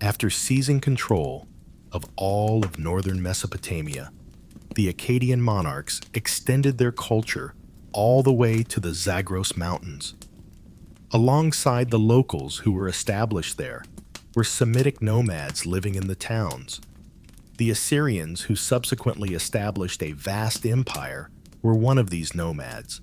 After seizing control of all of northern Mesopotamia, the Akkadian monarchs extended their culture all the way to the Zagros Mountains. Alongside the locals who were established there were Semitic nomads living in the towns. The Assyrians, who subsequently established a vast empire, were one of these nomads.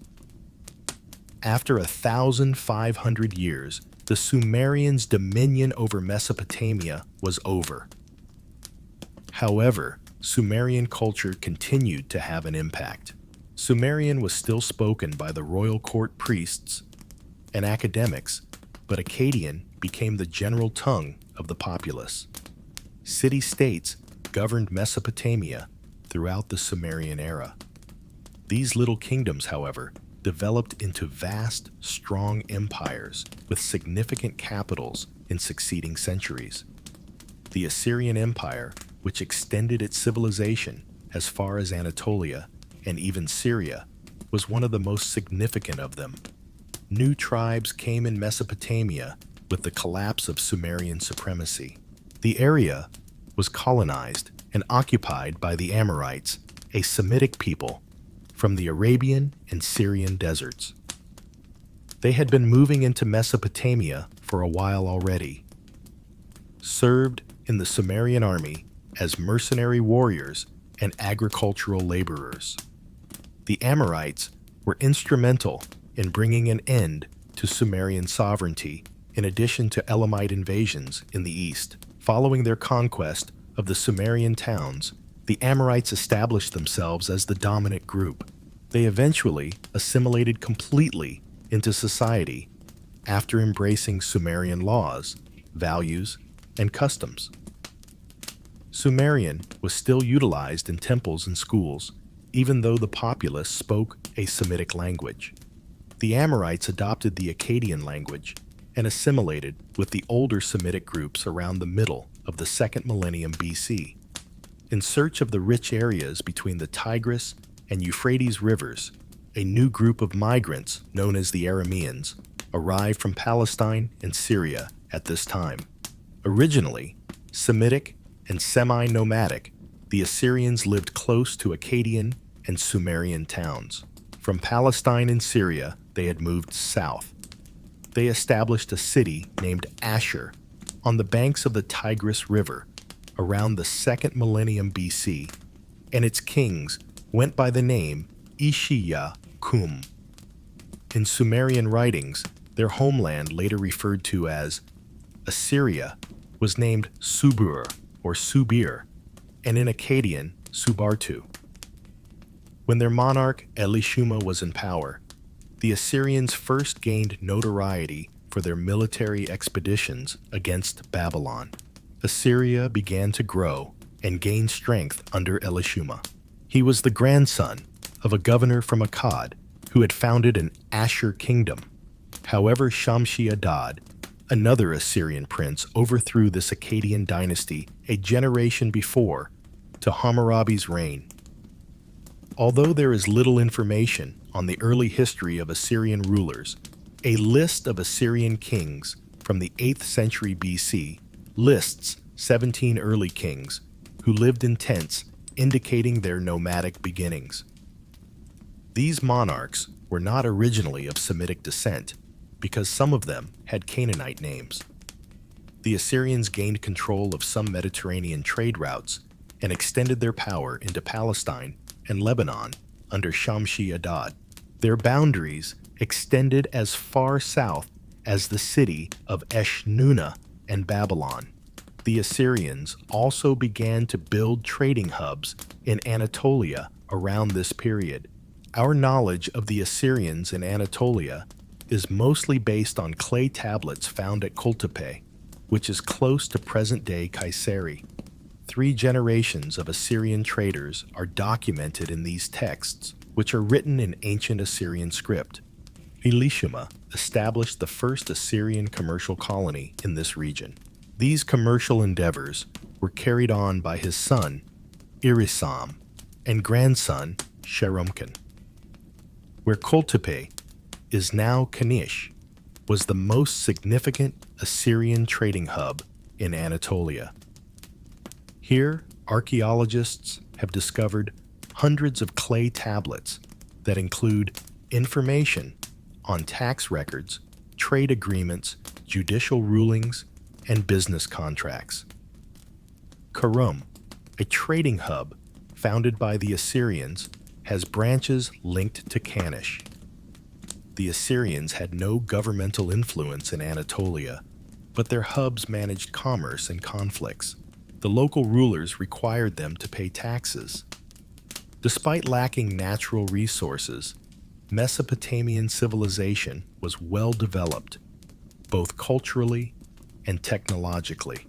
After 1,500 years, the Sumerians' dominion over Mesopotamia was over. However, Sumerian culture continued to have an impact. Sumerian was still spoken by the royal court priests and academics, but Akkadian became the general tongue of the populace. City-states governed Mesopotamia throughout the Sumerian era. These little kingdoms, however, developed into vast, strong empires with significant capitals in succeeding centuries. The Assyrian Empire, which extended its civilization as far as Anatolia and even Syria, was one of the most significant of them. New tribes came in Mesopotamia with the collapse of Sumerian supremacy. The area was colonized and occupied by the Amorites, a Semitic people from the Arabian and Syrian deserts. They had been moving into Mesopotamia for a while already, served in the Sumerian army as mercenary warriors and agricultural laborers. The Amorites were instrumental in bringing an end to Sumerian sovereignty, in addition to Elamite invasions in the east. Following their conquest of the Sumerian towns, the Amorites established themselves as the dominant group. They eventually assimilated completely into society after embracing Sumerian laws, values, and customs. Sumerian was still utilized in temples and schools, even though the populace spoke a Semitic language. The Amorites adopted the Akkadian language and assimilated with the older Semitic groups around the middle of the 2nd millennium BC. In search of the rich areas between the Tigris and Euphrates rivers, a new group of migrants known as the Arameans arrived from Palestine and Syria at this time. Originally Semitic and semi-nomadic, the Assyrians lived close to Akkadian and Sumerian towns. From Palestine and Syria, they had moved south. They established a city named Ashur on the banks of the Tigris River around the 2nd millennium BC, and its kings went by the name Ishiya-Kum. In Sumerian writings, their homeland, later referred to as Assyria, was named Subur or Subir, and in Akkadian, Subartu. When their monarch Elishuma was in power, the Assyrians first gained notoriety for their military expeditions against Babylon. Assyria began to grow and gain strength under Elishuma. He was the grandson of a governor from Akkad who had founded an Ashur kingdom. However, Shamshi-Adad, another Assyrian prince, overthrew this Akkadian dynasty a generation before to Hammurabi's reign. Although there is little information on the early history of Assyrian rulers, a list of Assyrian kings from the 8th century BC lists 17 early kings who lived in tents, indicating their nomadic beginnings. These monarchs were not originally of Semitic descent, because some of them had Canaanite names. The Assyrians gained control of some Mediterranean trade routes and extended their power into Palestine and Lebanon under Shamshi-Adad. Their boundaries extended as far south as the city of Eshnunna and Babylon. The Assyrians also began to build trading hubs in Anatolia around this period. Our knowledge of the Assyrians in Anatolia is mostly based on clay tablets found at Kultepe, which is close to present-day Kayseri. 3 generations of Assyrian traders are documented in these texts, which are written in ancient Assyrian script. Elishama established the first Assyrian commercial colony in this region. These commercial endeavors were carried on by his son, Irisam, and grandson, Sherumkin. Where Kultepe is now Kanish, was the most significant Assyrian trading hub in Anatolia. Here, archaeologists have discovered hundreds of clay tablets that include information on tax records, trade agreements, judicial rulings, and business contracts. Karum, a trading hub founded by the Assyrians, has branches linked to Kanish. The Assyrians had no governmental influence in Anatolia, but their hubs managed commerce and conflicts. The local rulers required them to pay taxes. Despite lacking natural resources, Mesopotamian civilization was well developed, both culturally and technologically.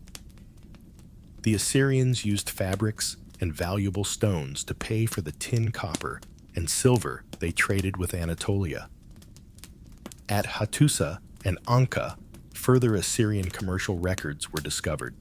The Assyrians used fabrics and valuable stones to pay for the tin, copper, and silver they traded with Anatolia. At Hattusa and Ankha, further Assyrian commercial records were discovered.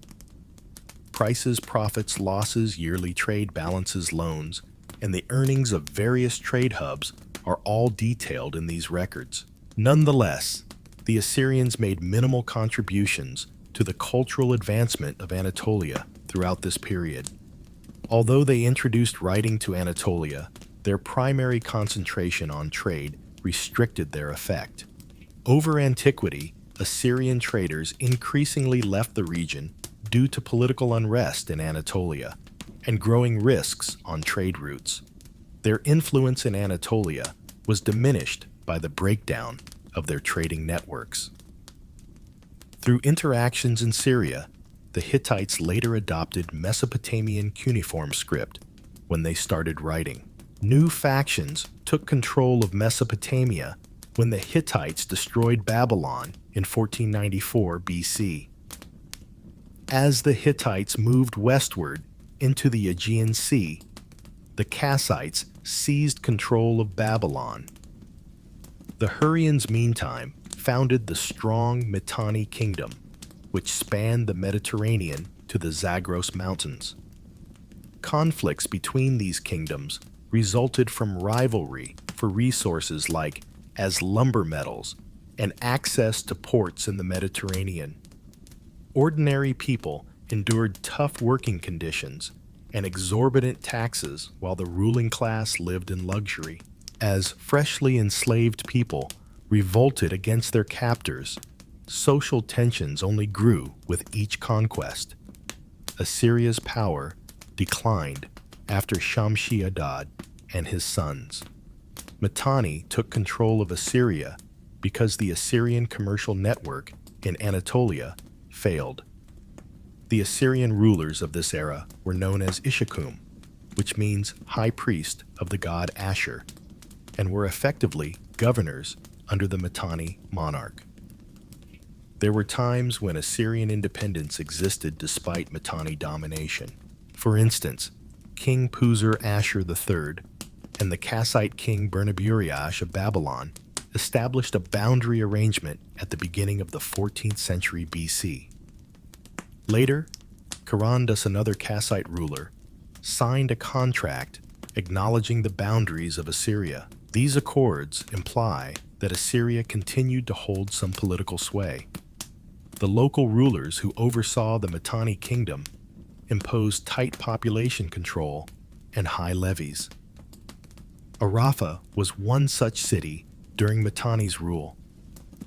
Prices, profits, losses, yearly trade balances, loans, and the earnings of various trade hubs are all detailed in these records. Nonetheless, the Assyrians made minimal contributions to the cultural advancement of Anatolia throughout this period. Although they introduced writing to Anatolia, their primary concentration on trade restricted their effect. Over antiquity, Assyrian traders increasingly left the region due to political unrest in Anatolia and growing risks on trade routes. Their influence in Anatolia was diminished by the breakdown of their trading networks. Through interactions in Syria, the Hittites later adopted Mesopotamian cuneiform script when they started writing. New factions took control of Mesopotamia when the Hittites destroyed Babylon in 1494 BC. As the Hittites moved westward into the Aegean Sea, the Kassites seized control of Babylon. The Hurrians, meantime, founded the strong Mitanni kingdom, which spanned the Mediterranean to the Zagros Mountains. Conflicts between these kingdoms resulted from rivalry for resources like as lumber metals and access to ports in the Mediterranean. Ordinary people endured tough working conditions and exorbitant taxes while the ruling class lived in luxury. As freshly enslaved people revolted against their captors, social tensions only grew with each conquest. Assyria's power declined after Shamshi-Adad and his sons. Mitanni took control of Assyria because the Assyrian commercial network in Anatolia failed. The Assyrian rulers of this era were known as Ishakum, which means high priest of the god Ashur, and were effectively governors under the Mitanni monarch. There were times when Assyrian independence existed despite Mitanni domination. For instance, King Puzur-Ashur III and the Kassite king Bernaburiash of Babylon established a boundary arrangement at the beginning of the 14th century BC. Later, Carandas, another Kassite ruler, signed a contract acknowledging the boundaries of Assyria. These accords imply that Assyria continued to hold some political sway. The local rulers who oversaw the Mitanni kingdom imposed tight population control and high levies. Arapha was one such city during Mitanni's rule.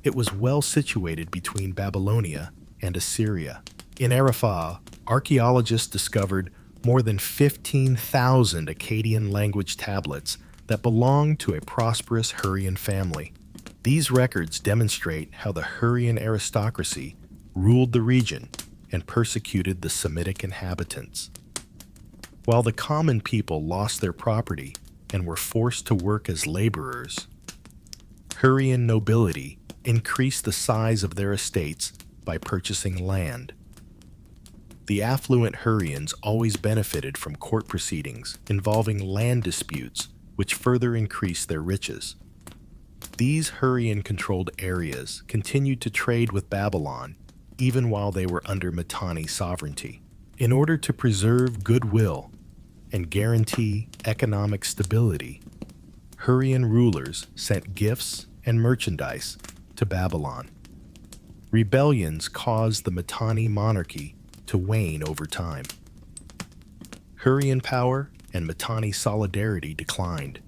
It was well situated between Babylonia and Assyria. In Arapha, archaeologists discovered more than 15,000 Akkadian language tablets that belonged to a prosperous Hurrian family. These records demonstrate how the Hurrian aristocracy ruled the region and persecuted the Semitic inhabitants. While the common people lost their property and were forced to work as laborers, Hurrian nobility increased the size of their estates by purchasing land. The affluent Hurrians always benefited from court proceedings involving land disputes, which further increased their riches. These Hurrian-controlled areas continued to trade with Babylon even while they were under Mitanni sovereignty. In order to preserve goodwill and guarantee economic stability, Hurrian rulers sent gifts and merchandise to Babylon. Rebellions caused the Mitanni monarchy to wane over time. Hurrian power and Mitanni solidarity declined.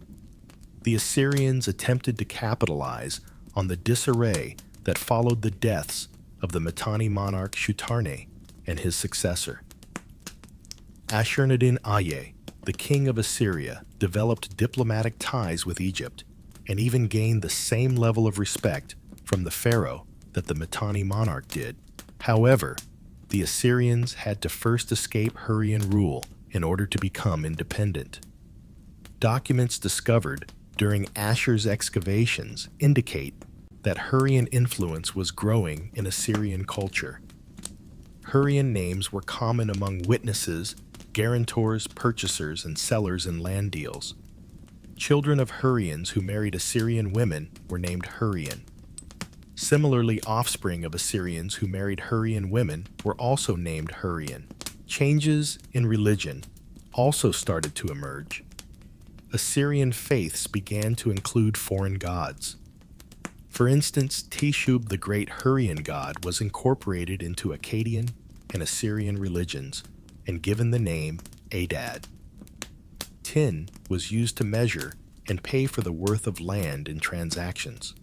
The Assyrians attempted to capitalize on the disarray that followed the deaths of the Mitanni monarch Shutarne and his successor. Ashurbanipal, the king of Assyria, developed diplomatic ties with Egypt and even gained the same level of respect from the pharaoh that the Mitanni monarch did. However, the Assyrians had to first escape Hurrian rule in order to become independent. Documents discovered during Ashur's excavations indicate that Hurrian influence was growing in Assyrian culture. Hurrian names were common among witnesses, guarantors, purchasers, and sellers in land deals. Children of Hurrians who married Assyrian women were named Hurrian. Similarly, offspring of Assyrians who married Hurrian women were also named Hurrian. Changes in religion also started to emerge. Assyrian faiths began to include foreign gods. For instance, Teshub, the great Hurrian god, was incorporated into Akkadian and Assyrian religions and given the name Adad. Tin was used to measure and pay for the worth of land in transactions.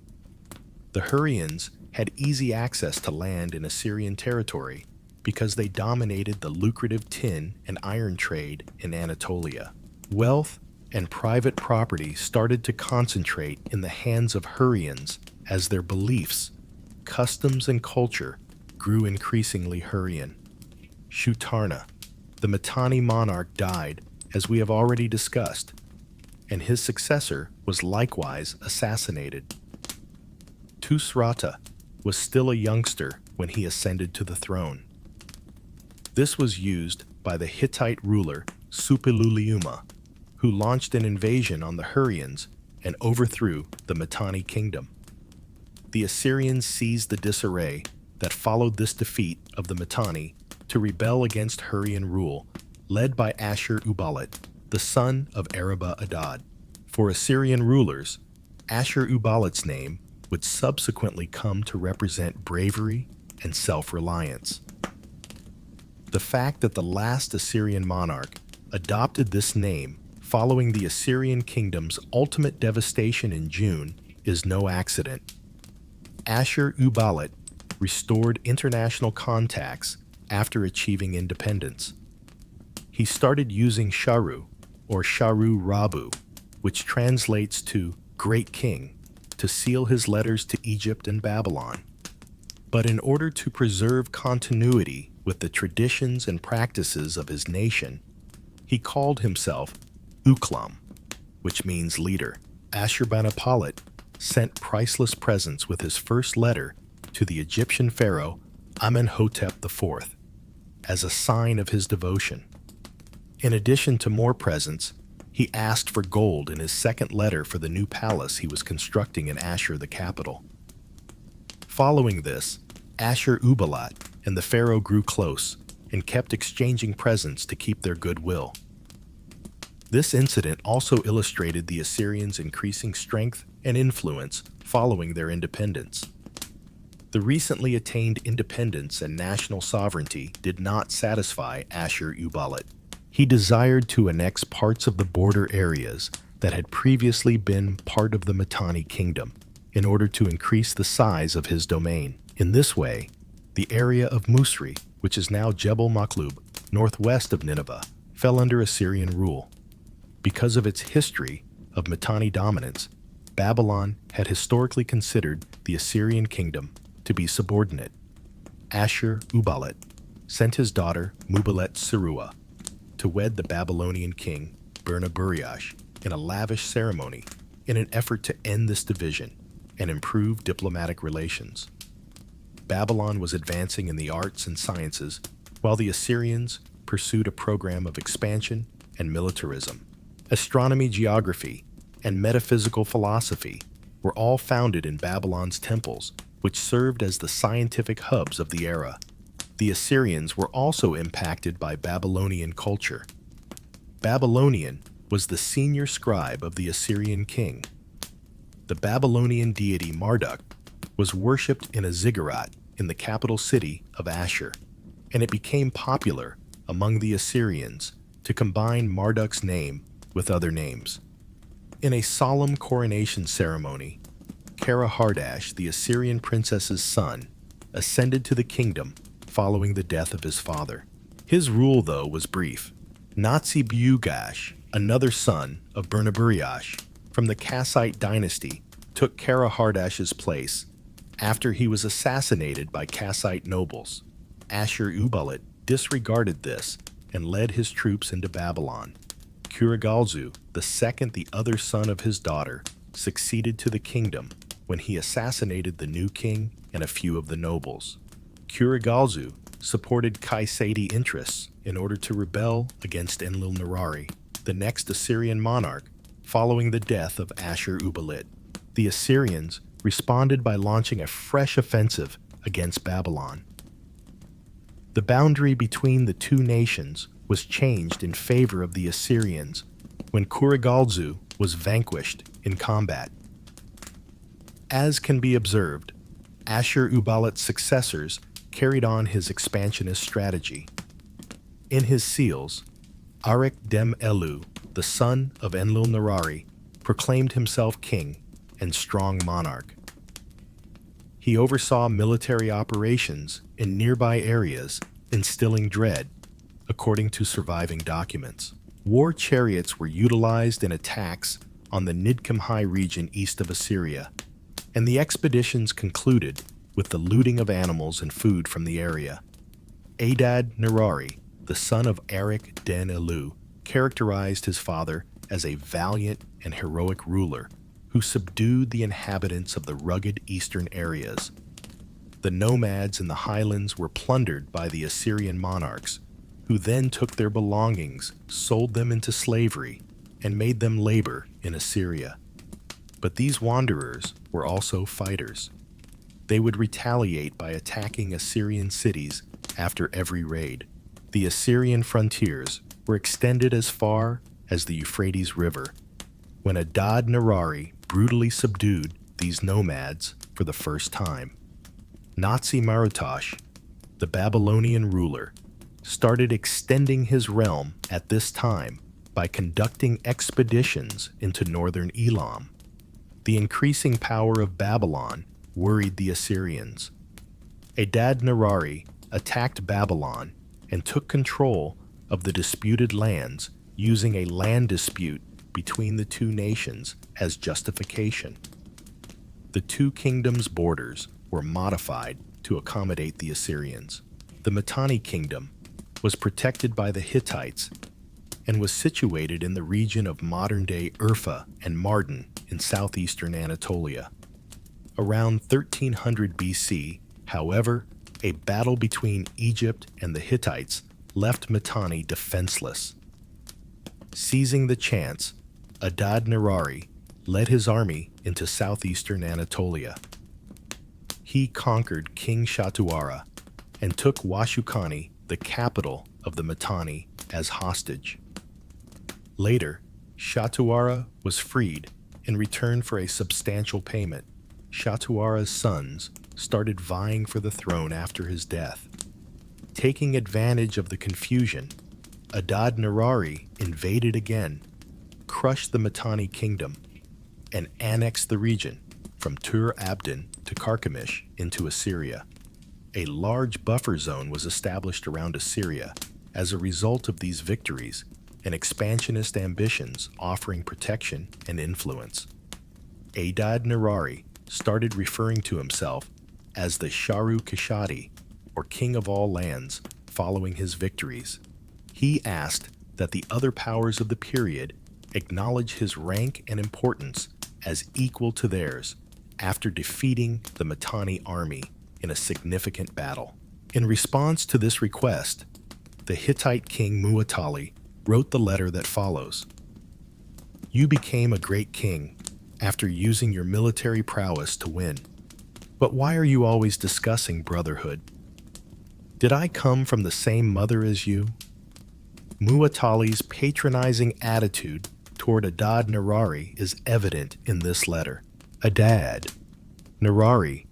The Hurrians had easy access to land in Assyrian territory because they dominated the lucrative tin and iron trade in Anatolia. Wealth and private property started to concentrate in the hands of Hurrians as their beliefs, customs, and culture grew increasingly Hurrian. Shutarna, the Mitanni monarch, died, as we have already discussed, and his successor was likewise assassinated. Tusrata was still a youngster when he ascended to the throne. This was used by the Hittite ruler Suppiluliuma, who launched an invasion on the Hurrians and overthrew the Mitanni kingdom. The Assyrians seized the disarray that followed this defeat of the Mitanni to rebel against Hurrian rule, led by Ashur-uballit, the son of Araba-Adad. For Assyrian rulers, Ashur-uballit's name would subsequently come to represent bravery and self-reliance. The fact that the last Assyrian monarch adopted this name following the Assyrian kingdom's ultimate devastation in June is no accident. Ashur-uballit restored international contacts after achieving independence. He started using Sharu, or Sharu Rabu, which translates to Great King, to seal his letters to Egypt and Babylon. But in order to preserve continuity with the traditions and practices of his nation, he called himself Uklam, which means leader. Ashurbanipal sent priceless presents with his first letter to the Egyptian pharaoh Amenhotep IV as a sign of his devotion. In addition to more presents, he asked for gold in his second letter for the new palace he was constructing in Ashur, the capital. Following this, Ashur-uballit and the pharaoh grew close and kept exchanging presents to keep their goodwill. This incident also illustrated the Assyrians' increasing strength and influence following their independence. The recently attained independence and national sovereignty did not satisfy Ashur-uballit. He desired to annex parts of the border areas that had previously been part of the Mitanni kingdom in order to increase the size of his domain. In this way, the area of Musri, which is now Jebel Maklub, northwest of Nineveh, fell under Assyrian rule. Because of its history of Mitanni dominance, Babylon had historically considered the Assyrian kingdom to be subordinate. Ashur-uballit sent his daughter Mubalet-Serua to wed the Babylonian king Burnaburiash in a lavish ceremony in an effort to end this division and improve diplomatic relations. Babylon was advancing in the arts and sciences, while the Assyrians pursued a program of expansion and militarism. Astronomy, geography, and metaphysical philosophy were all founded in Babylon's temples, which served as the scientific hubs of the era. The Assyrians were also impacted by Babylonian culture. Babylonian was the senior scribe of the Assyrian king. The Babylonian deity Marduk was worshipped in a ziggurat in the capital city of Ashur, and it became popular among the Assyrians to combine Marduk's name with other names. In a solemn coronation ceremony, Kara-Hardash, the Assyrian princess's son, ascended to the kingdom following the death of his father. His rule, though, was brief. Natsi-Bugash, another son of Burnaburiash from the Kassite dynasty, took Kara-Hardash's place after he was assassinated by Kassite nobles. Ashur-Uballit disregarded this and led his troops into Babylon. Kurigalzu, the other son of his daughter, succeeded to the kingdom when he assassinated the new king and a few of the nobles. Kurigalzu supported Kayseri interests in order to rebel against Enlil-Nirari, the next Assyrian monarch, following the death of Ashur-Uballit. The Assyrians responded by launching a fresh offensive against Babylon. The boundary between the two nations was changed in favor of the Assyrians when Kurigalzu was vanquished in combat. As can be observed, Ashur-Uballit's successors carried on his expansionist strategy. In his seals, Arik-Dem-Elu, the son of Enlil-Nirari, proclaimed himself king and strong monarch. He oversaw military operations in nearby areas, instilling dread, according to surviving documents. War chariots were utilized in attacks on the Nidkamhai region east of Assyria, and the expeditions concluded with the looting of animals and food from the area. Adad-Nirari, the son of Arik-Den-Elu, characterized his father as a valiant and heroic ruler who subdued the inhabitants of the rugged eastern areas. The nomads in the highlands were plundered by the Assyrian monarchs, who then took their belongings, sold them into slavery, and made them labor in Assyria. But these wanderers were also fighters. They would retaliate by attacking Assyrian cities after every raid. The Assyrian frontiers were extended as far as the Euphrates River, when Adad-Nirari brutally subdued these nomads for the first time. Natsi-Marutash, the Babylonian ruler, started extending his realm at this time by conducting expeditions into northern Elam. The increasing power of Babylon worried the Assyrians. Adad-Nirari attacked Babylon and took control of the disputed lands using a land dispute between the two nations as justification. The two kingdoms' borders were modified to accommodate the Assyrians. The Mitanni kingdom was protected by the Hittites and was situated in the region of modern-day Urfa and Mardin in southeastern Anatolia. Around 1300 BC, however, a battle between Egypt and the Hittites left Mitanni defenseless. Seizing the chance, Adad-Nirari led his army into southeastern Anatolia. He conquered King Shatuara and took Washukani, the capital of the Mitanni, as hostage. Later, Shatuara was freed in return for a substantial payment. Shatuara's sons started vying for the throne after his death. Taking advantage of the confusion, Adad-Nirari invaded again, crushed the Mitanni kingdom, and annexed the region from Tur Abdin to Carchemish into Assyria. A large buffer zone was established around Assyria as a result of these victories and expansionist ambitions offering protection and influence. Adad-Nirari started referring to himself as the Sharu-Kishati, or King of all lands, following his victories. He asked that the other powers of the period acknowledge his rank and importance as equal to theirs after defeating the Mitanni army in a significant battle. In response to this request, the Hittite king Muwatalli wrote the letter that follows. "You became a great king after using your military prowess to win. But why are you always discussing brotherhood? Did I come from the same mother as you?" Muwatalli's patronizing attitude toward Adad-Nirari is evident in this letter. Adad-Nirari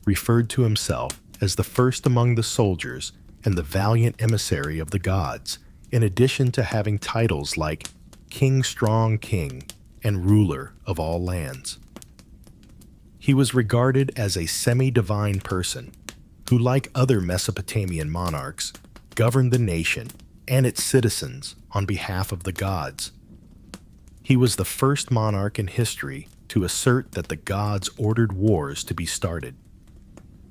referred to himself as the first among the soldiers and the valiant emissary of the gods, in addition to having titles like King Strong King and Ruler of all lands. He was regarded as a semi-divine person who, like other Mesopotamian monarchs, governed the nation and its citizens on behalf of the gods. He was the first monarch in history to assert that the gods ordered wars to be started.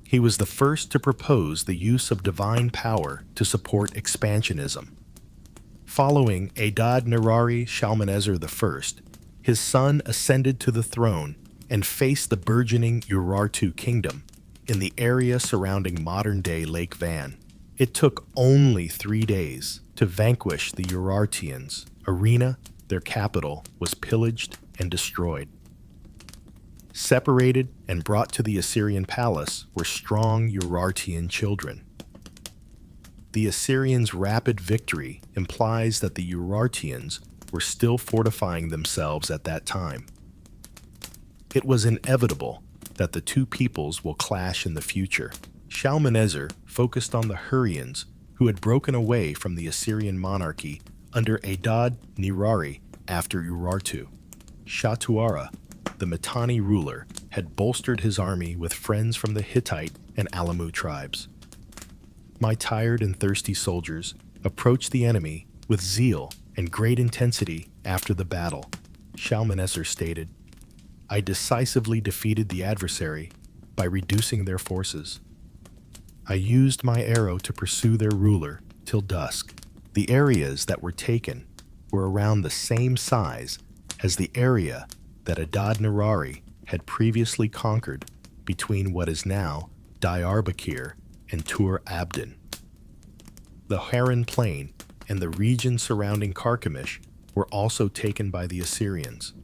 He was the first to propose the use of divine power to support expansionism. Following Adad-nirari Shalmaneser I, his son ascended to the throne and faced the burgeoning Urartu kingdom in the area surrounding modern-day Lake Van. It took only 3 days to vanquish the Urartians. Arena, their capital, was pillaged and destroyed. Separated and brought to the Assyrian palace were strong Urartian children. The Assyrians' rapid victory implies that the Urartians were still fortifying themselves at that time. It was inevitable that the two peoples will clash in the future. Shalmaneser focused on the Hurrians, who had broken away from the Assyrian monarchy under Adad-nirari after Urartu. Shatuara, the Mitanni ruler, had bolstered his army with friends from the Hittite and Alamu tribes. My tired and thirsty soldiers approached the enemy with zeal and great intensity after the battle. Shalmaneser stated, "I decisively defeated the adversary by reducing their forces. I used my arrow to pursue their ruler till dusk. The areas that were taken were around the same size as the area that Adad-nirari had previously conquered between what is now Diyarbakir and Tur Abdin. The Haran Plain and the region surrounding Carchemish were also taken by the Assyrians."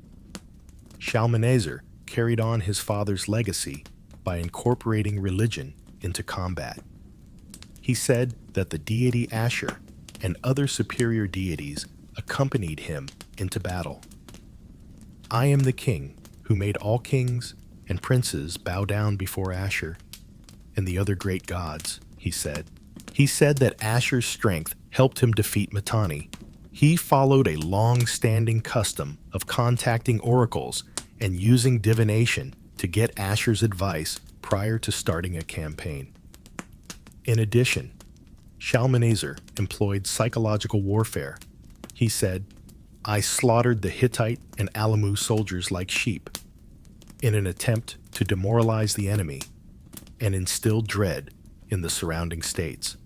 Shalmaneser carried on his father's legacy by incorporating religion into combat. He said that the deity Ashur and other superior deities accompanied him into battle. "I am the king who made all kings and princes bow down before Ashur and the other great gods," he said. He said that Ashur's strength helped him defeat Mitanni. He followed a long-standing custom of contacting oracles and using divination to get Ashur's advice prior to starting a campaign. In addition, Shalmaneser employed psychological warfare. He said, "I slaughtered the Hittite and Alamu soldiers like sheep in an attempt to demoralize the enemy and instill dread in the surrounding states."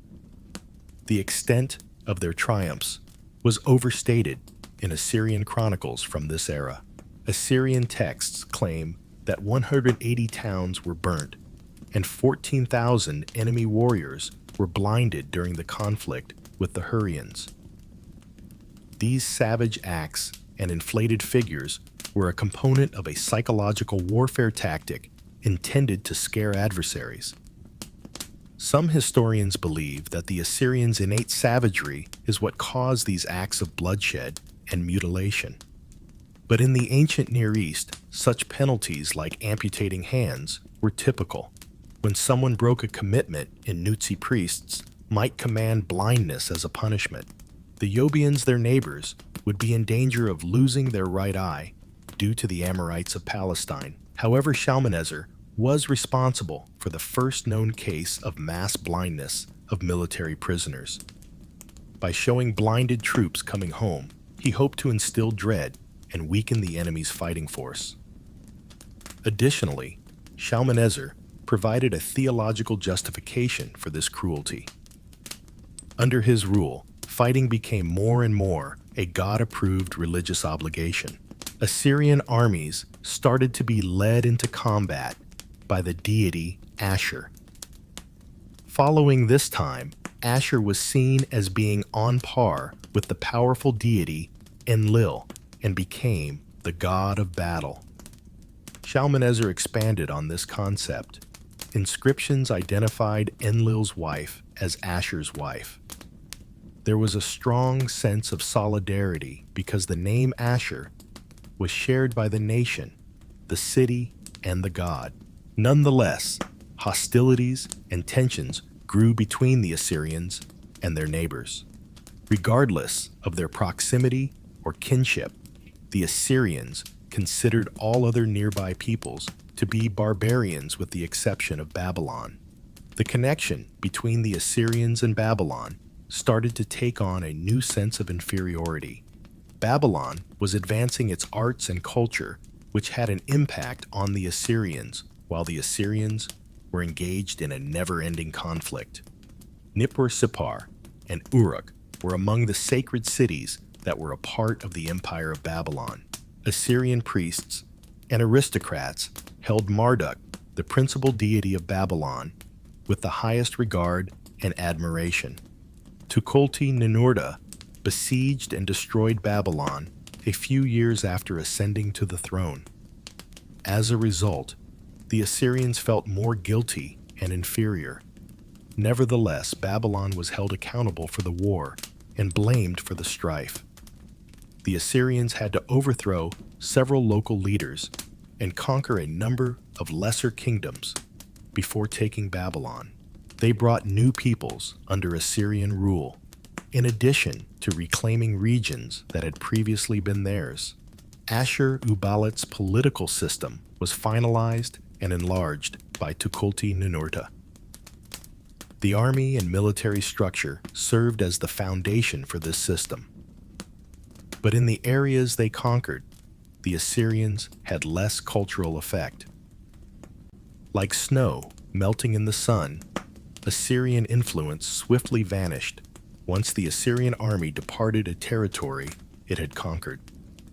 The extent of their triumphs was overstated in Assyrian chronicles from this era. Assyrian texts claim that 180 towns were burnt and 14,000 enemy warriors were blinded during the conflict with the Hurrians. These savage acts and inflated figures were a component of a psychological warfare tactic intended to scare adversaries. Some historians believe that the Assyrians' innate savagery is what caused these acts of bloodshed and mutilation. But in the ancient Near East, such penalties like amputating hands were typical. When someone broke a commitment in Nutsi priests might command blindness as a punishment. The Yobians, their neighbors, would be in danger of losing their right eye due to the Amorites of Palestine. However, Shalmaneser was responsible for the first known case of mass blindness of military prisoners. By showing blinded troops coming home, he hoped to instill dread and weaken the enemy's fighting force. Additionally, Shalmaneser provided a theological justification for this cruelty. Under his rule, fighting became more and more a God-approved religious obligation. Assyrian armies started to be led into combat by the deity Ashur. Following this time, Ashur was seen as being on par with the powerful deity Enlil and became the god of battle. Shalmaneser expanded on this concept. Inscriptions identified Enlil's wife as Ashur's wife. There was a strong sense of solidarity because the name Ashur was shared by the nation, the city, and the god. Nonetheless, hostilities and tensions grew between the Assyrians and their neighbors. Regardless of their proximity or kinship, the Assyrians considered all other nearby peoples to be barbarians with the exception of Babylon. The connection between the Assyrians and Babylon started to take on a new sense of inferiority. Babylon was advancing its arts and culture, which had an impact on the Assyrians, while the Assyrians were engaged in a never-ending conflict. Nippur-Sippar and Uruk were among the sacred cities that were a part of the Empire of Babylon. Assyrian priests and aristocrats held Marduk, the principal deity of Babylon, with the highest regard and admiration. Tukulti-Ninurta besieged and destroyed Babylon a few years after ascending to the throne. As a result, the Assyrians felt more guilty and inferior. Nevertheless, Babylon was held accountable for the war and blamed for the strife. The Assyrians had to overthrow several local leaders and conquer a number of lesser kingdoms before taking Babylon. They brought new peoples under Assyrian rule, in addition to reclaiming regions that had previously been theirs. Ashurbanipal's political system was finalized and enlarged by Tukulti-Ninurta. The army and military structure served as the foundation for this system. But in the areas they conquered, the Assyrians had less cultural effect. Like snow melting in the sun, Assyrian influence swiftly vanished once the Assyrian army departed a territory it had conquered.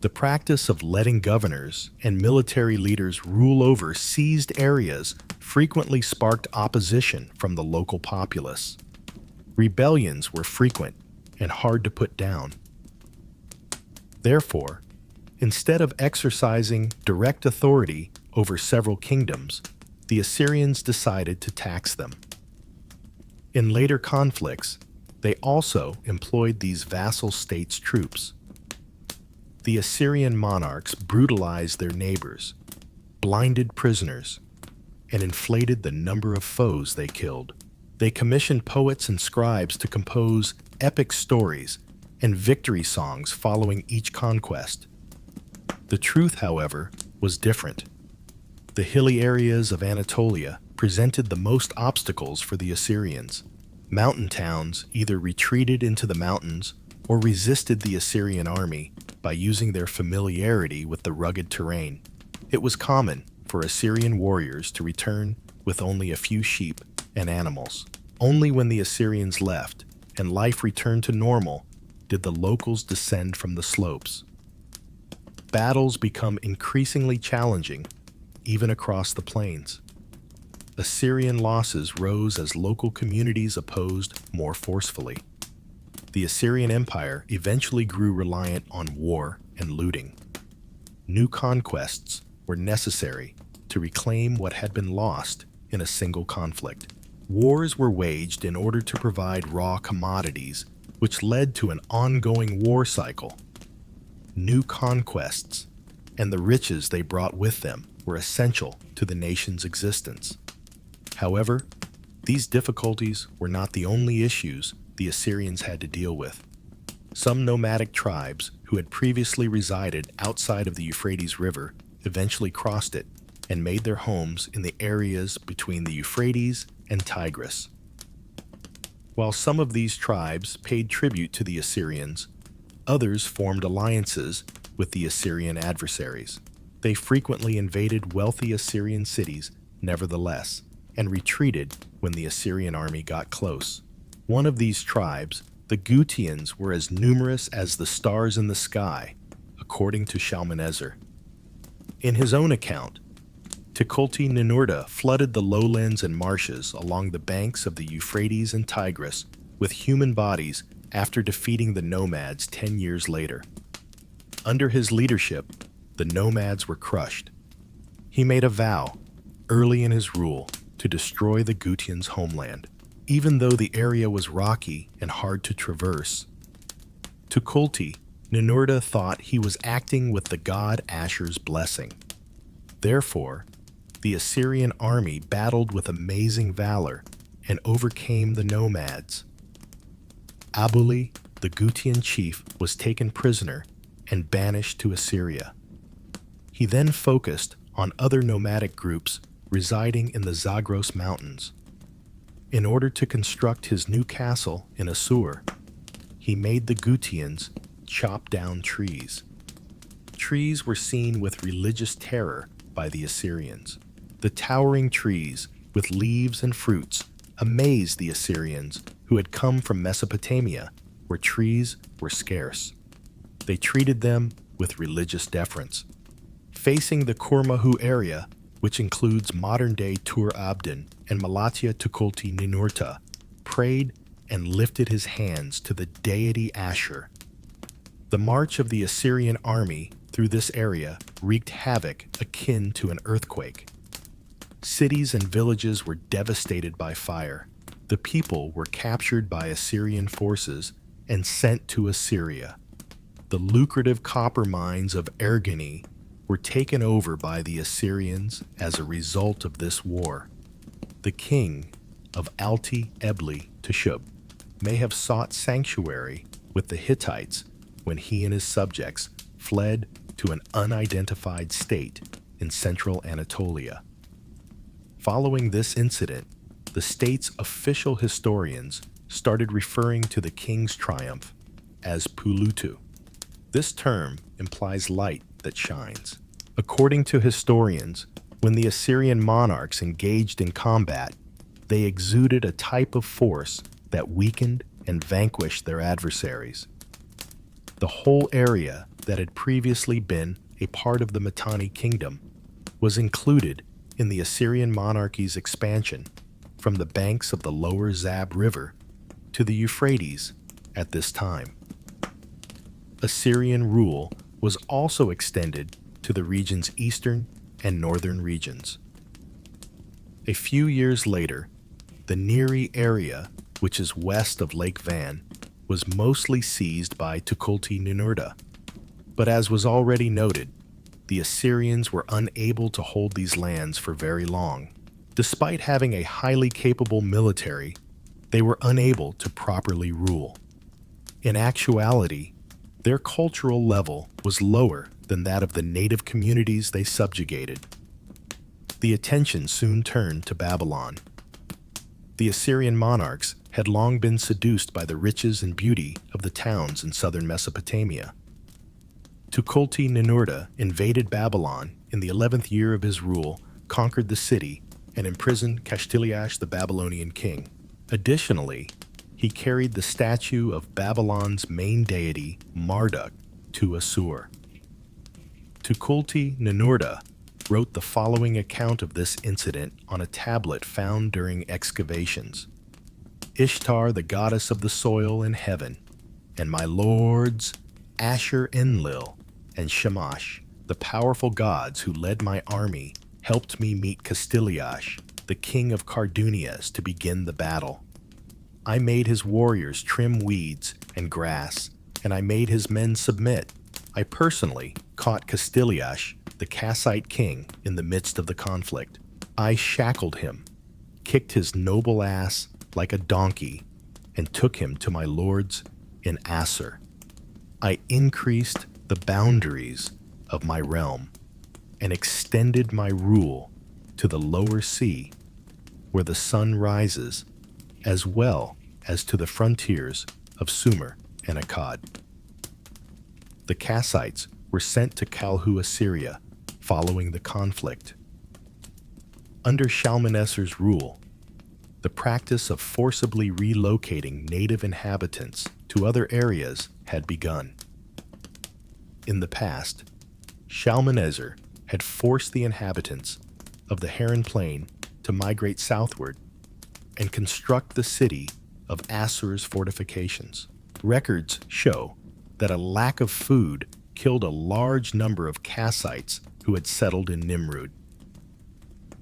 The practice of letting governors and military leaders rule over seized areas frequently sparked opposition from the local populace. Rebellions were frequent and hard to put down. Therefore, instead of exercising direct authority over several kingdoms, the Assyrians decided to tax them. In later conflicts, they also employed these vassal states' troops. The Assyrian monarchs brutalized their neighbors, blinded prisoners, and inflated the number of foes they killed. They commissioned poets and scribes to compose epic stories and victory songs following each conquest. The truth, however, was different. The hilly areas of Anatolia presented the most obstacles for the Assyrians. Mountain towns either retreated into the mountains or resisted the Assyrian army by using their familiarity with the rugged terrain. It was common for Assyrian warriors to return with only a few sheep and animals. Only when the Assyrians left and life returned to normal did the locals descend from the slopes. Battles become increasingly challenging, even across the plains. Assyrian losses rose as local communities opposed more forcefully. The Assyrian Empire eventually grew reliant on war and looting. New conquests were necessary to reclaim what had been lost in a single conflict. Wars were waged in order to provide raw commodities, which led to an ongoing war cycle. New conquests and the riches they brought with them were essential to the nation's existence. However, these difficulties were not the only issues the Assyrians had to deal with. Some nomadic tribes who had previously resided outside of the Euphrates River eventually crossed it and made their homes in the areas between the Euphrates and Tigris. While some of these tribes paid tribute to the Assyrians, others formed alliances with the Assyrian adversaries. They frequently invaded wealthy Assyrian cities, nevertheless, and retreated when the Assyrian army got close. One of these tribes, the Gutians, were as numerous as the stars in the sky, according to Shalmaneser. In his own account, Tukulti-Ninurta flooded the lowlands and marshes along the banks of the Euphrates and Tigris with human bodies after defeating the nomads 10 years later. Under his leadership, the nomads were crushed. He made a vow, early in his rule, to destroy the Gutians' homeland, even though the area was rocky and hard to traverse. Tukulti-Ninurta thought he was acting with the god Ashur's blessing. Therefore, the Assyrian army battled with amazing valor and overcame the nomads. Abuli, the Gutian chief, was taken prisoner and banished to Assyria. He then focused on other nomadic groups residing in the Zagros Mountains. In order to construct his new castle in Assur, he made the Gutians chop down trees. Trees were seen with religious terror by the Assyrians. The towering trees, with leaves and fruits, amazed the Assyrians who had come from Mesopotamia, where trees were scarce. They treated them with religious deference. Facing the Kurmahu area, which includes modern-day Tur Abdin and Malatya Tukulti Ninurta, prayed and lifted his hands to the deity Ashur. The march of the Assyrian army through this area wreaked havoc akin to an earthquake. Cities and villages were devastated by fire. The people were captured by Assyrian forces and sent to Assyria. The lucrative copper mines of Ergani were taken over by the Assyrians as a result of this war. The king of Alti Ebli Teshub may have sought sanctuary with the Hittites when he and his subjects fled to an unidentified state in central Anatolia. Following this incident, the state's official historians started referring to the king's triumph as Pulutu. This term implies light that shines. According to historians, when the Assyrian monarchs engaged in combat, they exuded a type of force that weakened and vanquished their adversaries. The whole area that had previously been a part of the Mitanni kingdom was included in the Assyrian monarchy's expansion from the banks of the lower Zab River to the Euphrates at this time. Assyrian rule was also extended to the region's eastern and northern regions. A few years later, the Neri area, which is west of Lake Van, was mostly seized by Tukulti Ninurta. But as was already noted, the Assyrians were unable to hold these lands for very long. Despite having a highly capable military, they were unable to properly rule. In actuality, their cultural level was lower than that of the native communities they subjugated. The attention soon turned to Babylon. The Assyrian monarchs had long been seduced by the riches and beauty of the towns in southern Mesopotamia. Tukulti Ninurta invaded Babylon in the 11th year of his rule, conquered the city, and imprisoned Kashtiliash the Babylonian king. Additionally, he carried the statue of Babylon's main deity, Marduk, to Assur. Tukulti Ninurta wrote the following account of this incident on a tablet found during excavations. Ishtar, the goddess of the soil and heaven, and my lords Ashur-Enlil and Shamash, the powerful gods who led my army, helped me meet Kashtiliash, the king of Kardunias, to begin the battle. I made his warriors trim weeds and grass, and I made his men submit. I personally caught Kashtiliash, the Kassite king, in the midst of the conflict. I shackled him, kicked his noble ass like a donkey, and took him to my lords in Assur. I increased the boundaries of my realm and extended my rule to the lower sea, where the sun rises, as well as to the frontiers of Sumer and Akkad. The Kassites were sent to Kalhu, Assyria, following the conflict. Under Shalmaneser's rule, the practice of forcibly relocating native inhabitants to other areas had begun. In the past, Shalmaneser had forced the inhabitants of the Haran Plain to migrate southward and construct the city of Assur's fortifications. Records show that a lack of food killed a large number of Kassites who had settled in Nimrud.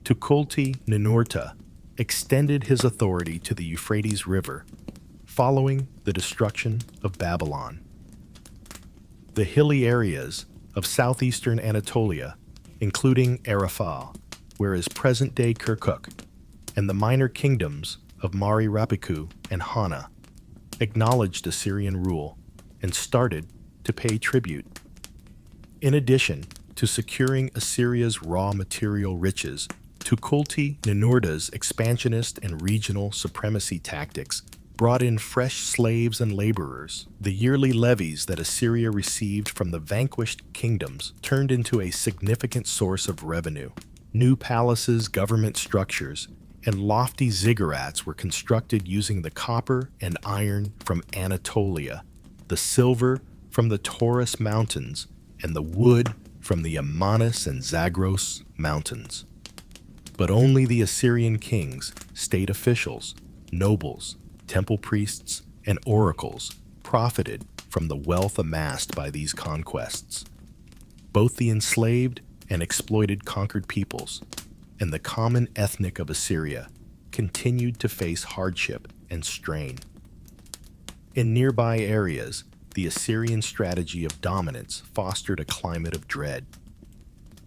Tukulti Ninurta extended his authority to the Euphrates River following the destruction of Babylon. The hilly areas of southeastern Anatolia, including Arafah, whereas present-day Kirkuk, and the minor kingdoms of Mari Rapiku and Hana acknowledged Assyrian rule and started to pay tribute. In addition to securing Assyria's raw material riches, Tukulti-Ninurta's expansionist and regional supremacy tactics brought in fresh slaves and laborers. The yearly levies that Assyria received from the vanquished kingdoms turned into a significant source of revenue. New palaces, government structures, and lofty ziggurats were constructed using the copper and iron from Anatolia, the silver from the Taurus Mountains, and the wood from the Amanus and Zagros Mountains. But only the Assyrian kings, state officials, nobles, temple priests, and oracles profited from the wealth amassed by these conquests. Both the enslaved and exploited conquered peoples and the common ethnic of Assyria continued to face hardship and strain. In nearby areas, the Assyrian strategy of dominance fostered a climate of dread.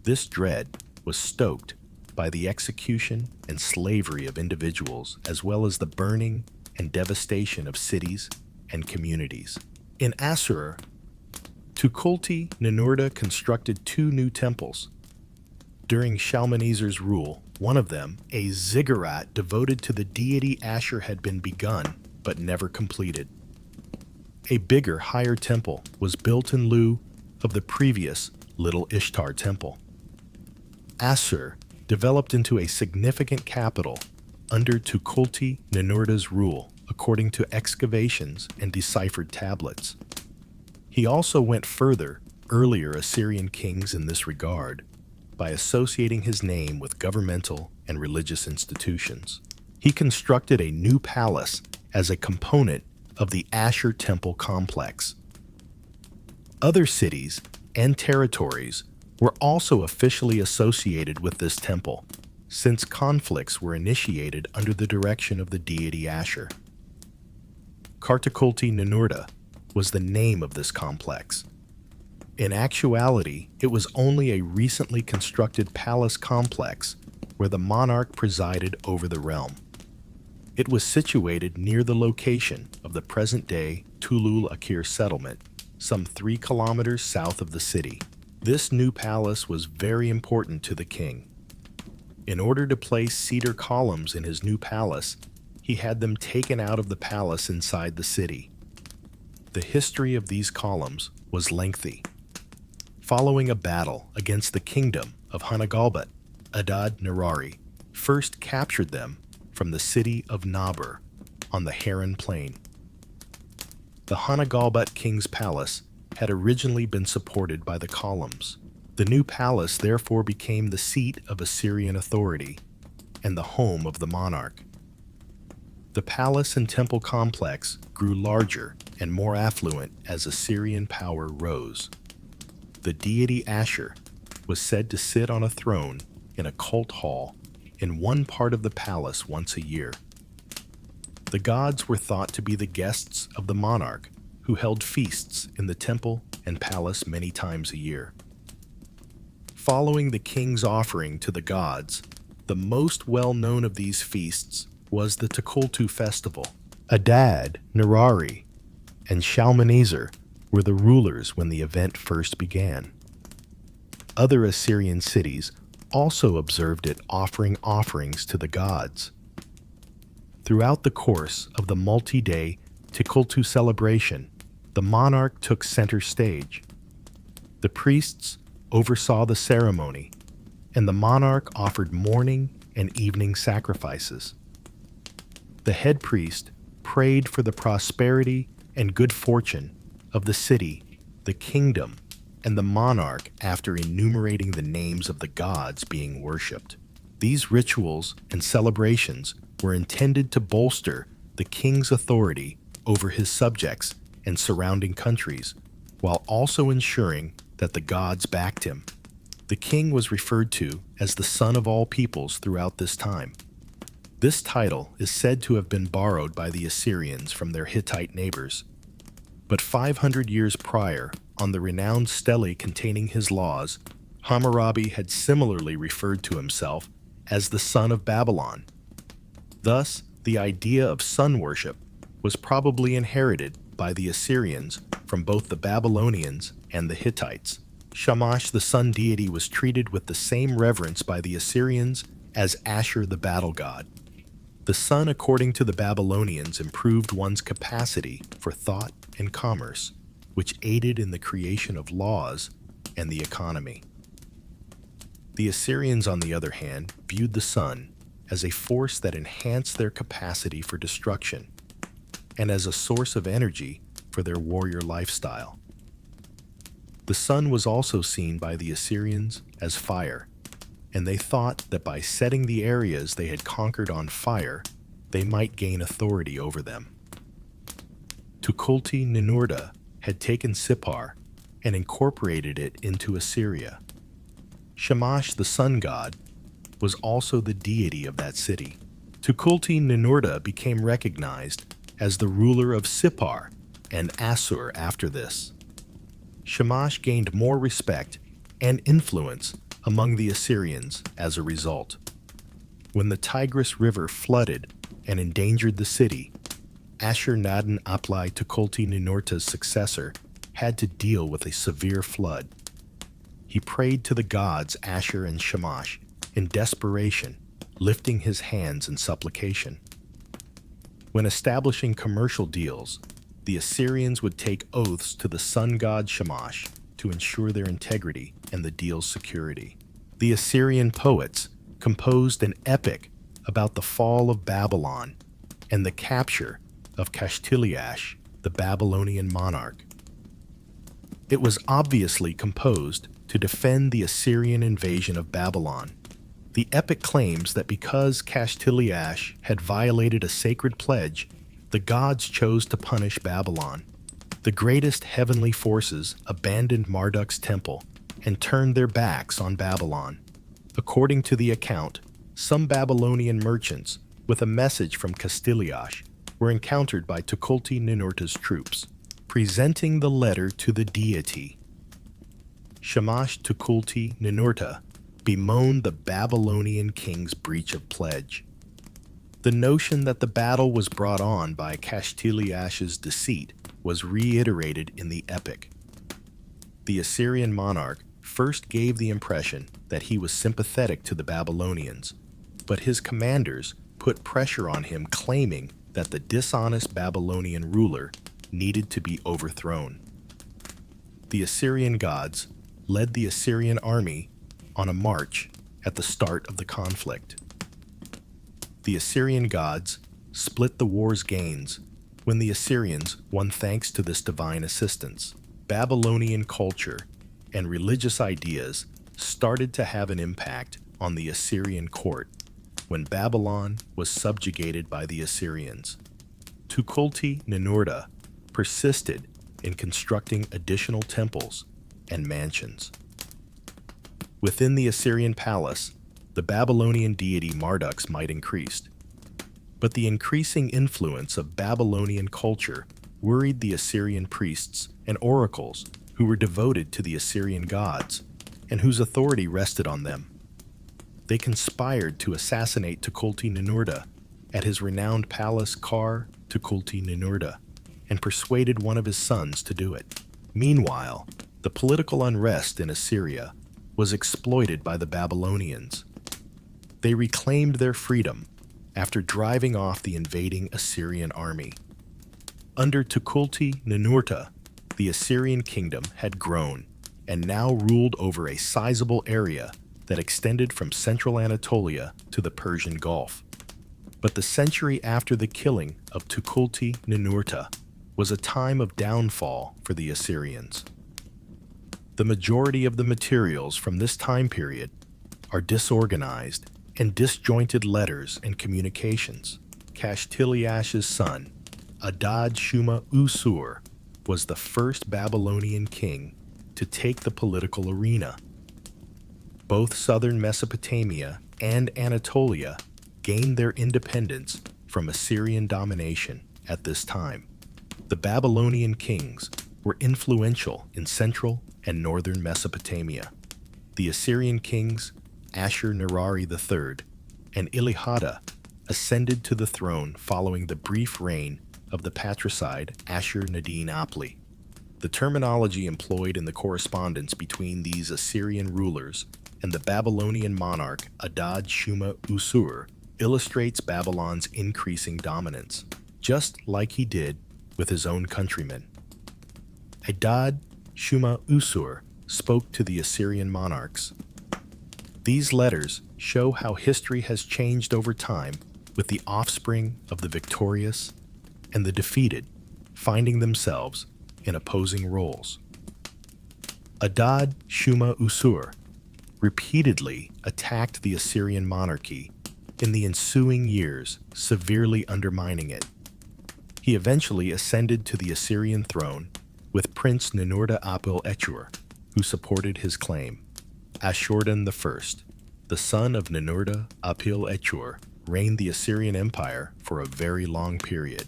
This dread was stoked by the execution and slavery of individuals, as well as the burning and devastation of cities and communities. In Assur, Tukulti-Ninurta constructed 2 new temples. During Shalmaneser's rule, one of them, a ziggurat devoted to the deity Ashur, had been begun but never completed. A bigger, higher temple was built in lieu of the previous Little Ishtar temple. Assur developed into a significant capital under Tukulti-Ninurta's rule, according to excavations and deciphered tablets. He also went further earlier Assyrian kings in this regard by associating his name with governmental and religious institutions. He constructed a new palace as a component of the Ashur temple complex. Other cities and territories were also officially associated with this temple, since conflicts were initiated under the direction of the deity Ashur. Kartakulti-Ninurta was the name of this complex. In actuality, it was only a recently constructed palace complex where the monarch presided over the realm. It was situated near the location of the present-day Tulul-Akir settlement, some 3 kilometers south of the city. This new palace was very important to the king. In order to place cedar columns in his new palace, he had them taken out of the palace inside the city. The history of these columns was lengthy. Following a battle against the kingdom of Hanagalbat, Adad-Nirari first captured them from the city of Nabur on the Haran Plain. The Hanagalbat king's palace had originally been supported by the columns. The new palace therefore became the seat of Assyrian authority and the home of the monarch. The palace and temple complex grew larger and more affluent as Assyrian power rose. The deity Ashur was said to sit on a throne in a cult hall in one part of the palace once a year. The gods were thought to be the guests of the monarch, who held feasts in the temple and palace many times a year. Following the king's offering to the gods, the most well-known of these feasts was the Tukultu festival. Adad-Nirari and Shalmaneser were the rulers when the event first began. Other Assyrian cities also observed it, offering offerings to the gods. Throughout the course of the multi-day Tukultu celebration, the monarch took center stage. The priests oversaw the ceremony, and the monarch offered morning and evening sacrifices. The head priest prayed for the prosperity and good fortune of the city, the kingdom, and the monarch after enumerating the names of the gods being worshipped. These rituals and celebrations were intended to bolster the king's authority over his subjects and surrounding countries, while also ensuring that the gods backed him. The king was referred to as the son of all peoples throughout this time. This title is said to have been borrowed by the Assyrians from their Hittite neighbors. But 500 years prior, on the renowned stele containing his laws, Hammurabi had similarly referred to himself as the son of Babylon. Thus, the idea of sun worship was probably inherited by the Assyrians from both the Babylonians and the Hittites. Shamash, the sun deity, was treated with the same reverence by the Assyrians as Ashur, the battle god. The sun, according to the Babylonians, improved one's capacity for thought and commerce, which aided in the creation of laws and the economy. The Assyrians, on the other hand, viewed the sun as a force that enhanced their capacity for destruction and as a source of energy for their warrior lifestyle. The sun was also seen by the Assyrians as fire, and they thought that by setting the areas they had conquered on fire, they might gain authority over them. Tukulti-Ninurta had taken Sippar and incorporated it into Assyria. Shamash, the sun god, was also the deity of that city. Tukulti-Ninurta became recognized as the ruler of Sippar and Assur after this. Shamash gained more respect and influence among the Assyrians as a result. When the Tigris River flooded and endangered the city, Ashurbanipal, Tukulti-Ninurta's successor, had to deal with a severe flood. He prayed to the gods Ashur and Shamash in desperation, lifting his hands in supplication. When establishing commercial deals, the Assyrians would take oaths to the sun god Shamash to ensure their integrity and the deal's security. The Assyrian poets composed an epic about the fall of Babylon and the capture of Kashtiliash, the Babylonian monarch. It was obviously composed to defend the Assyrian invasion of Babylon. The epic claims that because Kashtiliash had violated a sacred pledge, the gods chose to punish Babylon. The greatest heavenly forces abandoned Marduk's temple and turned their backs on Babylon. According to the account, some Babylonian merchants with a message from Kashtiliash were encountered by Tukulti-Ninurta's troops, presenting the letter to the deity. Shamash Tukulti-Ninurta bemoaned the Babylonian king's breach of pledge. The notion that the battle was brought on by Kashtiliash's deceit was reiterated in the epic. The Assyrian monarch first gave the impression that he was sympathetic to the Babylonians, but his commanders put pressure on him, claiming that the dishonest Babylonian ruler needed to be overthrown. The Assyrian gods led the Assyrian army on a march at the start of the conflict. The Assyrian gods split the war's gains when the Assyrians won thanks to this divine assistance. Babylonian culture and religious ideas started to have an impact on the Assyrian court when Babylon was subjugated by the Assyrians. Tukulti-Ninurta persisted in constructing additional temples and mansions. Within the Assyrian palace, the Babylonian deity Marduk's might increased. But the increasing influence of Babylonian culture worried the Assyrian priests and oracles who were devoted to the Assyrian gods and whose authority rested on them. They conspired to assassinate Tukulti-Ninurta at his renowned palace Kar Tukulti-Ninurta and persuaded one of his sons to do it. Meanwhile, the political unrest in Assyria was exploited by the Babylonians. They reclaimed their freedom after driving off the invading Assyrian army. Under Tukulti-Ninurta, the Assyrian kingdom had grown and now ruled over a sizable area that extended from central Anatolia to the Persian Gulf. But the century after the killing of Tukulti-Ninurta was a time of downfall for the Assyrians. The majority of the materials from this time period are disorganized and disjointed letters and communications. Kashtiliash's son, Adad-Shuma-Usur, was the first Babylonian king to take the political arena. Both southern Mesopotamia and Anatolia gained their independence from Assyrian domination at this time. The Babylonian kings were influential in central and northern Mesopotamia. The Assyrian kings Ashur-Nirari III and Ilihada ascended to the throne following the brief reign of the patricide Ashurbanipal. The terminology employed in the correspondence between these Assyrian rulers and the Babylonian monarch Adad-Shuma-Usur illustrates Babylon's increasing dominance, just like he did with his own countrymen. Adad-Shuma-Usur spoke to the Assyrian monarchs. These letters show how history has changed over time, with the offspring of the victorious and the defeated finding themselves in opposing roles. Adad-Shuma-Usur repeatedly attacked the Assyrian monarchy in the ensuing years, severely undermining it. He eventually ascended to the Assyrian throne with Prince Ninurta-Apil-Echur, who supported his claim. Ashurdan I, the son of Ninurta-Apil-Echur, reigned the Assyrian Empire for a very long period.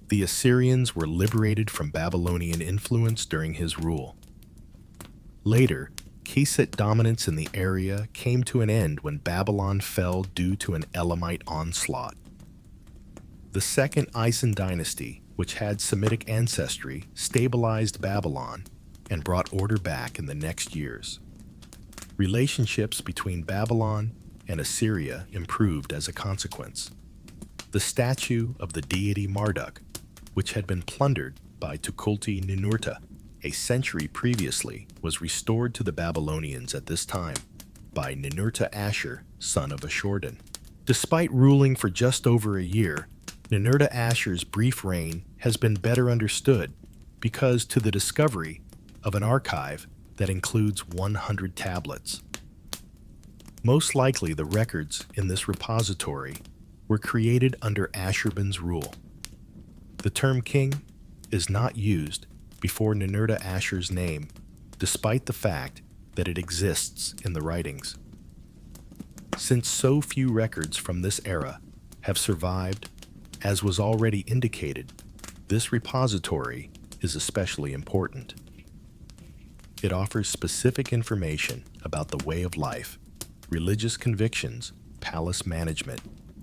The Assyrians were liberated from Babylonian influence during his rule. Later, Kassite dominance in the area came to an end when Babylon fell due to an Elamite onslaught. The Second Isin dynasty, which had Semitic ancestry, stabilized Babylon and brought order back in the next years. Relationships between Babylon and Assyria improved as a consequence. The statue of the deity Marduk, which had been plundered by Tukulti-Ninurta a century previously, was restored to the Babylonians at this time by Ninurta-Ashur, son of Ashurdan. Despite ruling for just over a year, Ninurta-Ashur's brief reign has been better understood because to the discovery of an archive that includes 100 tablets. Most likely the records in this repository were created under Ashurban's rule. The term king is not used before Ninurta-Ashur's name, despite the fact that it exists in the writings. Since so few records from this era have survived, as was already indicated, this repository is especially important. It offers specific information about the way of life, religious convictions, palace management,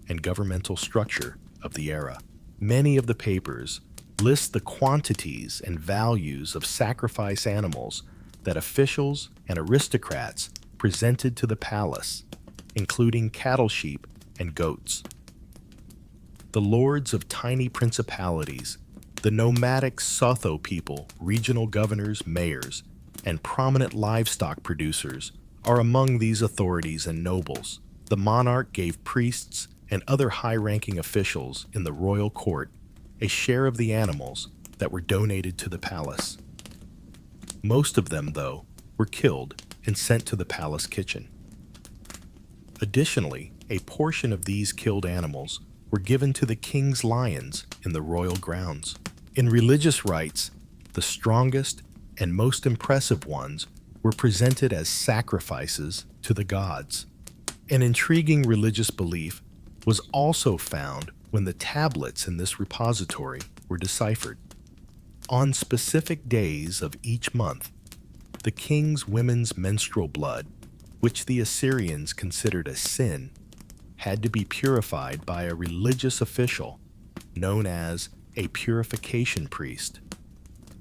and governmental structure of the era. Many of the papers list the quantities and values of sacrifice animals that officials and aristocrats presented to the palace, including cattle, sheep, and goats. The lords of tiny principalities, the nomadic Sotho people, regional governors, mayors, and prominent livestock producers are among these authorities and nobles. The monarch gave priests and other high-ranking officials in the royal court a share of the animals that were donated to the palace. Most of them, though, were killed and sent to the palace kitchen. Additionally, a portion of these killed animals were given to the king's lions in the royal grounds. In religious rites, the strongest and most impressive ones were presented as sacrifices to the gods. An intriguing religious belief was also found when the tablets in this repository were deciphered. On specific days of each month, the king's women's menstrual blood, which the Assyrians considered a sin, had to be purified by a religious official known as a purification priest.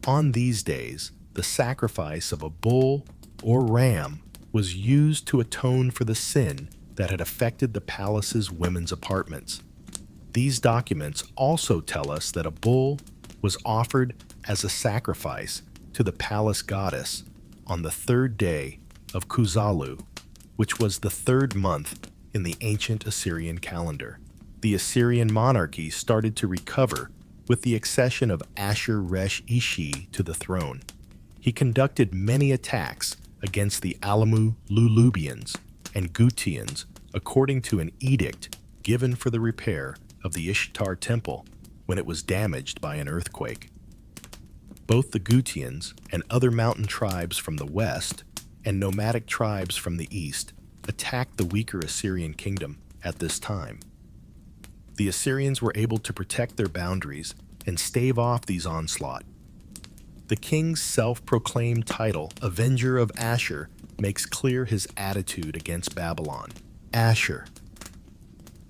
On these days, the sacrifice of a bull or ram was used to atone for the sin that had affected the palace's women's apartments. These documents also tell us that a bull was offered as a sacrifice to the palace goddess on the third day of Kuzalu, which was the third month in the ancient Assyrian calendar. The Assyrian monarchy started to recover with the accession of Ashur-resh-ishi to the throne. He conducted many attacks against the Alamu-Lulubians and Gutians according to an edict given for the repair of the Ishtar temple when it was damaged by an earthquake. Both the Gutians and other mountain tribes from the west and nomadic tribes from the east attacked the weaker Assyrian kingdom at this time. The Assyrians were able to protect their boundaries and stave off these onslaught. The king's self-proclaimed title, Avenger of Ashur, makes clear his attitude against Babylon. Ashur,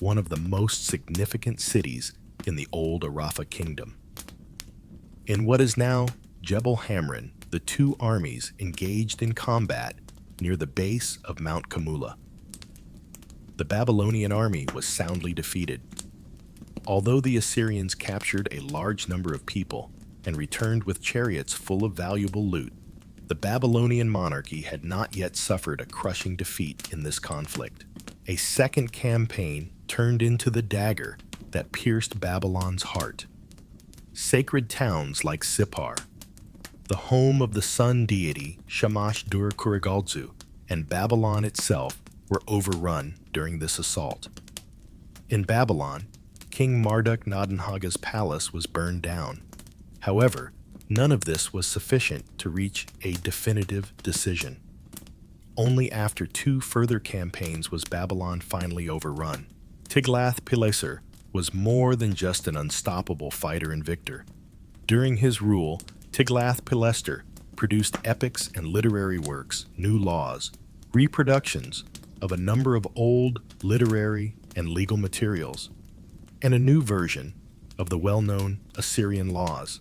one of the most significant cities in the old Arafa kingdom. In what is now Jebel Hamran, the two armies engaged in combat near the base of Mount Kamula. The Babylonian army was soundly defeated. Although the Assyrians captured a large number of people and returned with chariots full of valuable loot, the Babylonian monarchy had not yet suffered a crushing defeat in this conflict. A second campaign turned into the dagger that pierced Babylon's heart. Sacred towns like Sippar, the home of the sun deity Shamash-Dur-Kurigalzu, and Babylon itself were overrun during this assault. In Babylon, King Marduk-Nadanhaga's palace was burned down. However, none of this was sufficient to reach a definitive decision. Only after two further campaigns was Babylon finally overrun. Tiglath-Pileser was more than just an unstoppable fighter and victor. During his rule, Tiglath-Pileser produced epics and literary works, new laws, reproductions of a number of old literary and legal materials, and a new version of the well-known Assyrian laws.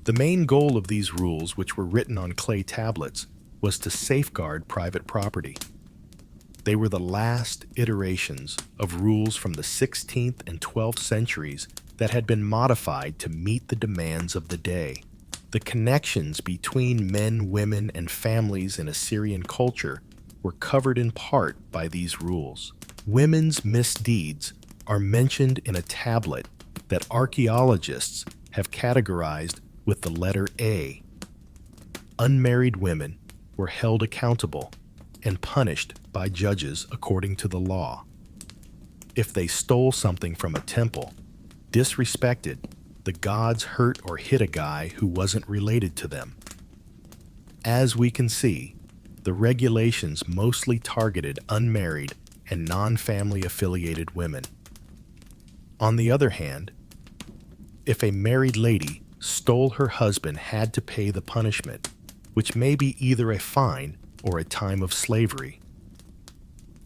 The main goal of these rules, which were written on clay tablets, was to safeguard private property. They were the last iterations of rules from the 16th and 12th centuries that had been modified to meet the demands of the day. The connections between men, women, and families in Assyrian culture were covered in part by these rules. Women's misdeeds are mentioned in a tablet that archaeologists have categorized with the letter A. Unmarried women were held accountable and punished by judges according to the law. If they stole something from a temple, disrespected the gods, hurt or hit a guy who wasn't related to them. As we can see, the regulations mostly targeted unmarried and non-family affiliated women. On the other hand, if a married lady stole her husband had to pay the punishment, which may be either a fine or a time of slavery.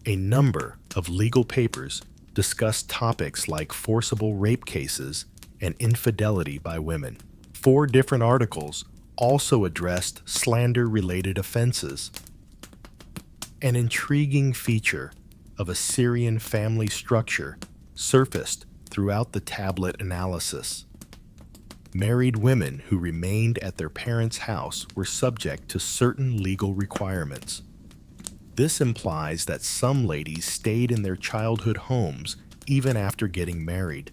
A number of legal papers discuss topics like forcible rape cases and infidelity by women. 4 different articles also addressed slander-related offenses. An intriguing feature of Assyrian family structure surfaced throughout the tablet analysis. Married women who remained at their parents' house were subject to certain legal requirements. This implies that some ladies stayed in their childhood homes even after getting married.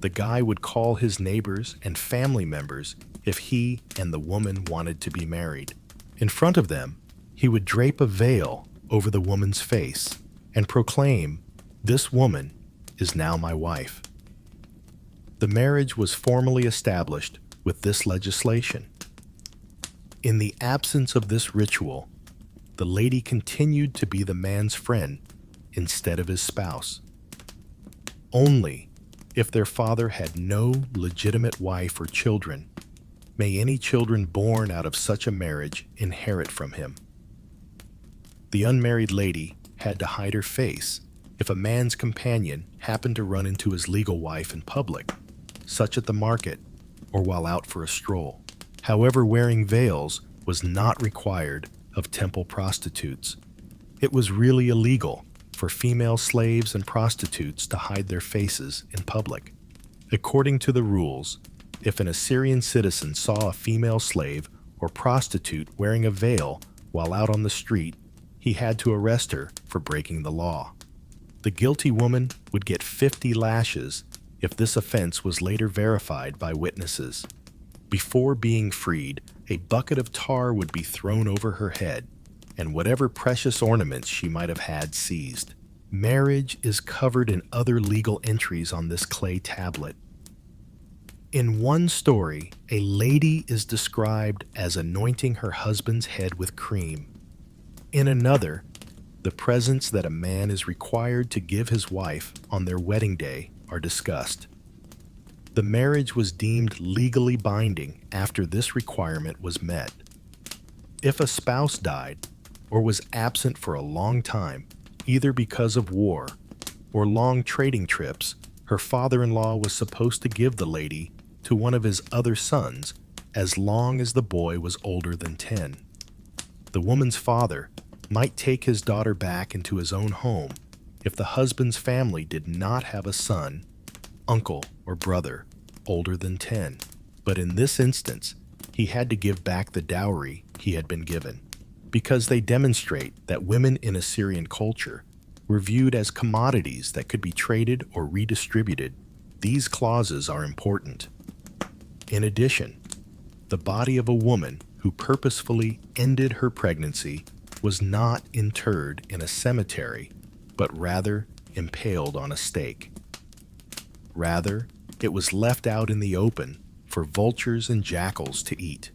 The guy would call his neighbors and family members if he and the woman wanted to be married. In front of them, he would drape a veil over the woman's face and proclaim, "This woman is now my wife." The marriage was formally established with this legislation. In the absence of this ritual, the lady continued to be the man's friend instead of his spouse. Only if their father had no legitimate wife or children may any children born out of such a marriage inherit from him. The unmarried lady had to hide her face if a man's companion happened to run into his legal wife in public, such at the market or while out for a stroll. However, wearing veils was not required of temple prostitutes. It was really illegal for female slaves and prostitutes to hide their faces in public. According to the rules, if an Assyrian citizen saw a female slave or prostitute wearing a veil while out on the street, he had to arrest her for breaking the law. The guilty woman would get 50 lashes if this offense was later verified by witnesses. Before being freed, a bucket of tar would be thrown over her head, and whatever precious ornaments she might have had seized. Marriage is covered in other legal entries on this clay tablet. In one story, a lady is described as anointing her husband's head with cream. In another, the presents that a man is required to give his wife on their wedding day are discussed. The marriage was deemed legally binding after this requirement was met. If a spouse died or was absent for a long time, either because of war or long trading trips, her father-in-law was supposed to give the lady to one of his other sons as long as the boy was older than 10. The woman's father might take his daughter back into his own home if the husband's family did not have a son, uncle, or brother older than 10. But in this instance, he had to give back the dowry he had been given, because they demonstrate that women in Assyrian culture were viewed as commodities that could be traded or redistributed. These clauses are important. In addition, the body of a woman who purposefully ended her pregnancy was not interred in a cemetery, but rather impaled on a stake. Rather, it was left out in the open for vultures and jackals to eat.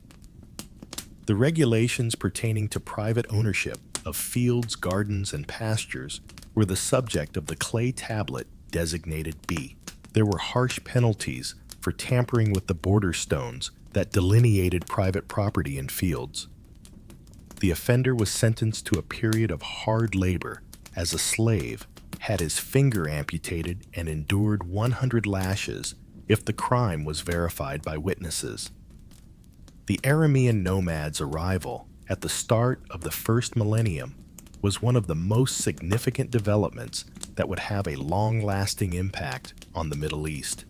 The regulations pertaining to private ownership of fields, gardens, and pastures were the subject of the clay tablet designated B. There were harsh penalties for tampering with the border stones that delineated private property and fields. The offender was sentenced to a period of hard labor as a slave, had his finger amputated, and endured 100 lashes if the crime was verified by witnesses. The Aramean nomads' arrival at the start of the first millennium was one of the most significant developments that would have a long-lasting impact on the Middle East.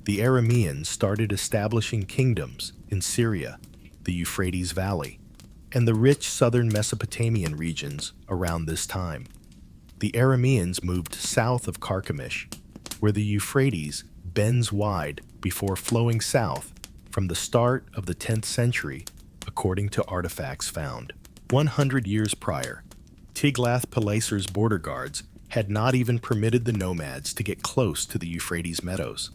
The Arameans started establishing kingdoms in Syria, the Euphrates Valley, and the rich southern Mesopotamian regions around this time. The Arameans moved south of Carchemish, where the Euphrates bends wide before flowing south from the start of the 10th century, according to artifacts found. 100 years prior, Tiglath-Pileser's border guards had not even permitted the nomads to get close to the Euphrates meadows.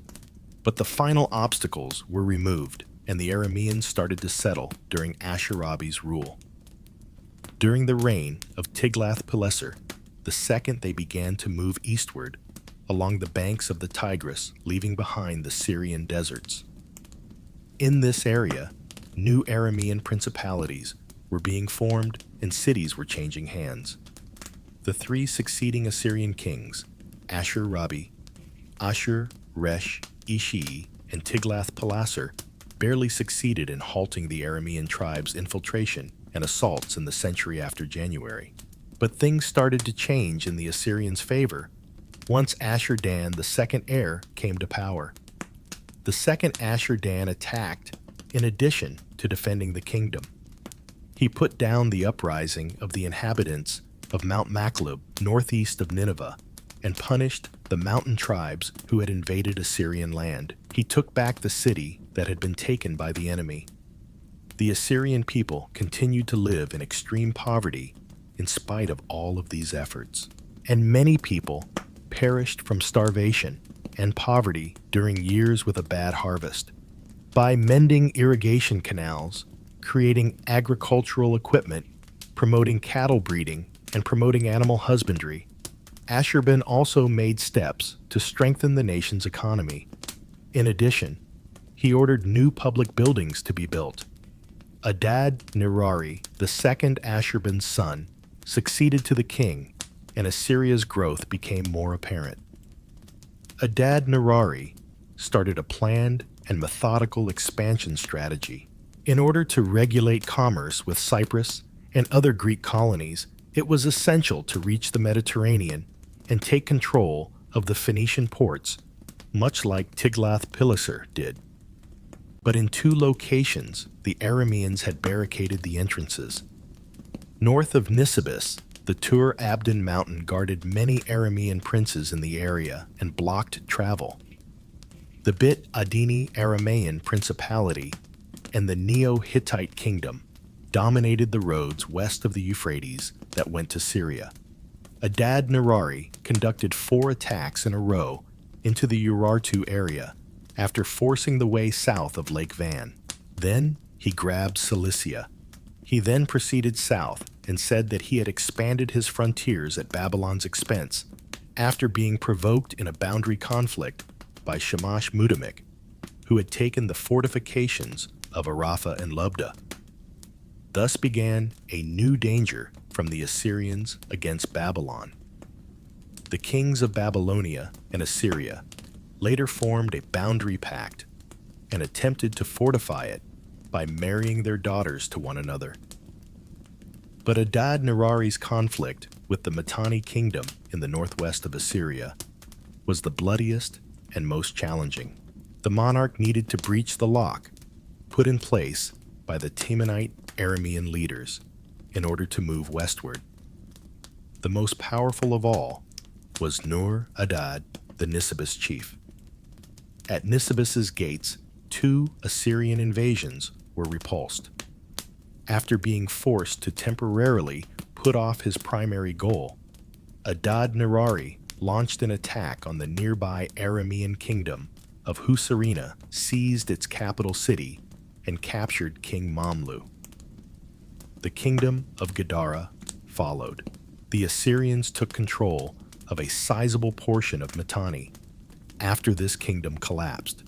But the final obstacles were removed, and the Arameans started to settle during Ashurbanipal's rule. During the reign of Tiglath-Pileser II, they began to move eastward along the banks of the Tigris, leaving behind the Syrian deserts. In this area, new Aramean principalities were being formed and cities were changing hands. The three succeeding Assyrian kings, Ashur-Rabi, Ashur-resh-ishi, and Tiglath-Pileser, barely succeeded in halting the Aramean tribes' infiltration and assaults in the century after January. But things started to change in the Assyrians' favor once Ashur-Dan, the second heir, came to power. The second Ashur-Dan attacked in addition to defending the kingdom. He put down the uprising of the inhabitants of Mount Maklub, northeast of Nineveh, and punished the mountain tribes who had invaded Assyrian land. He took back the city that had been taken by the enemy. The Assyrian people continued to live in extreme poverty in spite of all of these efforts, and many people perished from starvation and poverty during years with a bad harvest. By mending irrigation canals, creating agricultural equipment, promoting cattle breeding, and promoting animal husbandry, Ashurban also made steps to strengthen the nation's economy. In addition, he ordered new public buildings to be built. Adad-nirari, the second Ashurban's son, succeeded to the king, and Assyria's growth became more apparent. Adad-nirari started a planned and methodical expansion strategy. In order to regulate commerce with Cyprus and other Greek colonies, it was essential to reach the Mediterranean and take control of the Phoenician ports, much like Tiglath-Pileser did. But in two locations, the Arameans had barricaded the entrances. North of Nisibis, the Tur Abdin mountain guarded many Aramean princes in the area and blocked travel. The Bit Adini Aramaean Principality and the Neo-Hittite Kingdom dominated the roads west of the Euphrates that went to Syria. Adad-nirari conducted 4 attacks in a row into the Urartu area after forcing the way south of Lake Van. Then he grabbed Cilicia. He then proceeded south and said that he had expanded his frontiers at Babylon's expense after being provoked in a boundary conflict by Shamash-Mudamik, who had taken the fortifications of Arapha and Lubda. Thus began a new danger from the Assyrians against Babylon. The kings of Babylonia and Assyria later formed a boundary pact and attempted to fortify it by marrying their daughters to one another. But Adad-Nirari's conflict with the Mitanni kingdom in the northwest of Assyria was the bloodiest and most challenging. The monarch needed to breach the lock put in place by the Temanite Aramean leaders in order to move westward. The most powerful of all was Nur-Adad, the Nisibis chief. At Nisibis's gates, 2 Assyrian invasions were repulsed. After being forced to temporarily put off his primary goal, Adad-Nirari launched an attack on the nearby Aramean kingdom of Husarina, seized its capital city, and captured King Mamlu. The kingdom of Gadara followed. The Assyrians took control of a sizable portion of Mitanni after this kingdom collapsed.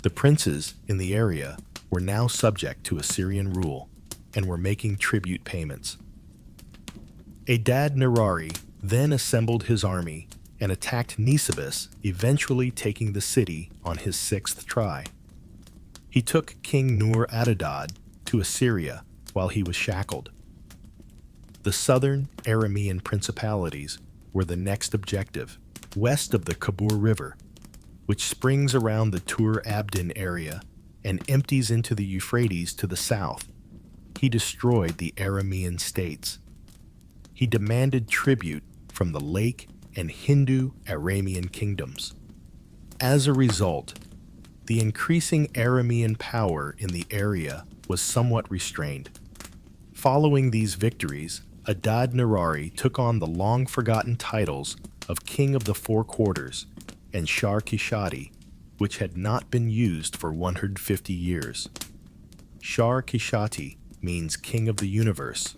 The princes in the area were now subject to Assyrian rule and were making tribute payments. Adad-Nirari then assembled his army and attacked Nisibis, eventually taking the city on his 6th try. He took King Nur-Adad to Assyria while he was shackled. The southern Aramean principalities were the next objective, west of the Kabur River, which springs around the Tur Abdin area and empties into the Euphrates to the south. He destroyed the Aramean states. He demanded tribute from the Lake and Hindu Aramean kingdoms. As a result, the increasing Aramean power in the area was somewhat restrained. Following these victories, Adad-Nirari took on the long-forgotten titles of King of the Four Quarters and Shar-Kishati, which had not been used for 150 years. Shar-Kishati means King of the Universe.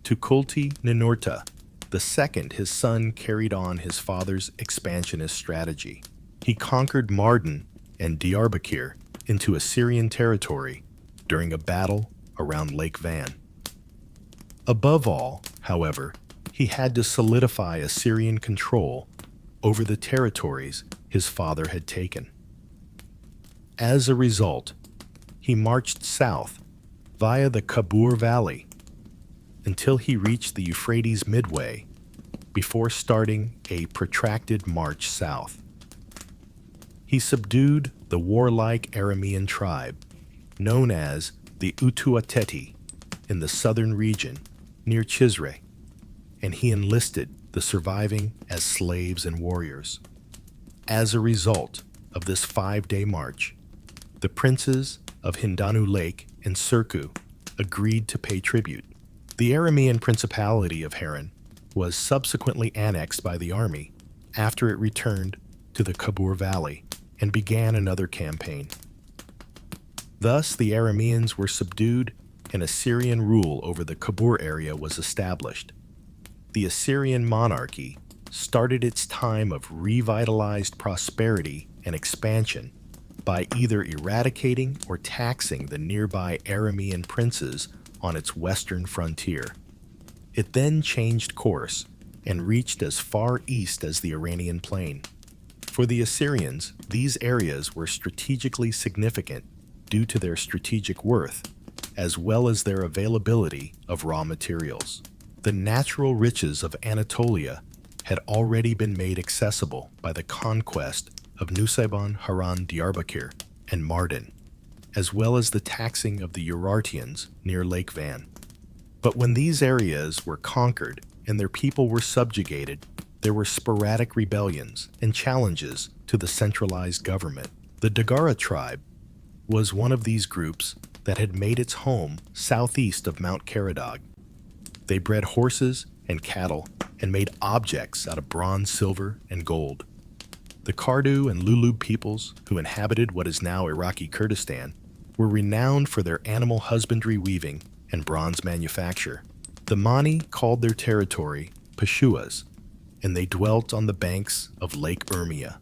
Tukulti-Ninurta II, his son, carried on his father's expansionist strategy. He conquered Mardin and Diyarbakir into Assyrian territory during a battle around Lake Van. Above all, however, he had to solidify Assyrian control over the territories his father had taken. As a result, he marched south via the Kabur Valley until he reached the Euphrates midway before starting a protracted march south. He subdued the warlike Aramean tribe known as the Utuateti in the southern region near Chisre, and he enlisted the surviving as slaves and warriors. As a result of this 5-day march, the princes of Hindanu Lake and Sirku agreed to pay tribute. The Aramean Principality of Haran was subsequently annexed by the army after it returned to the Kabur Valley and began another campaign. Thus, the Arameans were subdued and Assyrian rule over the Kabur area was established. The Assyrian monarchy started its time of revitalized prosperity and expansion by either eradicating or taxing the nearby Aramean princes on its western frontier. It then changed course and reached as far east as the Iranian plain. For the Assyrians, these areas were strategically significant due to their strategic worth, as well as their availability of raw materials. The natural riches of Anatolia had already been made accessible by the conquest of Nusaybin, Haran, Diyarbakir, and Mardin, as well as the taxing of the Urartians near Lake Van. But when these areas were conquered and their people were subjugated, there were sporadic rebellions and challenges to the centralized government. The Dagara tribe was one of these groups that had made its home southeast of Mount Karadog. They bred horses and cattle and made objects out of bronze, silver, and gold. The Kardu and Lulub peoples, who inhabited what is now Iraqi Kurdistan, were renowned for their animal husbandry, weaving, and bronze manufacture. The Mani called their territory Peshuas, and they dwelt on the banks of Lake Urmia.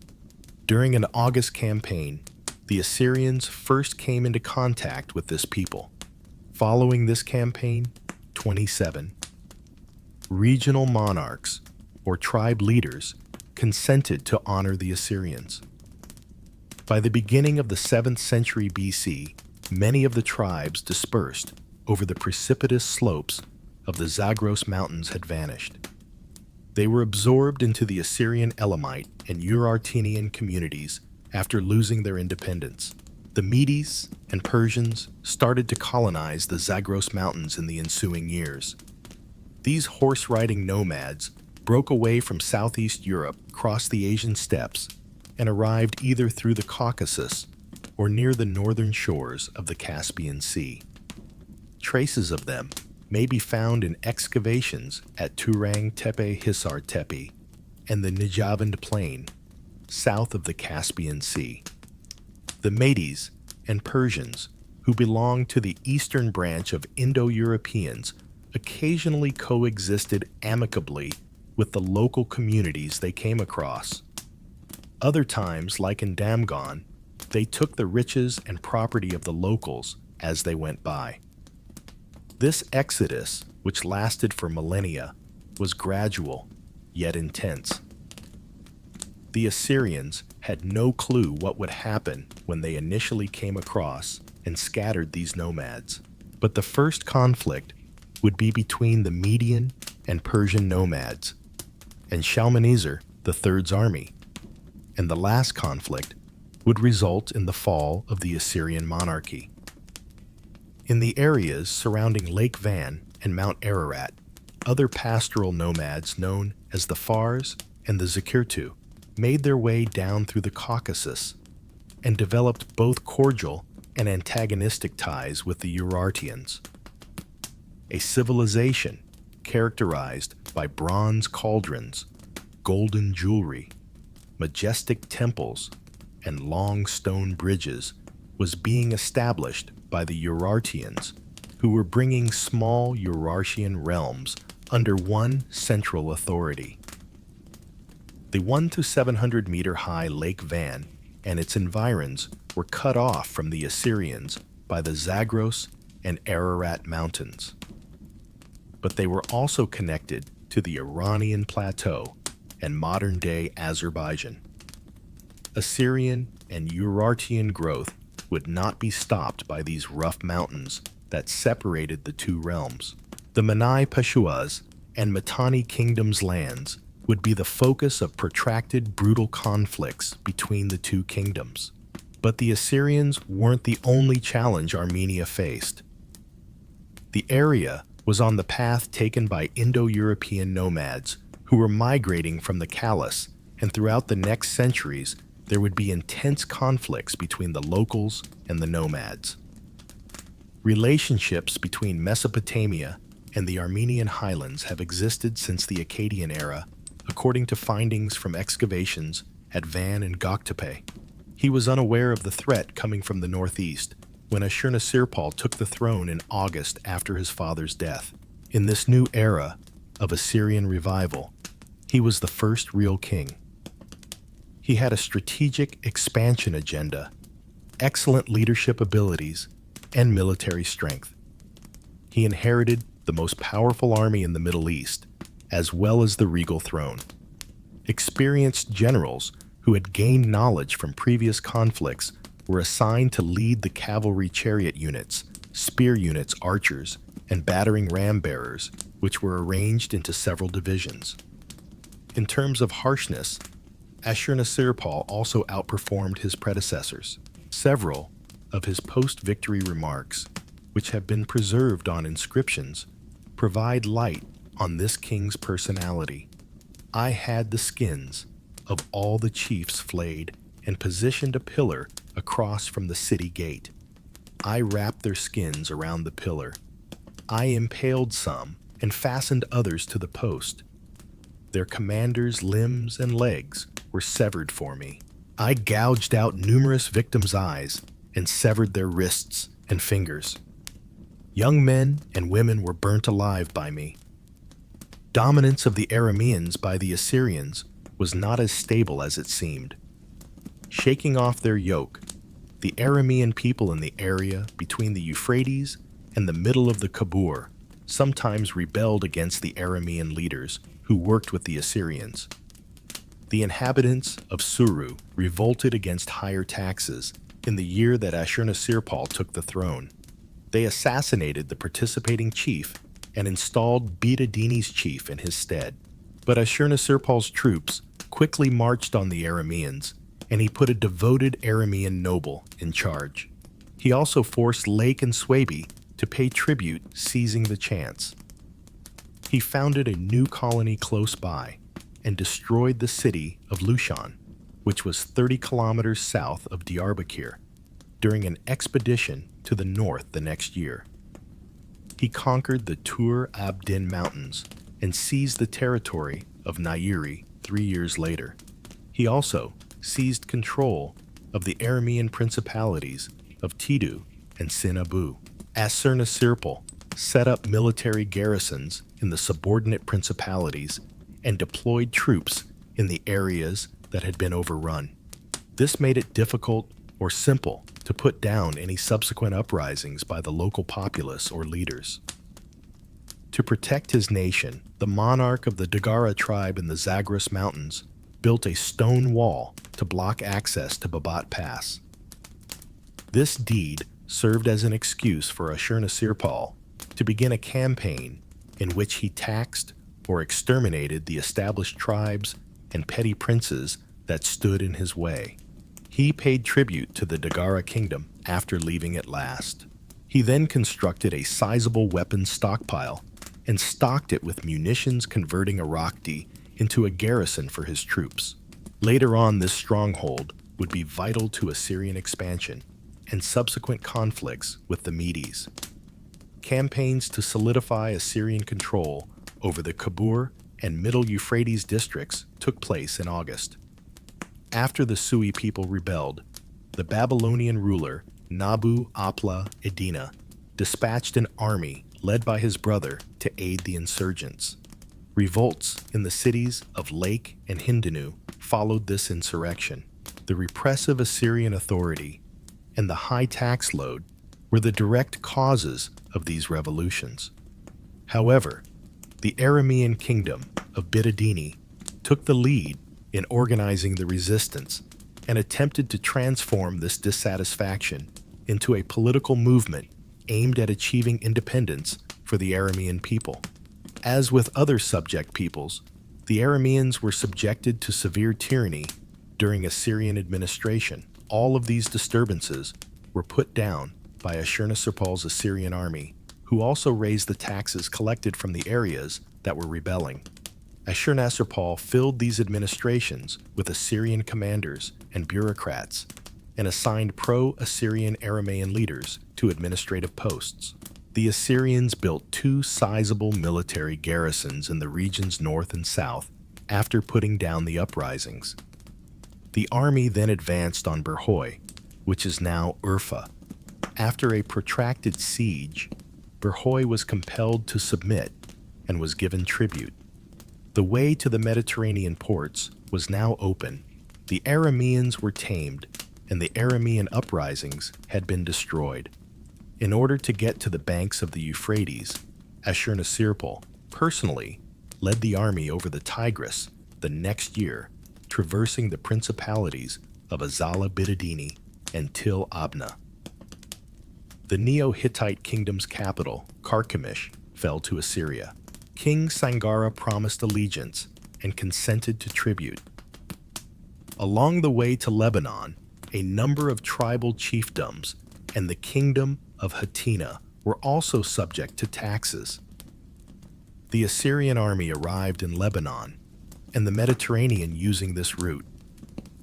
During an August campaign, the Assyrians first came into contact with this people. Following this campaign, 27 regional monarchs or tribe leaders, consented to honor the Assyrians. By the beginning of the 7th century BC, many of the tribes dispersed over the precipitous slopes of the Zagros Mountains had vanished. They were absorbed into the Assyrian Elamite and Urartinian communities after losing their independence. The Medes and Persians started to colonize the Zagros Mountains in the ensuing years. These horse-riding nomads broke away from southeast Europe, crossed the Asian steppes, and arrived either through the Caucasus or near the northern shores of the Caspian Sea. Traces of them may be found in excavations at Turang Tepe Hisar Tepe and the Nijavand Plain, south of the Caspian Sea. The Medes and Persians, who belonged to the eastern branch of Indo-Europeans, occasionally coexisted amicably with the local communities they came across. Other times, like in Damgon, they took the riches and property of the locals as they went by. This exodus, which lasted for millennia, was gradual, yet intense. The Assyrians had no clue what would happen when they initially came across and scattered these nomads. But the first conflict would be between the Median and Persian nomads and Shalmaneser III's army, and the last conflict would result in the fall of the Assyrian monarchy. In the areas surrounding Lake Van and Mount Ararat, other pastoral nomads known as the Fars and the Zakirtu made their way down through the Caucasus and developed both cordial and antagonistic ties with the Urartians. A civilization characterized by bronze cauldrons, golden jewelry, majestic temples, and long stone bridges was being established by the Urartians, who were bringing small Urartian realms under one central authority. The 1 to 700 meter high Lake Van and its environs were cut off from the Assyrians by the Zagros and Ararat mountains. But they were also connected to the Iranian plateau and modern-day Azerbaijan. Assyrian and Urartian growth would not be stopped by these rough mountains that separated the two realms. The Menai Peshuas and Mitanni kingdoms' lands would be the focus of protracted, brutal conflicts between the two kingdoms. But the Assyrians weren't the only challenge Armenia faced. The area was on the path taken by Indo-European nomads who were migrating from the Callus, and throughout the next centuries, there would be intense conflicts between the locals and the nomads. Relationships between Mesopotamia and the Armenian highlands have existed since the Akkadian era, according to findings from excavations at Van and Göktepe. He was unaware of the threat coming from the northeast when Ashurbanipal took the throne in August after his father's death. In this new era of Assyrian revival, he was the first real king. He had a strategic expansion agenda, excellent leadership abilities, and military strength. He inherited the most powerful army in the Middle East, as well as the regal throne. Experienced generals who had gained knowledge from previous conflicts were assigned to lead the cavalry chariot units, spear units, archers, and battering ram bearers, which were arranged into several divisions. In terms of harshness, Ashurbanipal also outperformed his predecessors. Several of his post-victory remarks, which have been preserved on inscriptions, provide light on this king's personality. I had the skins of all the chiefs flayed and positioned a pillar across from the city gate. I wrapped their skins around the pillar. I impaled some and fastened others to the post. Their commanders' limbs and legs were severed for me. I gouged out numerous victims' eyes and severed their wrists and fingers. Young men and women were burnt alive by me. Dominance of the Arameans by the Assyrians was not as stable as it seemed. Shaking off their yoke, the Aramean people in the area between the Euphrates and the middle of the Kabur sometimes rebelled against the Aramean leaders who worked with the Assyrians. The inhabitants of Suru revolted against higher taxes in the year that Ashurbanipal took the throne. They assassinated the participating chief and installed Bidadini's chief in his stead. But Ashurbanipal's troops quickly marched on the Arameans, and he put a devoted Aramean noble in charge. He also forced Lake and Swaby to pay tribute, seizing the chance. He founded a new colony close by and destroyed the city of Lushan, which was 30 kilometers south of Diyarbakir, during an expedition to the north the next year. He conquered the Tur Abdin Mountains and seized the territory of Nairi 3 years later. He also seized control of the Aramean principalities of Tidu and Sinabu. Ashurbanipal set up military garrisons in the subordinate principalities and deployed troops in the areas that had been overrun. This made it difficult or simple to put down any subsequent uprisings by the local populace or leaders. To protect his nation, the monarch of the Dagara tribe in the Zagros Mountains built a stone wall to block access to Babat Pass. This deed served as an excuse for Ashurbanipal to begin a campaign in which he taxed or exterminated the established tribes and petty princes that stood in his way. He paid tribute to the Dagara kingdom after leaving it last. He then constructed a sizable weapons stockpile and stocked it with munitions, converting Arakdi into a garrison for his troops. Later on, this stronghold would be vital to Assyrian expansion and subsequent conflicts with the Medes. Campaigns to solidify Assyrian control over the Kabur and Middle Euphrates districts took place in August. After the Sui people rebelled, the Babylonian ruler Nabu-apla-iddina dispatched an army led by his brother to aid the insurgents. Revolts in the cities of Lake and Hindanu followed this insurrection. The repressive Assyrian authority and the high tax load were the direct causes of these revolutions. However, the Aramean kingdom of Bidadini took the lead in organizing the resistance and attempted to transform this dissatisfaction into a political movement aimed at achieving independence for the Aramean people. As with other subject peoples, the Arameans were subjected to severe tyranny during Assyrian administration. All of these disturbances were put down by Ashurbanipal's Assyrian army, who also raised the taxes collected from the areas that were rebelling. Ashurbanipal filled these administrations with Assyrian commanders and bureaucrats and assigned pro-Assyrian Aramean leaders to administrative posts. The Assyrians built 2 sizable military garrisons in the regions north and south after putting down the uprisings. The army then advanced on Berhoi, which is now Urfa. After a protracted siege, Berhoi was compelled to submit and was given tribute. The way to the Mediterranean ports was now open. The Arameans were tamed, and the Aramean uprisings had been destroyed. In order to get to the banks of the Euphrates, Ashurbanipal personally led the army over the Tigris the next year, traversing the principalities of Azala Bidadini and Til Abna. The Neo-Hittite kingdom's capital, Carchemish, fell to Assyria. King Sangara promised allegiance and consented to tribute. Along the way to Lebanon, a number of tribal chiefdoms and the kingdom of Hattina were also subject to taxes. The Assyrian army arrived in Lebanon and the Mediterranean using this route.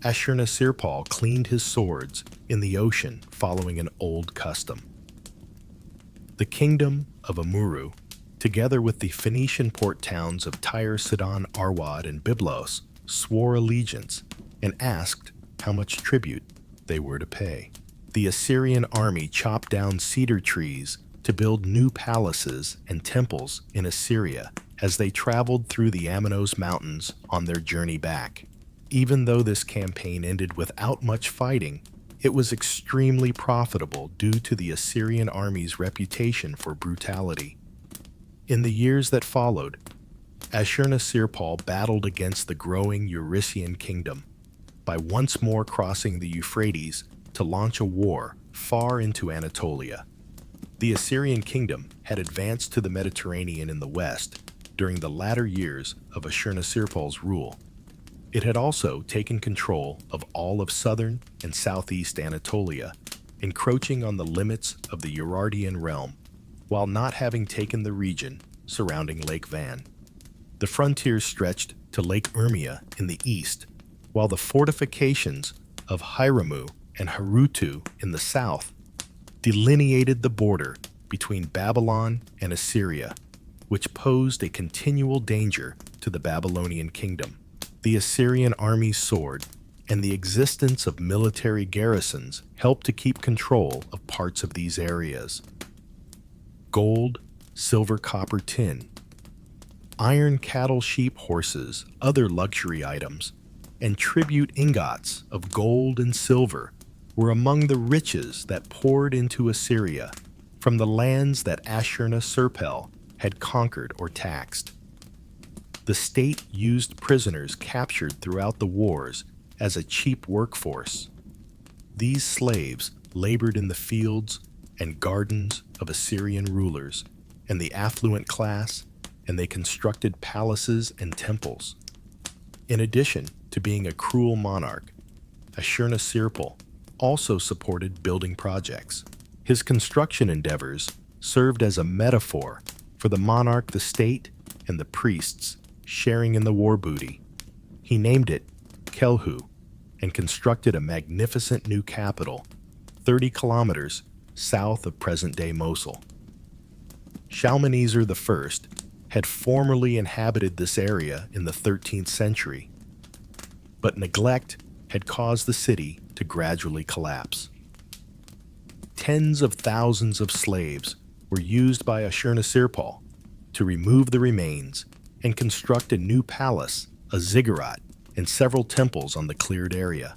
Ashurbanipal cleaned his swords in the ocean following an old custom. The kingdom of Amuru, together with the Phoenician port towns of Tyre, Sidon, Arwad, and Byblos, swore allegiance and asked how much tribute they were to pay. The Assyrian army chopped down cedar trees to build new palaces and temples in Assyria as they traveled through the Amenos Mountains on their journey back. Even though this campaign ended without much fighting, it was extremely profitable due to the Assyrian army's reputation for brutality. In the years that followed, Ashurbanipal battled against the growing Eurasian kingdom by once more crossing the Euphrates to launch a war far into Anatolia. The Assyrian kingdom had advanced to the Mediterranean in the west during the latter years of Ashurbanipal's rule. It had also taken control of all of southern and southeast Anatolia, encroaching on the limits of the Urartian realm, while not having taken the region surrounding Lake Van. The frontiers stretched to Lake Urmia in the east, while the fortifications of Hiramu and Harutu in the south delineated the border between Babylon and Assyria, which posed a continual danger to the Babylonian kingdom. The Assyrian army's sword and the existence of military garrisons helped to keep control of parts of these areas. Gold, silver, copper, tin, iron, cattle, sheep, horses, other luxury items, and tribute ingots of gold and silver were among the riches that poured into Assyria from the lands that Ashurbanipal had conquered or taxed. The state used prisoners captured throughout the wars as a cheap workforce. These slaves labored in the fields and gardens of Assyrian rulers and the affluent class, and they constructed palaces and temples. In addition to being a cruel monarch, Ashurbanipal also supported building projects. His construction endeavors served as a metaphor for the monarch, the state, and the priests sharing in the war booty. He named it Kelhu and constructed a magnificent new capital 30 kilometers south of present-day Mosul. Shalmaneser I had formerly inhabited this area in the 13th century, but neglect had caused the city to gradually collapse. Tens of thousands of slaves were used by Ashurbanipal to remove the remains and construct a new palace, a ziggurat, and several temples on the cleared area.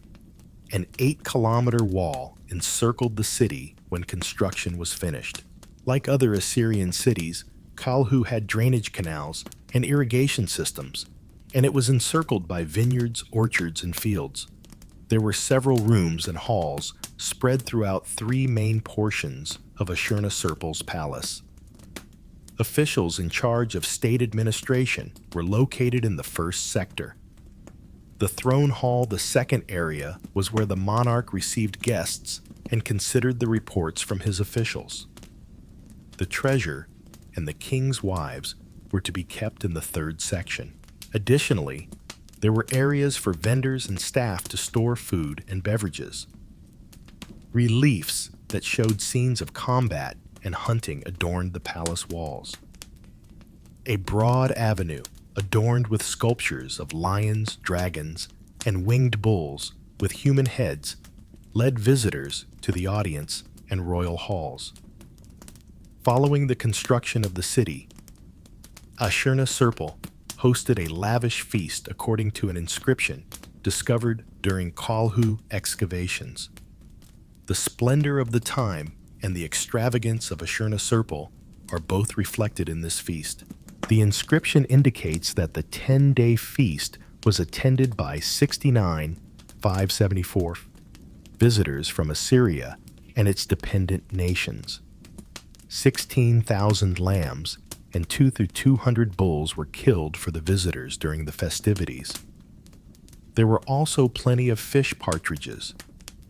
An 8-kilometer wall encircled the city when construction was finished. Like other Assyrian cities, Kalhu had drainage canals and irrigation systems, and it was encircled by vineyards, orchards, and fields. There were several rooms and halls spread throughout 3 main portions of Ashurbanipal's palace. Officials in charge of state administration were located in the first sector. The throne hall, the second area, was where the monarch received guests and considered the reports from his officials. The treasure and the king's wives were to be kept in the third section. Additionally, there were areas for vendors and staff to store food and beverages. Reliefs that showed scenes of combat and hunting adorned the palace walls. A broad avenue, adorned with sculptures of lions, dragons, and winged bulls with human heads, led visitors to the audience and royal halls. Following the construction of the city, Ashurbanipal hosted a lavish feast according to an inscription discovered during Kalhu excavations. The splendor of the time and the extravagance of Ashurbanipal are both reflected in this feast. The inscription indicates that the 10-day feast was attended by 69,574 visitors from Assyria and its dependent nations. 16,000 lambs and 200 bulls were killed for the visitors during the festivities. There were also plenty of fish partridges,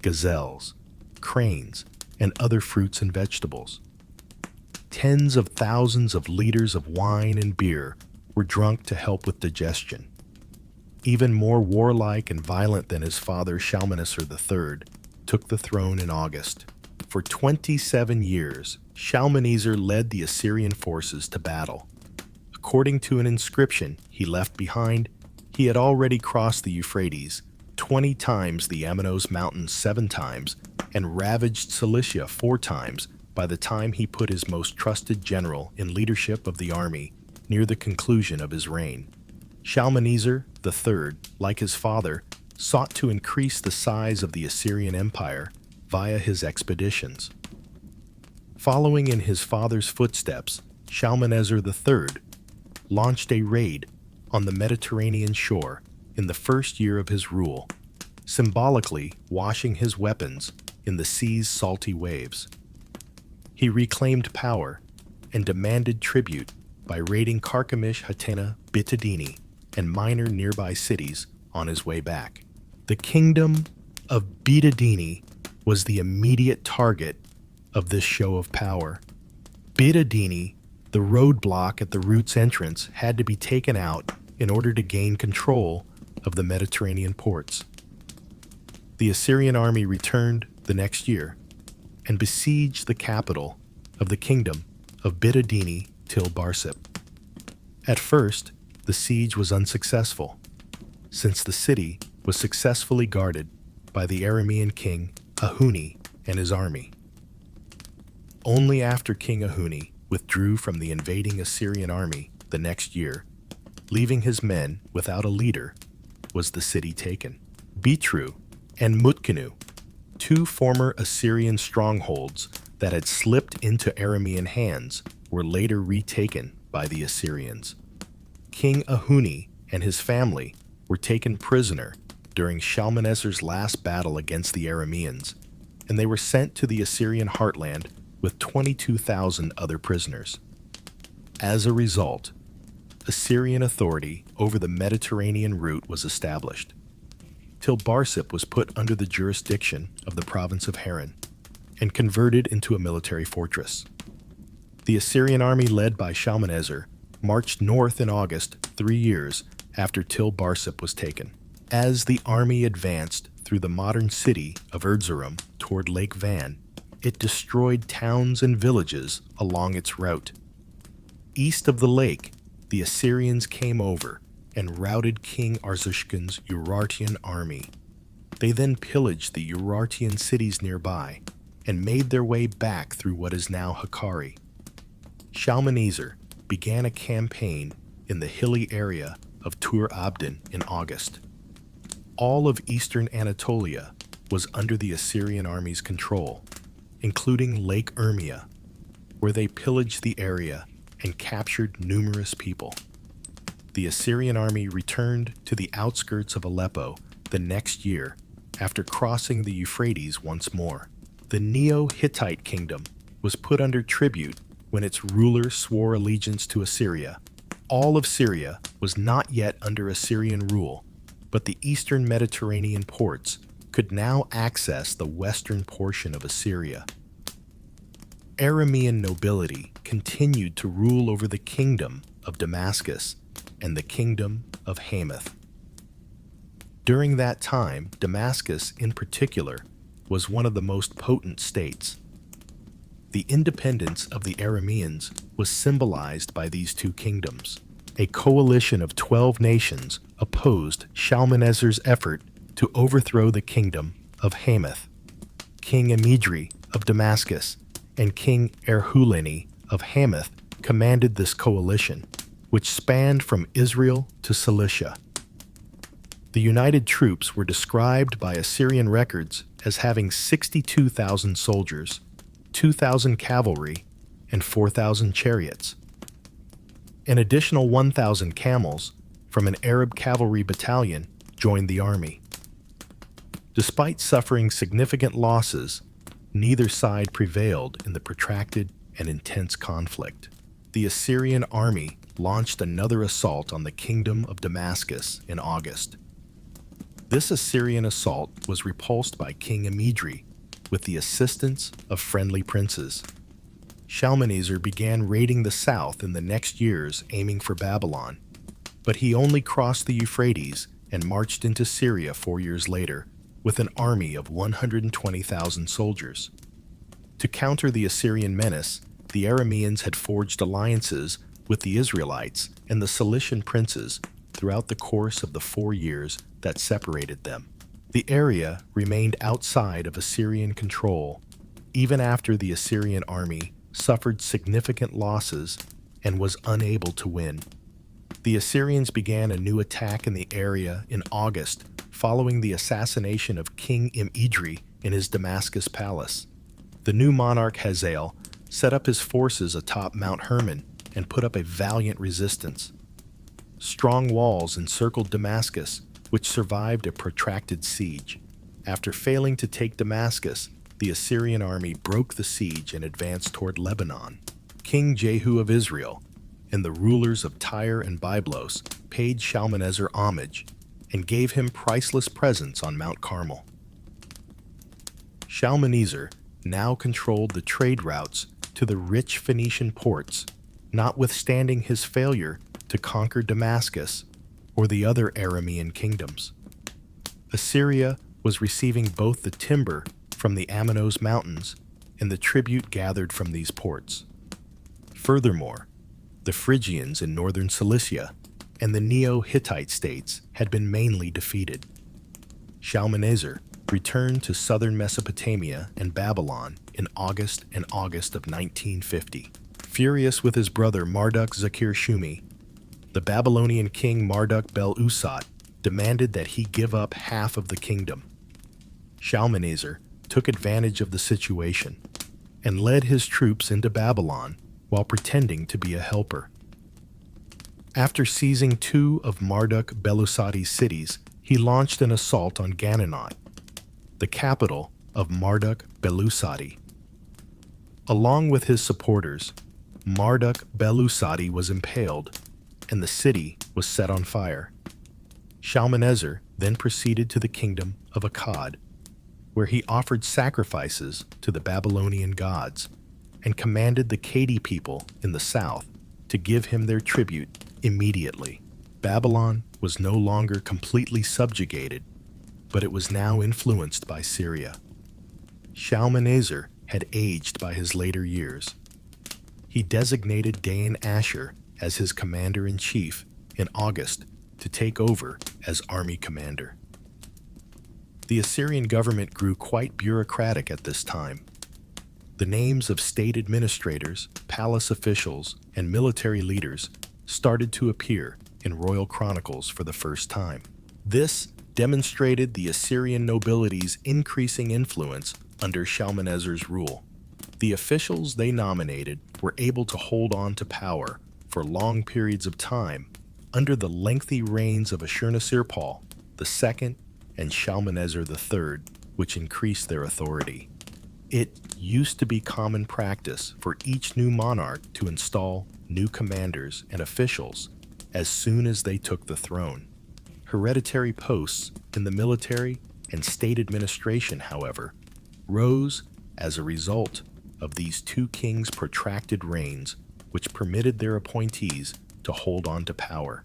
gazelles, cranes, and other fruits and vegetables. Tens of thousands of liters of wine and beer were drunk to help with digestion. Even more warlike and violent than his father Shalmaneser III took the throne in August. For 27 years, Shalmaneser led the Assyrian forces to battle. According to an inscription he left behind, he had already crossed the Euphrates 20 times, the Amenos Mountains 7 times, and ravaged Cilicia 4 times by the time he put his most trusted general in leadership of the army near the conclusion of his reign. Shalmaneser III, like his father, sought to increase the size of the Assyrian Empire via his expeditions. Following in his father's footsteps, Shalmaneser III launched a raid on the Mediterranean shore in the first year of his rule, symbolically washing his weapons in the sea's salty waves. He reclaimed power and demanded tribute by raiding Carchemish, Hatena, Bitadini, and minor nearby cities on his way back. The kingdom of Bitadini was the immediate target of this show of power. Bitadini, the roadblock at the route's entrance, had to be taken out in order to gain control of the Mediterranean ports. The Assyrian army returned the next year and besieged the capital of the kingdom of Bitadini, Tiglath-Pileser. At first, the siege was unsuccessful, since the city was successfully guarded by the Aramean king Ahuni and his army. Only after King Ahuni withdrew from the invading Assyrian army the next year, leaving his men without a leader, was the city taken. Bitru and Mutkanu, two former Assyrian strongholds that had slipped into Aramean hands, were later retaken by the Assyrians. King Ahuni and his family were taken prisoner during Shalmaneser's last battle against the Arameans, and they were sent to the Assyrian heartland with 22,000 other prisoners. As a result, Assyrian authority over the Mediterranean route was established. Tiglath-Pileser was put under the jurisdiction of the province of Haran and converted into a military fortress. The Assyrian army led by Shalmaneser marched north in August 3 years after Tiglath-Pileser was taken. As the army advanced through the modern city of Erzurum toward Lake Van, it destroyed towns and villages along its route. East of the lake, the Assyrians came over and routed King Arzushkin's Urartian army. They then pillaged the Urartian cities nearby and made their way back through what is now Hakkari. Shalmaneser began a campaign in the hilly area of Tur Abdin in August. All of eastern Anatolia was under the Assyrian army's control, including Lake Urmia, where they pillaged the area and captured numerous people. The Assyrian army returned to the outskirts of Aleppo the next year after crossing the Euphrates once more. The Neo-Hittite kingdom was put under tribute when its ruler swore allegiance to Assyria. All of Syria was not yet under Assyrian rule, but the eastern Mediterranean ports could now access the western portion of Assyria. Aramean nobility continued to rule over the kingdom of Damascus and the kingdom of Hamath. During that time, Damascus in particular was one of the most potent states. The independence of the Arameans was symbolized by these two kingdoms. A coalition of 12 nations opposed Shalmaneser's effort to overthrow the kingdom of Hamath. King Imidri of Damascus and King Erhuleni of Hamath commanded this coalition, which spanned from Israel to Cilicia. The united troops were described by Assyrian records as having 62,000 soldiers, 2,000 cavalry, and 4,000 chariots. An additional 1,000 camels from an Arab cavalry battalion joined the army. Despite suffering significant losses, neither side prevailed in the protracted and intense conflict. The Assyrian army launched another assault on the kingdom of Damascus in August. This Assyrian assault was repulsed by King Imidri with the assistance of friendly princes. Shalmaneser began raiding the south in the next years, aiming for Babylon, but he only crossed the Euphrates and marched into Syria 4 years later with an army of 120,000 soldiers. To counter the Assyrian menace, the Arameans had forged alliances with the Israelites and the Cilician princes throughout the course of the 4 years that separated them. The area remained outside of Assyrian control, even after the Assyrian army suffered significant losses and was unable to win. The Assyrians began a new attack in the area in August following the assassination of King Imidri in his Damascus palace. The new monarch Hazael set up his forces atop Mount Hermon and put up a valiant resistance. Strong walls encircled Damascus, which survived a protracted siege. After failing to take Damascus, the Assyrian army broke the siege and advanced toward Lebanon. King Jehu of Israel and the rulers of Tyre and Byblos paid Shalmaneser homage and gave him priceless presents on Mount Carmel. Shalmaneser now controlled the trade routes to the rich Phoenician ports, notwithstanding his failure to conquer Damascus or the other Aramean kingdoms. Assyria was receiving both the timber from the Amenos Mountains and the tribute gathered from these ports. Furthermore, the Phrygians in northern Cilicia and the Neo-Hittite states had been mainly defeated. Shalmaneser returned to southern Mesopotamia and Babylon in August of 1950. Furious with his brother Marduk-Zakir-Shumi, the Babylonian king Marduk-Bel-Usat demanded that he give up half of the kingdom. Shalmaneser took advantage of the situation and led his troops into Babylon while pretending to be a helper. After seizing two of Marduk-Belusati's cities, he launched an assault on Gananot, the capital of Marduk-Belusati. Along with his supporters, Marduk-Belusati was impaled, and the city was set on fire. Shalmaneser then proceeded to the kingdom of Akkad, where he offered sacrifices to the Babylonian gods and commanded the Akkadi people in the south to give him their tribute immediately. Babylon was no longer completely subjugated, but it was now influenced by Syria. Shalmaneser had aged by his later years. He designated Dan-Asher as his commander-in-chief in August to take over as army commander. The Assyrian government grew quite bureaucratic at this time. The names of state administrators, palace officials, and military leaders started to appear in royal chronicles for the first time. This demonstrated the Assyrian nobility's increasing influence under Shalmaneser's rule. The officials they nominated were able to hold on to power for long periods of time under the lengthy reigns of Ashurbanipal II and Shalmaneser III, which increased their authority. It used to be common practice for each new monarch to install new commanders and officials as soon as they took the throne. Hereditary posts in the military and state administration, however, rose as a result of these two kings' protracted reigns, which permitted their appointees to hold on to power.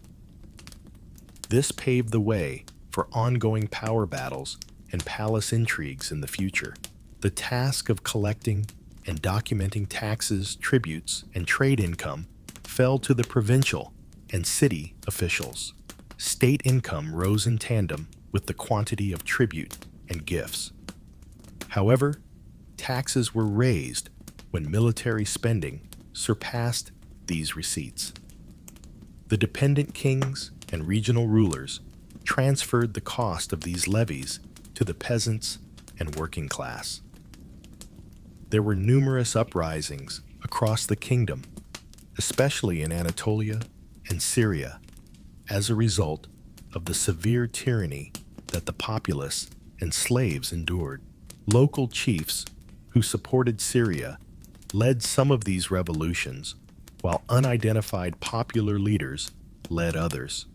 This paved the way for ongoing power battles and palace intrigues in the future. The task of collecting and documenting taxes, tributes, and trade income fell to the provincial and city officials. State income rose in tandem with the quantity of tribute and gifts. However, taxes were raised when military spending surpassed these receipts. The dependent kings and regional rulers transferred the cost of these levies to the peasants and working class. There were numerous uprisings across the kingdom, especially in Anatolia and Syria, as a result of the severe tyranny that the populace and slaves endured. Local chiefs who supported Syria led some of these revolutions, while unidentified popular leaders led others.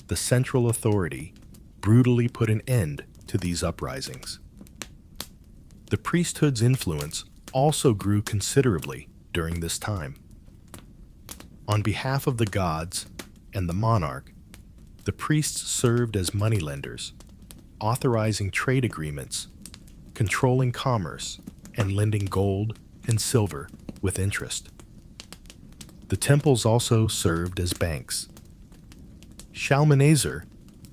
The central authority brutally put an end to these uprisings. The priesthood's influence also grew considerably during this time. On behalf of the gods and the monarch, the priests served as moneylenders, authorizing trade agreements, controlling commerce, and lending gold and silver with interest. The temples also served as banks. Shalmaneser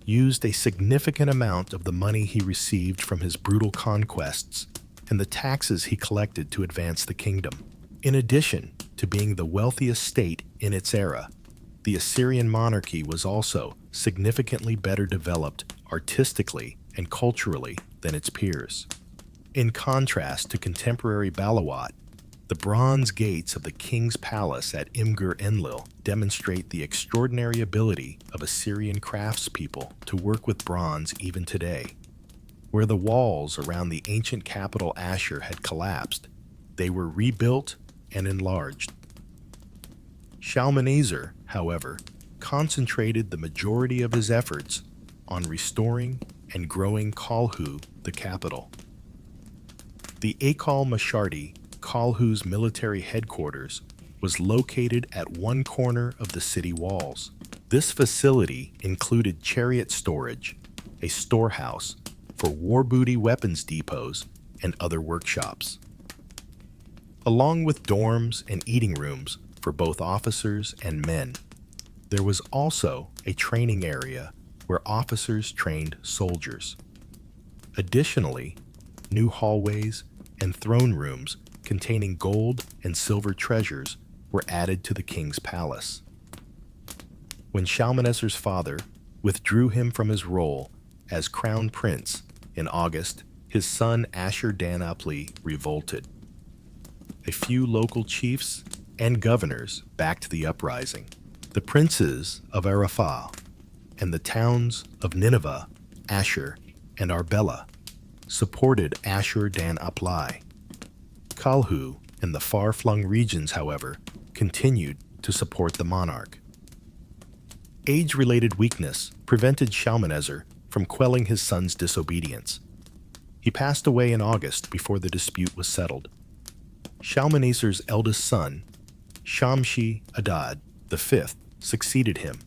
used a significant amount of the money he received from his brutal conquests and the taxes he collected to advance the kingdom. In addition to being the wealthiest state in its era, the Assyrian monarchy was also significantly better developed artistically and culturally than its peers. In contrast to contemporary Balawat, The bronze gates of the king's palace at Imgur-Enlil demonstrate the extraordinary ability of Assyrian craftspeople to work with bronze even today. Where the walls around the ancient capital Ashur had collapsed, they were rebuilt and enlarged. Shalmaneser, however, concentrated the majority of his efforts on restoring and growing Kalhu, the capital. The Ekal Masharti, Kalhu's military headquarters, was located at one corner of the city walls. This facility included chariot storage, a storehouse for war booty weapons depots, and other workshops, along with dorms and eating rooms for both officers and men. There was also a training area where officers trained soldiers. Additionally, new hallways and throne rooms containing gold and silver treasures were added to the king's palace. When Shalmaneser's father withdrew him from his role as crown prince in August, his son Ashurbanipal revolted. A few local chiefs and governors backed the uprising. The princes of Arafah and the towns of Nineveh, Ashur, and Arbela supported Ashurbanipal. Kalhu and the far-flung regions, however, continued to support the monarch. Age-related weakness prevented Shalmaneser from quelling his son's disobedience. He passed away in August before the dispute was settled. Shalmaneser's eldest son, Shamshi-Adad V, succeeded him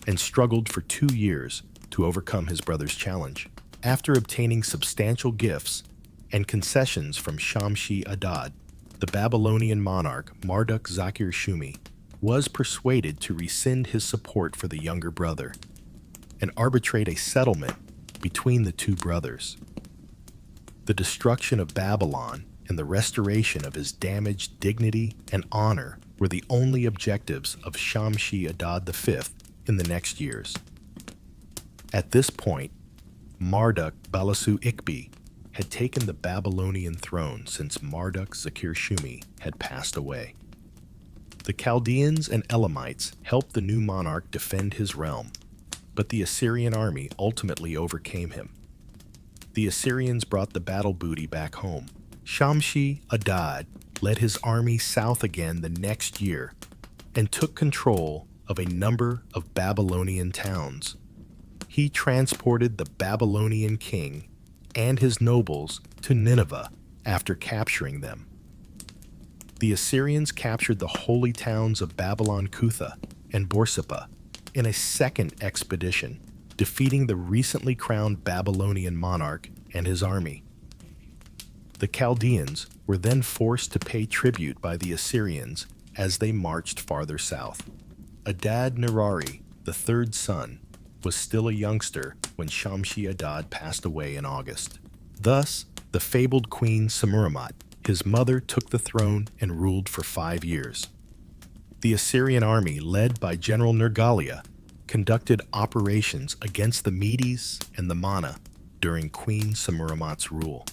and struggled for 2 years to overcome his brother's challenge. After obtaining substantial gifts and concessions from Shamshi-Adad, the Babylonian monarch Marduk-Zakir-Shumi was persuaded to rescind his support for the younger brother and arbitrate a settlement between the two brothers. The destruction of Babylon and the restoration of his damaged dignity and honor were the only objectives of Shamshi-Adad V in the next years. At this point, Marduk-Balassu-Ikbi had taken the Babylonian throne since Marduk-Zakir-Shumi had passed away. The Chaldeans and Elamites helped the new monarch defend his realm, but the Assyrian army ultimately overcame him. The Assyrians brought the battle booty back home. Shamshi-Adad led his army south again the next year and took control of a number of Babylonian towns. He transported the Babylonian king and his nobles to Nineveh after capturing them. The Assyrians captured the holy towns of Babylon-Kutha and Borsippa in a second expedition, defeating the recently crowned Babylonian monarch and his army. The Chaldeans were then forced to pay tribute by the Assyrians as they marched farther south. Adad-Nirari, the third son, was still a youngster when Shamshi-Adad passed away in August. Thus, the fabled queen Semiramis, his mother, took the throne and ruled for 5 years. The Assyrian army, led by General Nergalia, conducted operations against the Medes and the Mana during Queen Semiramis' rule.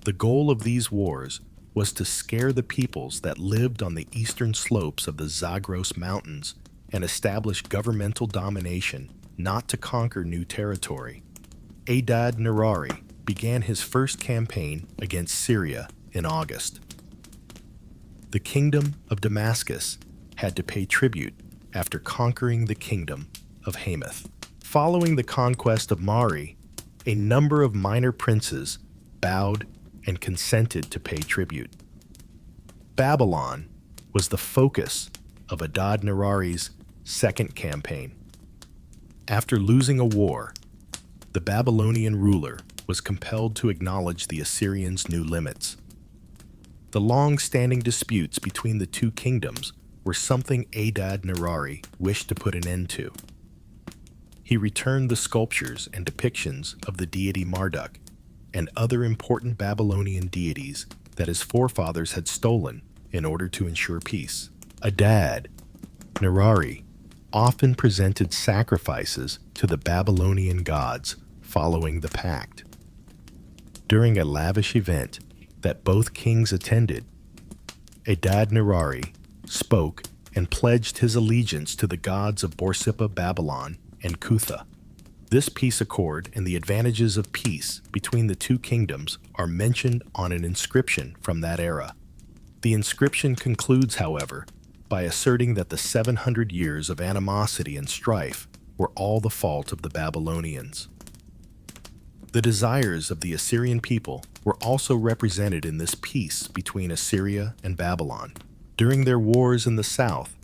The goal of these wars was to scare the peoples that lived on the eastern slopes of the Zagros Mountains and establish governmental domination, not to conquer new territory. Adad-Nirari began his first campaign against Syria in August. The kingdom of Damascus had to pay tribute after conquering the kingdom of Hamath. Following the conquest of Mari, a number of minor princes bowed and consented to pay tribute. Babylon was the focus of Adad-Nirari's second campaign. After losing a war, the Babylonian ruler was compelled to acknowledge the Assyrians' new limits. The long-standing disputes between the two kingdoms were something Adad-Nirari wished to put an end to. He returned the sculptures and depictions of the deity Marduk and other important Babylonian deities that his forefathers had stolen in order to ensure peace. Adad-Nirari often presented sacrifices to the Babylonian gods following the pact. During a lavish event that both kings attended, Adad-nirari, spoke and pledged his allegiance to the gods of Borsippa, Babylon, and Cutha. This peace accord and the advantages of peace between the two kingdoms are mentioned on an inscription from that era. The inscription concludes, however, by asserting that the 700 years of animosity and strife were all the fault of the Babylonians. The desires of the Assyrian people were also represented in this peace between Assyria and Babylon. During their wars in the south,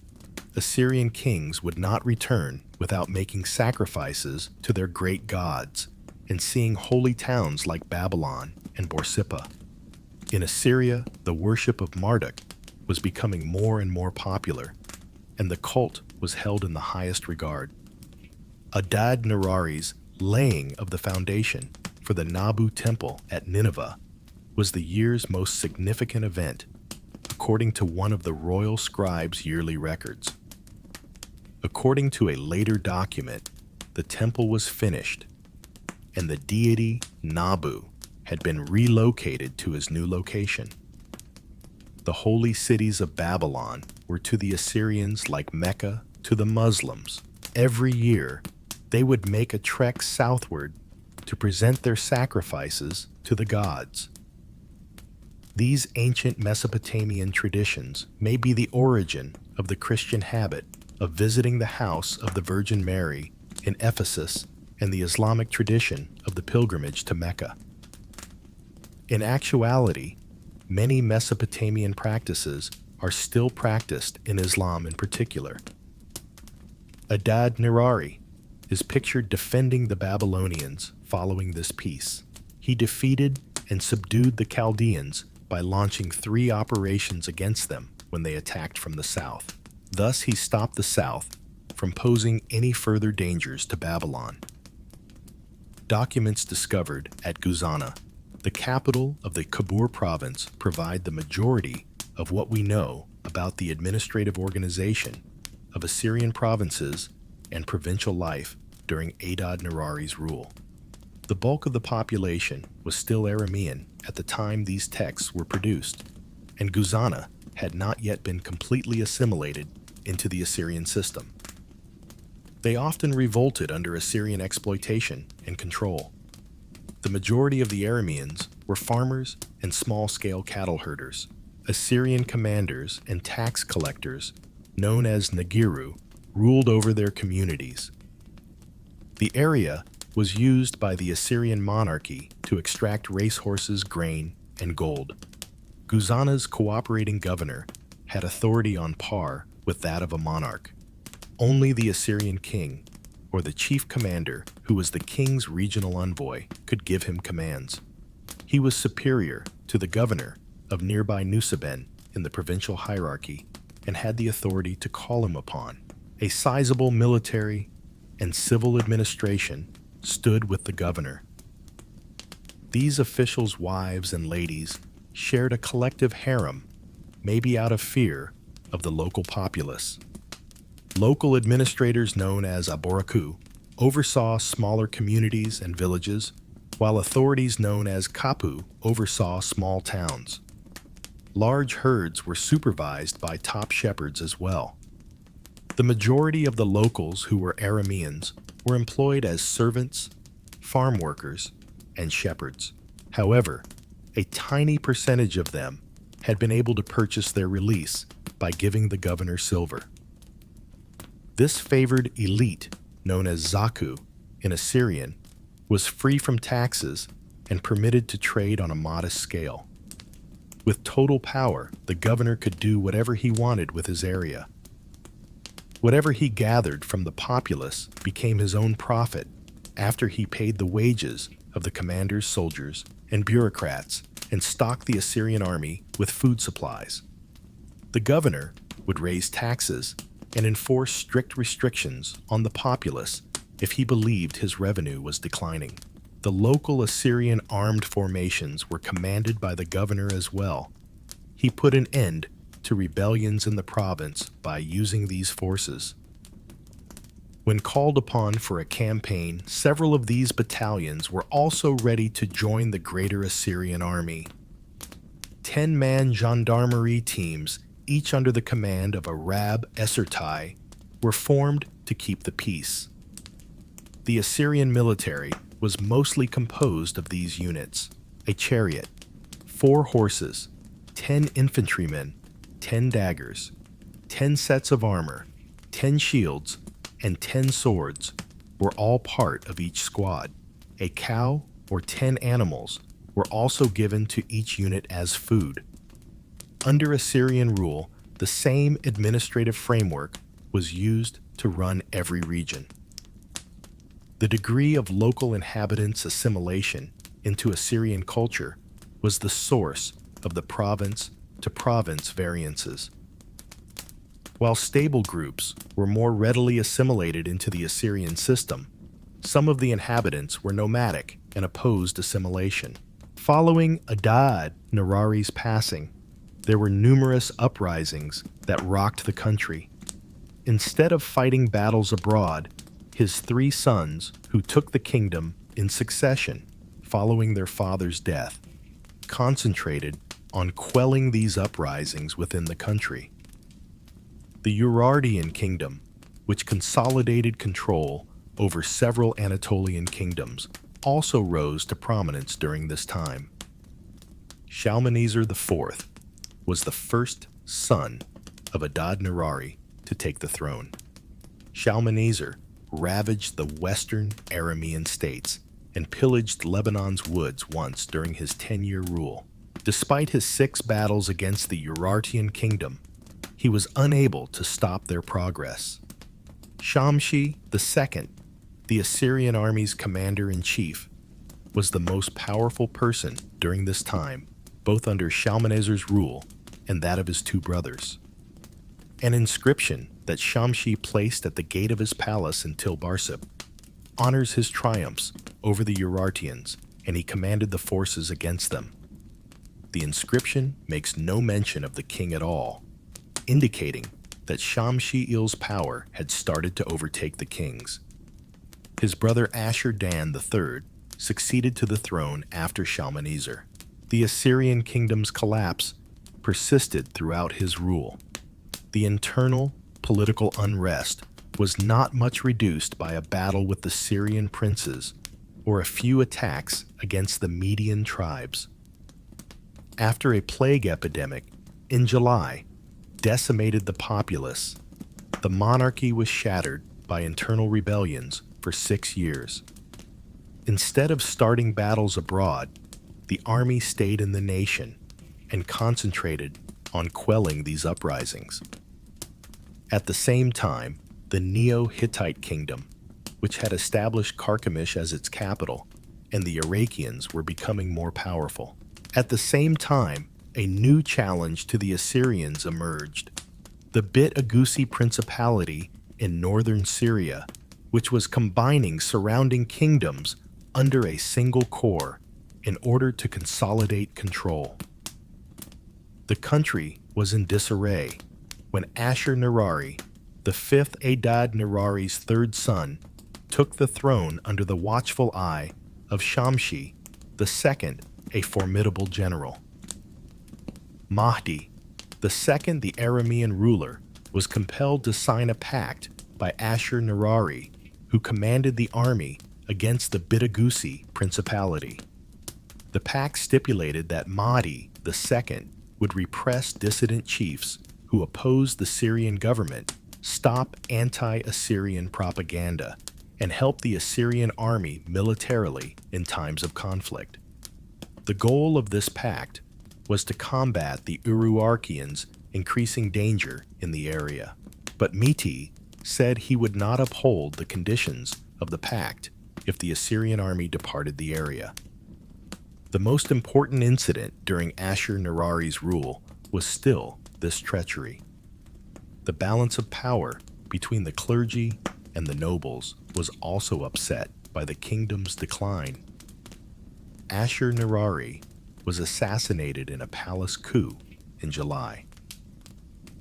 Assyrian kings would not return without making sacrifices to their great gods and seeing holy towns like Babylon and Borsippa. In Assyria, the worship of Marduk was becoming more and more popular, and the cult was held in the highest regard. Adad-nirari's laying of the foundation for the Nabu temple at Nineveh was the year's most significant event, according to one of the royal scribes' yearly records. According to a later document, the temple was finished, and the deity Nabu had been relocated to his new location. The holy cities of Babylon were to the Assyrians like Mecca to the Muslims. Every year, they would make a trek southward to present their sacrifices to the gods. These ancient Mesopotamian traditions may be the origin of the Christian habit of visiting the house of the Virgin Mary in Ephesus and the Islamic tradition of the pilgrimage to Mecca. In actuality, many Mesopotamian practices are still practiced in Islam in particular. Adad-nirari is pictured defending the Babylonians following this peace. He defeated and subdued the Chaldeans by launching 3 operations against them when they attacked from the south. Thus, he stopped the south from posing any further dangers to Babylon. Documents discovered at Guzana, the capital of the Kabur province, provide the majority of what we know about the administrative organization of Assyrian provinces and provincial life during Adad-nirari's rule. The bulk of the population was still Aramean at the time these texts were produced, and Guzana had not yet been completely assimilated into the Assyrian system. They often revolted under Assyrian exploitation and control. The majority of the Arameans were farmers and small-scale cattle herders. Assyrian commanders and tax collectors, known as Nagiru, ruled over their communities. The area was used by the Assyrian monarchy to extract racehorses, grain, and gold. Guzana's cooperating governor had authority on par with that of a monarch. Only the Assyrian king, or the chief commander, who was the king's regional envoy, could give him commands. He was superior to the governor of nearby Nusaben in the provincial hierarchy and had the authority to call him upon. A sizable military and civil administration stood with the governor. These officials' wives and ladies shared a collective harem, maybe out of fear of the local populace. Local administrators known as Aboraku oversaw smaller communities and villages, while authorities known as Kapu oversaw small towns. Large herds were supervised by top shepherds as well. The majority of the locals who were Arameans were employed as servants, farm workers, and shepherds. However, a tiny percentage of them had been able to purchase their release by giving the governor silver. This favored elite, known as Zaku in Assyrian, was free from taxes and permitted to trade on a modest scale. With total power, the governor could do whatever he wanted with his area. Whatever he gathered from the populace became his own profit after he paid the wages of the commanders, soldiers, and bureaucrats and stocked the Assyrian army with food supplies. The governor would raise taxes and enforce strict restrictions on the populace if he believed his revenue was declining. The local Assyrian armed formations were commanded by the governor as well. He put an end to rebellions in the province by using these forces. When called upon for a campaign, several of these battalions were also ready to join the greater Assyrian army. 10-man gendarmerie teams, each under the command of a Rab-Essertai, were formed to keep the peace. The Assyrian military was mostly composed of these units: a chariot, 4 horses, 10 infantrymen, 10 daggers, 10 sets of armor, 10 shields, and 10 swords were all part of each squad. A cow or 10 animals were also given to each unit as food. Under Assyrian rule, the same administrative framework was used to run every region. The degree of local inhabitants' assimilation into Assyrian culture was the source of the province-to-province variances. While stable groups were more readily assimilated into the Assyrian system, some of the inhabitants were nomadic and opposed assimilation. Following Adad-Nirari's passing, there were numerous uprisings that rocked the country. Instead of fighting battles abroad, his 3 sons, who took the kingdom in succession following their father's death, concentrated on quelling these uprisings within the country. The Urartian kingdom, which consolidated control over several Anatolian kingdoms, also rose to prominence during this time. Shalmaneser IV was the first son of Adad-Nirari to take the throne. Shalmaneser ravaged the western Aramean states and pillaged Lebanon's woods once during his 10-year rule. Despite his 6 battles against the Urartian kingdom, he was unable to stop their progress. Shamshi II, the Assyrian army's commander-in-chief, was the most powerful person during this time, both under Shalmaneser's rule and that of his 2 brothers. An inscription that Shamshi placed at the gate of his palace in Tilbarsib honors his triumphs over the Urartians, and he commanded the forces against them. The inscription makes no mention of the king at all, indicating that Shamshi-Il's power had started to overtake the kings. His brother Ashur-Dan III succeeded to the throne after Shalmaneser. The Assyrian kingdom's collapse persisted throughout his rule. The internal political unrest was not much reduced by a battle with the Syrian princes or a few attacks against the Median tribes. After a plague epidemic in July decimated the populace, the monarchy was shattered by internal rebellions for 6 years. Instead of starting battles abroad, the army stayed in the nation and concentrated on quelling these uprisings. At the same time, the Neo-Hittite kingdom, which had established Carchemish as its capital, and the Iraqians were becoming more powerful. At the same time, a new challenge to the Assyrians emerged: the Bit-Agusi Principality in northern Syria, which was combining surrounding kingdoms under a single core in order to consolidate control. The country was in disarray when Ashur-Nirari, the 5th Adad-Nirari's 3rd son, took the throne under the watchful eye of Shamshi II, a formidable general. Mahdi, the 2nd the Aramean ruler, was compelled to sign a pact by Ashur-Nirari, who commanded the army against the Bit-Agusi Principality. The pact stipulated that Mahdi II would repress dissident chiefs who opposed the Syrian government, stop anti-Assyrian propaganda, and help the Assyrian army militarily in times of conflict. The goal of this pact was to combat the Urartians' increasing danger in the area, but Miti said he would not uphold the conditions of the pact if the Assyrian army departed the area. The most important incident during Ashur-Nirari's rule was still this treachery. The balance of power between the clergy and the nobles was also upset by the kingdom's decline. Ashur-Nirari was assassinated in a palace coup in July.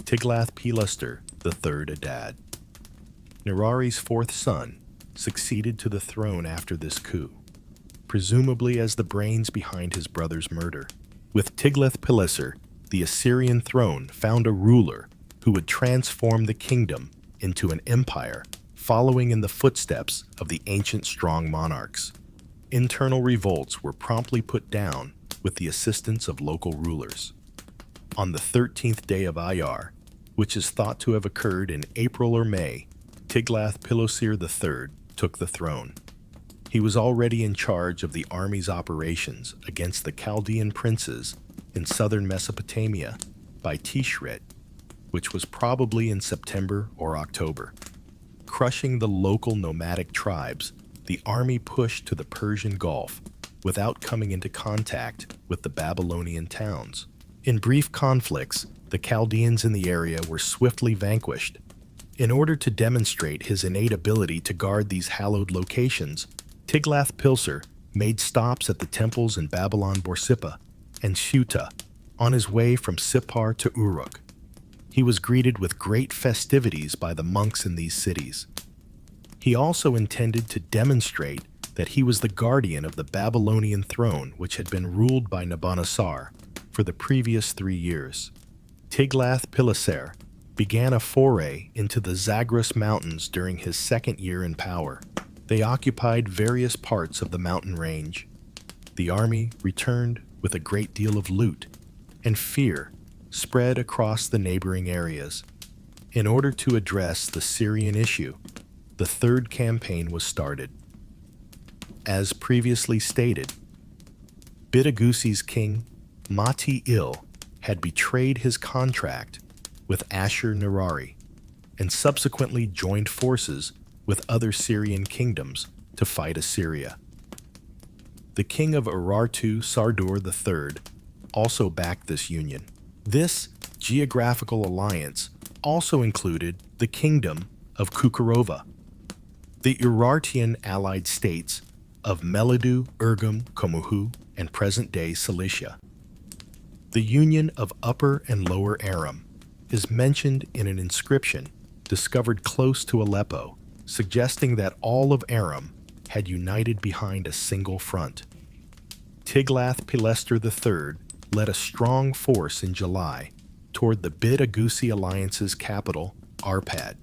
Tiglath-Pileser III Adad, Nirari's 4th son, succeeded to the throne after this coup, presumably as the brains behind his brother's murder. With Tiglath-Pileser, the Assyrian throne found a ruler who would transform the kingdom into an empire, following in the footsteps of the ancient strong monarchs. Internal revolts were promptly put down with the assistance of local rulers. On the 13th day of Ayar, which is thought to have occurred in April or May, Tiglath-Pileser III took the throne. He was already in charge of the army's operations against the Chaldean princes in southern Mesopotamia by Tishrit, which was probably in September or October. Crushing the local nomadic tribes, the army pushed to the Persian Gulf without coming into contact with the Babylonian towns. In brief conflicts, the Chaldeans in the area were swiftly vanquished. In order to demonstrate his innate ability to guard these hallowed locations, Tiglath-Pileser made stops at the temples in Babylon Borsippa and Shuta on his way from Sippar to Uruk. He was greeted with great festivities by the monks in these cities. He also intended to demonstrate that he was the guardian of the Babylonian throne, which had been ruled by Nabonassar for the previous 3 years. Tiglath-Pileser began a foray into the Zagros Mountains during his second year in power. They occupied various parts of the mountain range. The army returned with a great deal of loot, and fear spread across the neighboring areas. In order to address the Syrian issue, the third campaign was started. As previously stated, Bidagus's king, Mati-Il, had betrayed his contract with Ashur-Nirari and subsequently joined forces with other Syrian kingdoms to fight Assyria. The king of Urartu, Sardur III, also backed this union. This geographical alliance also included the kingdom of Kukurova, the Urartian allied states of Melidu, Urgum, Komuhu, and present-day Cilicia. The union of Upper and Lower Aram is mentioned in an inscription discovered close to Aleppo, suggesting that all of Aram had united behind a single front. Tiglath-Pileser III led a strong force in July toward the Bid-Agusi alliance's capital, Arpad.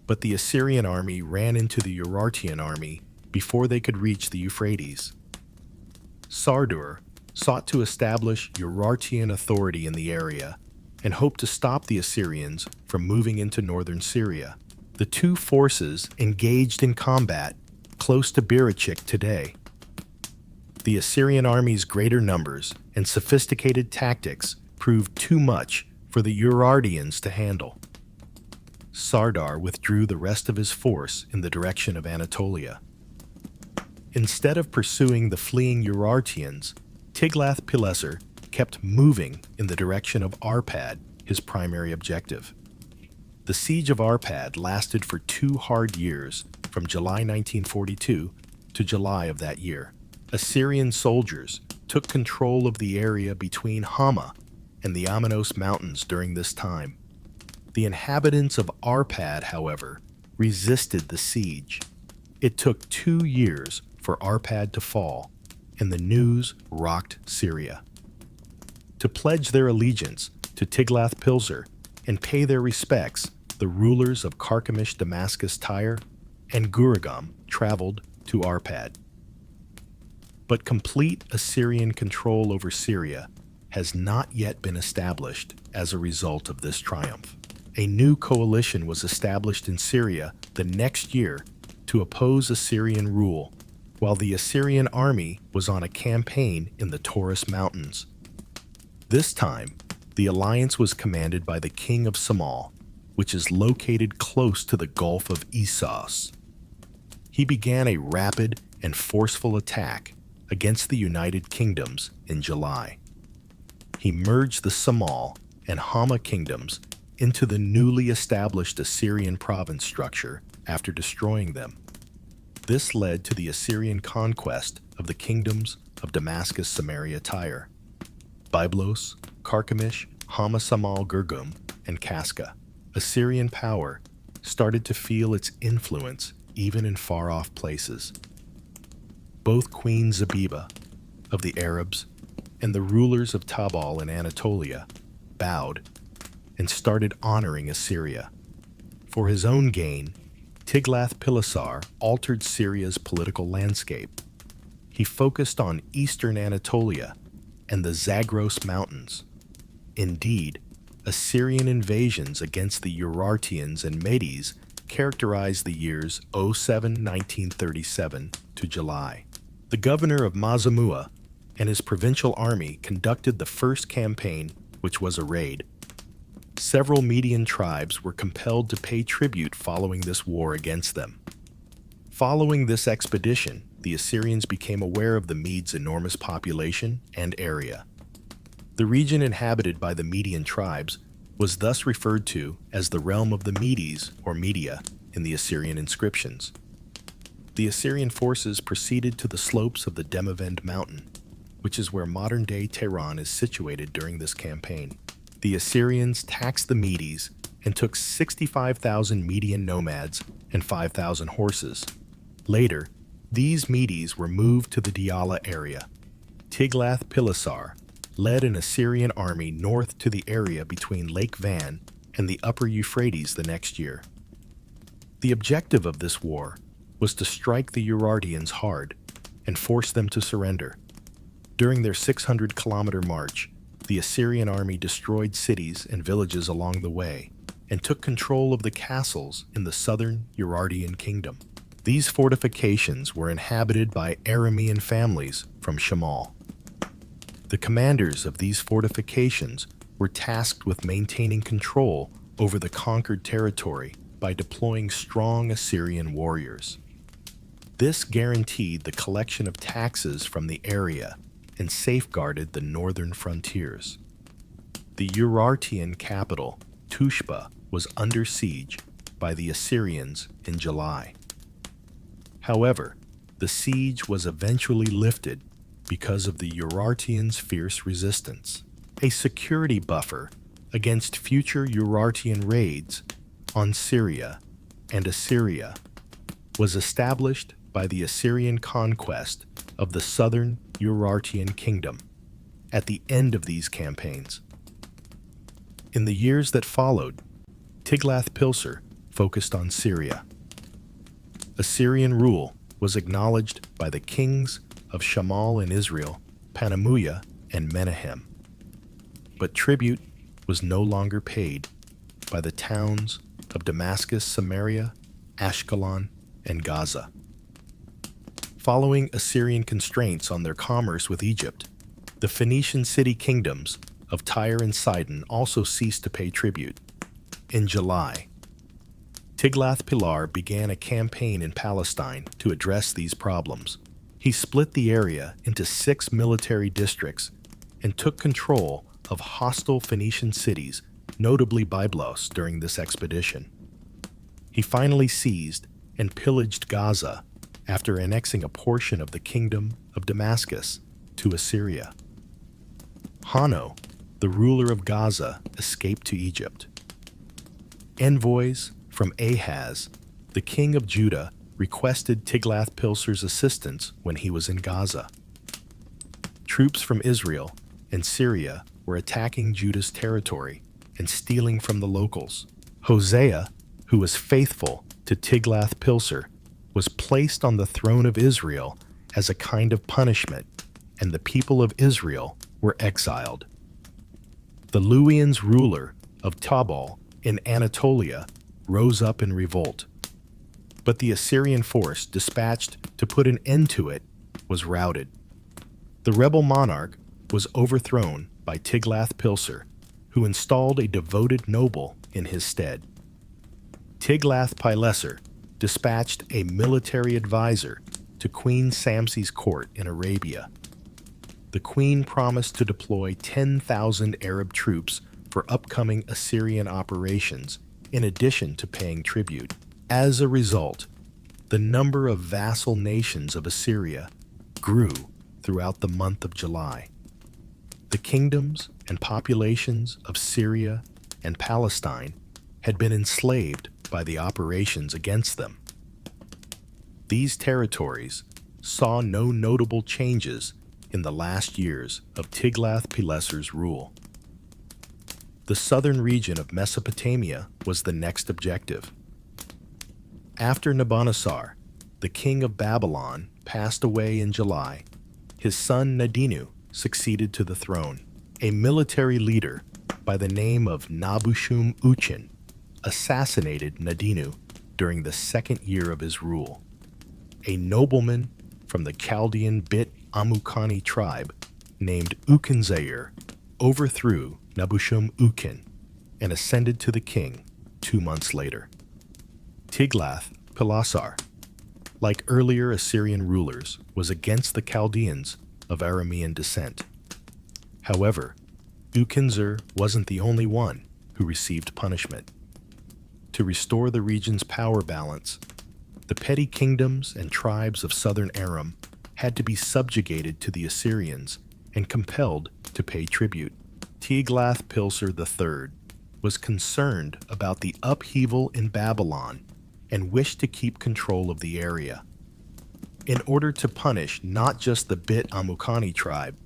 But the Assyrian army ran into the Urartian army before they could reach the Euphrates. Sardur sought to establish Urartian authority in the area and hoped to stop the Assyrians from moving into northern Syria. The two forces engaged in combat close to Birachik today. The Assyrian army's greater numbers and sophisticated tactics proved too much for the Urartians to handle. Sardar withdrew the rest of his force in the direction of Anatolia. Instead of pursuing the fleeing Urartians, Tiglath-Pileser kept moving in the direction of Arpad, his primary objective. The siege of Arpad lasted for 2 hard years, from July 1942 to July of that year. Assyrian soldiers took control of the area between Hama and the Amenos Mountains during this time. The inhabitants of Arpad, however, resisted the siege. It took 2 years for Arpad to fall, and the news rocked Syria. To pledge their allegiance to Tiglath-Pileser and pay their respects, the rulers of Carchemish, Damascus, Tyre, and Gurugam traveled to Arpad. But complete Assyrian control over Syria has not yet been established as a result of this triumph. A new coalition was established in Syria the next year to oppose Assyrian rule, while the Assyrian army was on a campaign in the Taurus Mountains. This time, the alliance was commanded by the king of Samal, which is located close to the Gulf of Issos. He began a rapid and forceful attack against the United Kingdoms in July. He merged the Samal and Hama kingdoms into the newly established Assyrian province structure after destroying them. This led to the Assyrian conquest of the kingdoms of Damascus, Samaria, Tyre, Byblos, Carchemish, Hama, Samal, Gurgum, and Casca. Assyrian power started to feel its influence even in far-off places. Both Queen Zabiba of the Arabs and the rulers of Tabal in Anatolia bowed and started honoring Assyria. For his own gain, Tiglath-Pileser altered Syria's political landscape. He focused on eastern Anatolia and the Zagros Mountains. Indeed, Assyrian invasions against the Urartians and Medes characterized the years 07-1937 to July. The governor of Mazamua and his provincial army conducted the first campaign, which was a raid. Several Median tribes were compelled to pay tribute following this war against them. Following this expedition, the Assyrians became aware of the Medes' enormous population and area. The region inhabited by the Median tribes was thus referred to as the realm of the Medes or Media in the Assyrian inscriptions. The Assyrian forces proceeded to the slopes of the Demavend mountain, which is where modern-day Tehran is situated during this campaign. The Assyrians taxed the Medes and took 65,000 Median nomads and 5,000 horses. Later, these Medes were moved to the Diyala area. Tiglath-Pileser led an Assyrian army north to the area between Lake Van and the upper Euphrates the next year. The objective of this war was to strike the Urartians hard and force them to surrender. During their 600-kilometer march, the Assyrian army destroyed cities and villages along the way and took control of the castles in the southern Urartian kingdom. These fortifications were inhabited by Aramean families from Shamal. The commanders of these fortifications were tasked with maintaining control over the conquered territory by deploying strong Assyrian warriors. This guaranteed the collection of taxes from the area and safeguarded the northern frontiers. The Urartian capital, Tushpa, was under siege by the Assyrians in July. However, the siege was eventually lifted because of the Urartians' fierce resistance. A security buffer against future Urartian raids on Syria and Assyria was established by the Assyrian conquest of the southern Urartian kingdom at the end of these campaigns. In the years that followed, Tiglath-Pileser focused on Syria. Assyrian rule was acknowledged by the kings of Shamal in Israel, Panamuya, and Menahem. But tribute was no longer paid by the towns of Damascus, Samaria, Ashkelon, and Gaza. Following Assyrian constraints on their commerce with Egypt, the Phoenician city kingdoms of Tyre and Sidon also ceased to pay tribute. In July, Tiglath-Pileser began a campaign in Palestine to address these problems. He split the area into 6 military districts and took control of hostile Phoenician cities, notably Byblos, during this expedition. He finally seized and pillaged Gaza after annexing a portion of the kingdom of Damascus to Assyria. Hanno, the ruler of Gaza, escaped to Egypt. Envoys from Ahaz, the king of Judah, requested Tiglath-Pileser's assistance when he was in Gaza. Troops from Israel and Syria were attacking Judah's territory and stealing from the locals. Hosea, who was faithful to Tiglath-Pileser, was placed on the throne of Israel as a kind of punishment, and the people of Israel were exiled. The Luwians ruler of Tabal in Anatolia rose up in revolt, but the Assyrian force dispatched to put an end to it was routed. The rebel monarch was overthrown by Tiglath-Pileser, who installed a devoted noble in his stead. Tiglath-Pileser dispatched a military advisor to Queen Samsi's court in Arabia. The queen promised to deploy 10,000 Arab troops for upcoming Assyrian operations, in addition to paying tribute. As a result, the number of vassal nations of Assyria grew throughout the month of July. The kingdoms and populations of Syria and Palestine had been enslaved by the operations against them. These territories saw no notable changes in the last years of Tiglath-Pileser's rule. The southern region of Mesopotamia was the next objective. After Nabonassar, the king of Babylon, passed away in July, his son Nadinu succeeded to the throne. A military leader by the name of Nabushum-Uchen assassinated Nadinu during the second year of his rule. A nobleman from the Chaldean Bit Amukani tribe named Ukenzair overthrew Nabushum-Uchen and ascended to the king 2 months later. Tiglath-Pileser, like earlier Assyrian rulers, was against the Chaldeans of Aramean descent. However, Ukenzair wasn't the only one who received punishment. To restore the region's power balance, the petty kingdoms and tribes of southern Aram had to be subjugated to the Assyrians and compelled to pay tribute. Tiglath-Pileser III was concerned about the upheaval in Babylon and wished to keep control of the area. In order to punish not just the Bit Amukani tribe,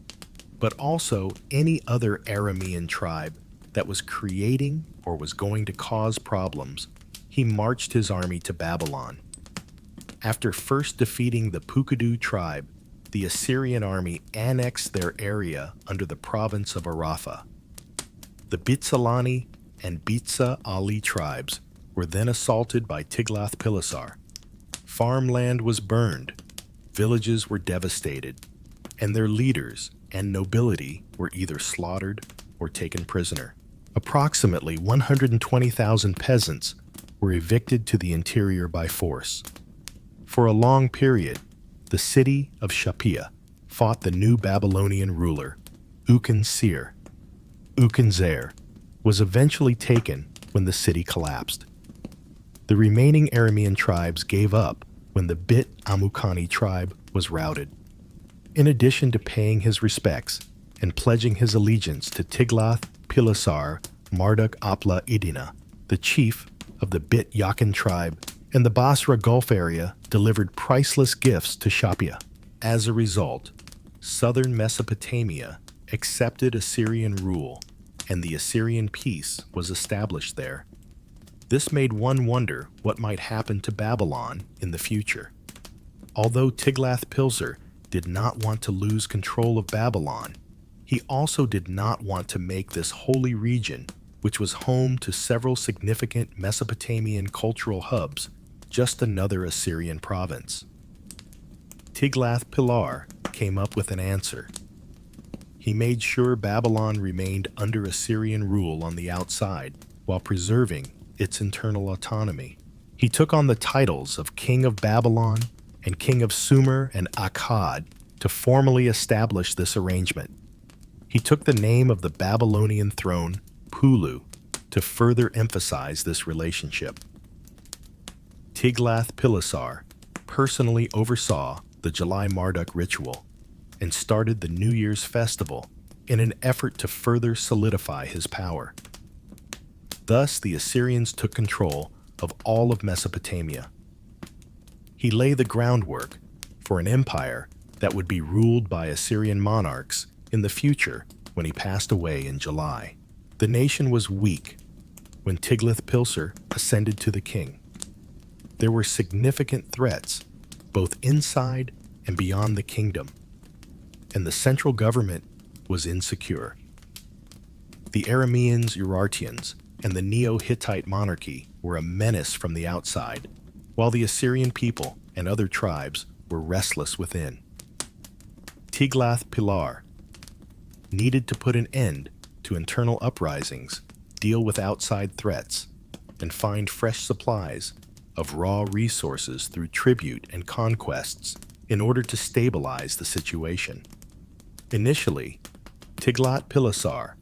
but also any other Aramean tribe that was creating or was going to cause problems, he marched his army to Babylon. After first defeating the Pukadu tribe, the Assyrian army annexed their area under the province of Arapha. The Bitsalani and Bitsa Ali tribes were then assaulted by Tiglath-Pileser. Farmland was burned, villages were devastated, and their leaders and nobility were either slaughtered or taken prisoner. Approximately 120,000 peasants were evicted to the interior by force. For a long period, the city of Shapia fought the new Babylonian ruler, Ukenzair. Ukenzair was eventually taken when the city collapsed. The remaining Aramean tribes gave up when the Bit Amukani tribe was routed. In addition to paying his respects and pledging his allegiance to Tiglath-Pileser Marduk-Apla-Iddina, the chief of the Bit Yakin tribe, and the Basra Gulf area delivered priceless gifts to Shapia. As a result, southern Mesopotamia accepted Assyrian rule, and the Assyrian peace was established there. This made one wonder what might happen to Babylon in the future. Although Tiglath-Pileser did not want to lose control of Babylon, he also did not want to make this holy region, which was home to several significant Mesopotamian cultural hubs, just another Assyrian province. Tiglath-Pileser came up with an answer. He made sure Babylon remained under Assyrian rule on the outside while preserving its internal autonomy. He took on the titles of King of Babylon and King of Sumer and Akkad to formally establish this arrangement. He took the name of the Babylonian throne, Pulu, to further emphasize this relationship. Tiglath-Pileser personally oversaw the July Marduk ritual and started the New Year's festival in an effort to further solidify his power. Thus, the Assyrians took control of all of Mesopotamia. He laid the groundwork for an empire that would be ruled by Assyrian monarchs in the future when he passed away in July. The nation was weak when Tiglath-Pileser ascended to the king. There were significant threats both inside and beyond the kingdom, and the central government was insecure. The Arameans, Urartians, and the Neo-Hittite monarchy were a menace from the outside, while the Assyrian people and other tribes were restless within. Tiglath-Pileser needed to put an end to internal uprisings, deal with outside threats, and find fresh supplies of raw resources through tribute and conquests in order to stabilize the situation. Initially, Tiglath-Pileser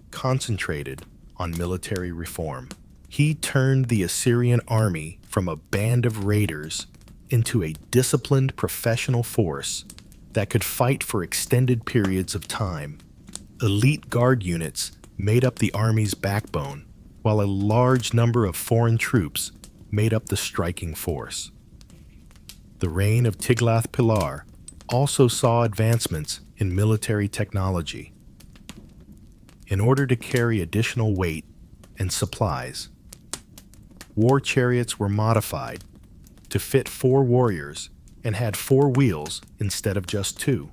concentrated on military reform. He turned the Assyrian army from a band of raiders into a disciplined professional force that could fight for extended periods of time. Elite guard units made up the army's backbone, while a large number of foreign troops made up the striking force. The reign of Tiglath-Pileser also saw advancements in military technology. In order to carry additional weight and supplies, war chariots were modified to fit 4 warriors and had 4 wheels instead of just 2.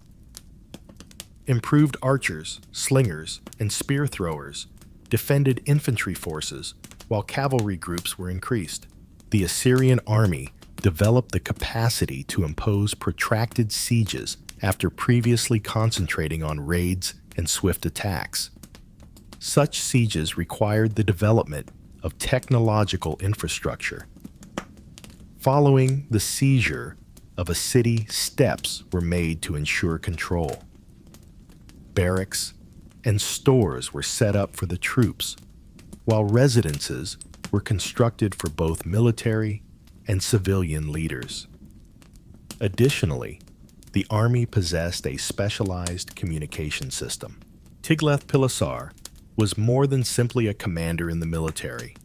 Improved archers, slingers, and spear throwers defended infantry forces while cavalry groups were increased. The Assyrian army developed the capacity to impose protracted sieges after previously concentrating on raids and swift attacks. Such sieges required the development of technological infrastructure. Following the seizure of a city, steps were made to ensure control. Barracks and stores were set up for the troops, while residences were constructed for both military and civilian leaders. Additionally, the army possessed a specialized communication system. Tiglath-Pileser was more than simply a commander in the military.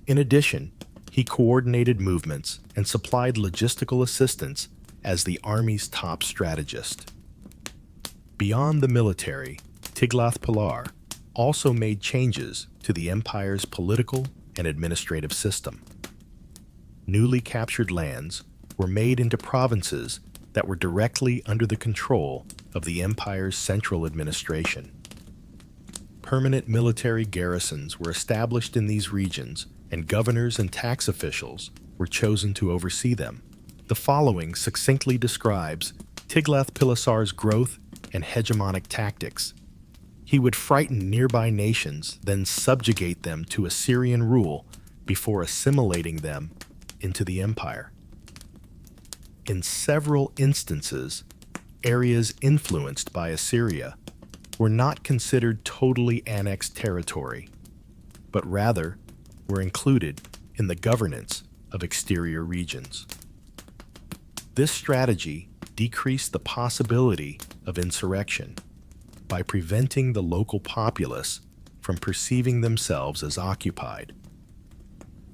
In addition, he coordinated movements and supplied logistical assistance as the army's top strategist. Beyond the military, Tiglath-Pileser also made changes to the empire's political and administrative system. Newly captured lands were made into provinces that were directly under the control of the empire's central administration. Permanent military garrisons were established in these regions, and governors and tax officials were chosen to oversee them. The following succinctly describes Tiglath-Pileser's growth and hegemonic tactics. He would frighten nearby nations, then subjugate them to Assyrian rule before assimilating them into the empire. In several instances, areas influenced by Assyria were not considered totally annexed territory, but rather were included in the governance of exterior regions. This strategy decreased the possibility of insurrection by preventing the local populace from perceiving themselves as occupied.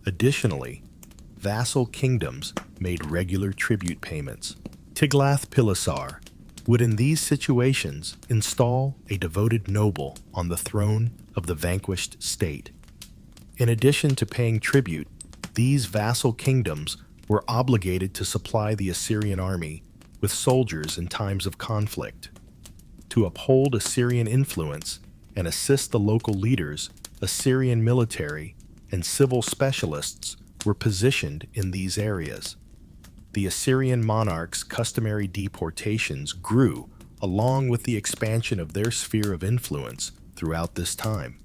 Additionally, vassal kingdoms made regular tribute payments. Tiglath-Pileser would in these situations install a devoted noble on the throne of the vanquished state. In addition to paying tribute, these vassal kingdoms were obligated to supply the Assyrian army with soldiers in times of conflict. To uphold Assyrian influence and assist the local leaders, Assyrian military and civil specialists were positioned in these areas. The Assyrian monarchs' customary deportations grew along with the expansion of their sphere of influence throughout this time.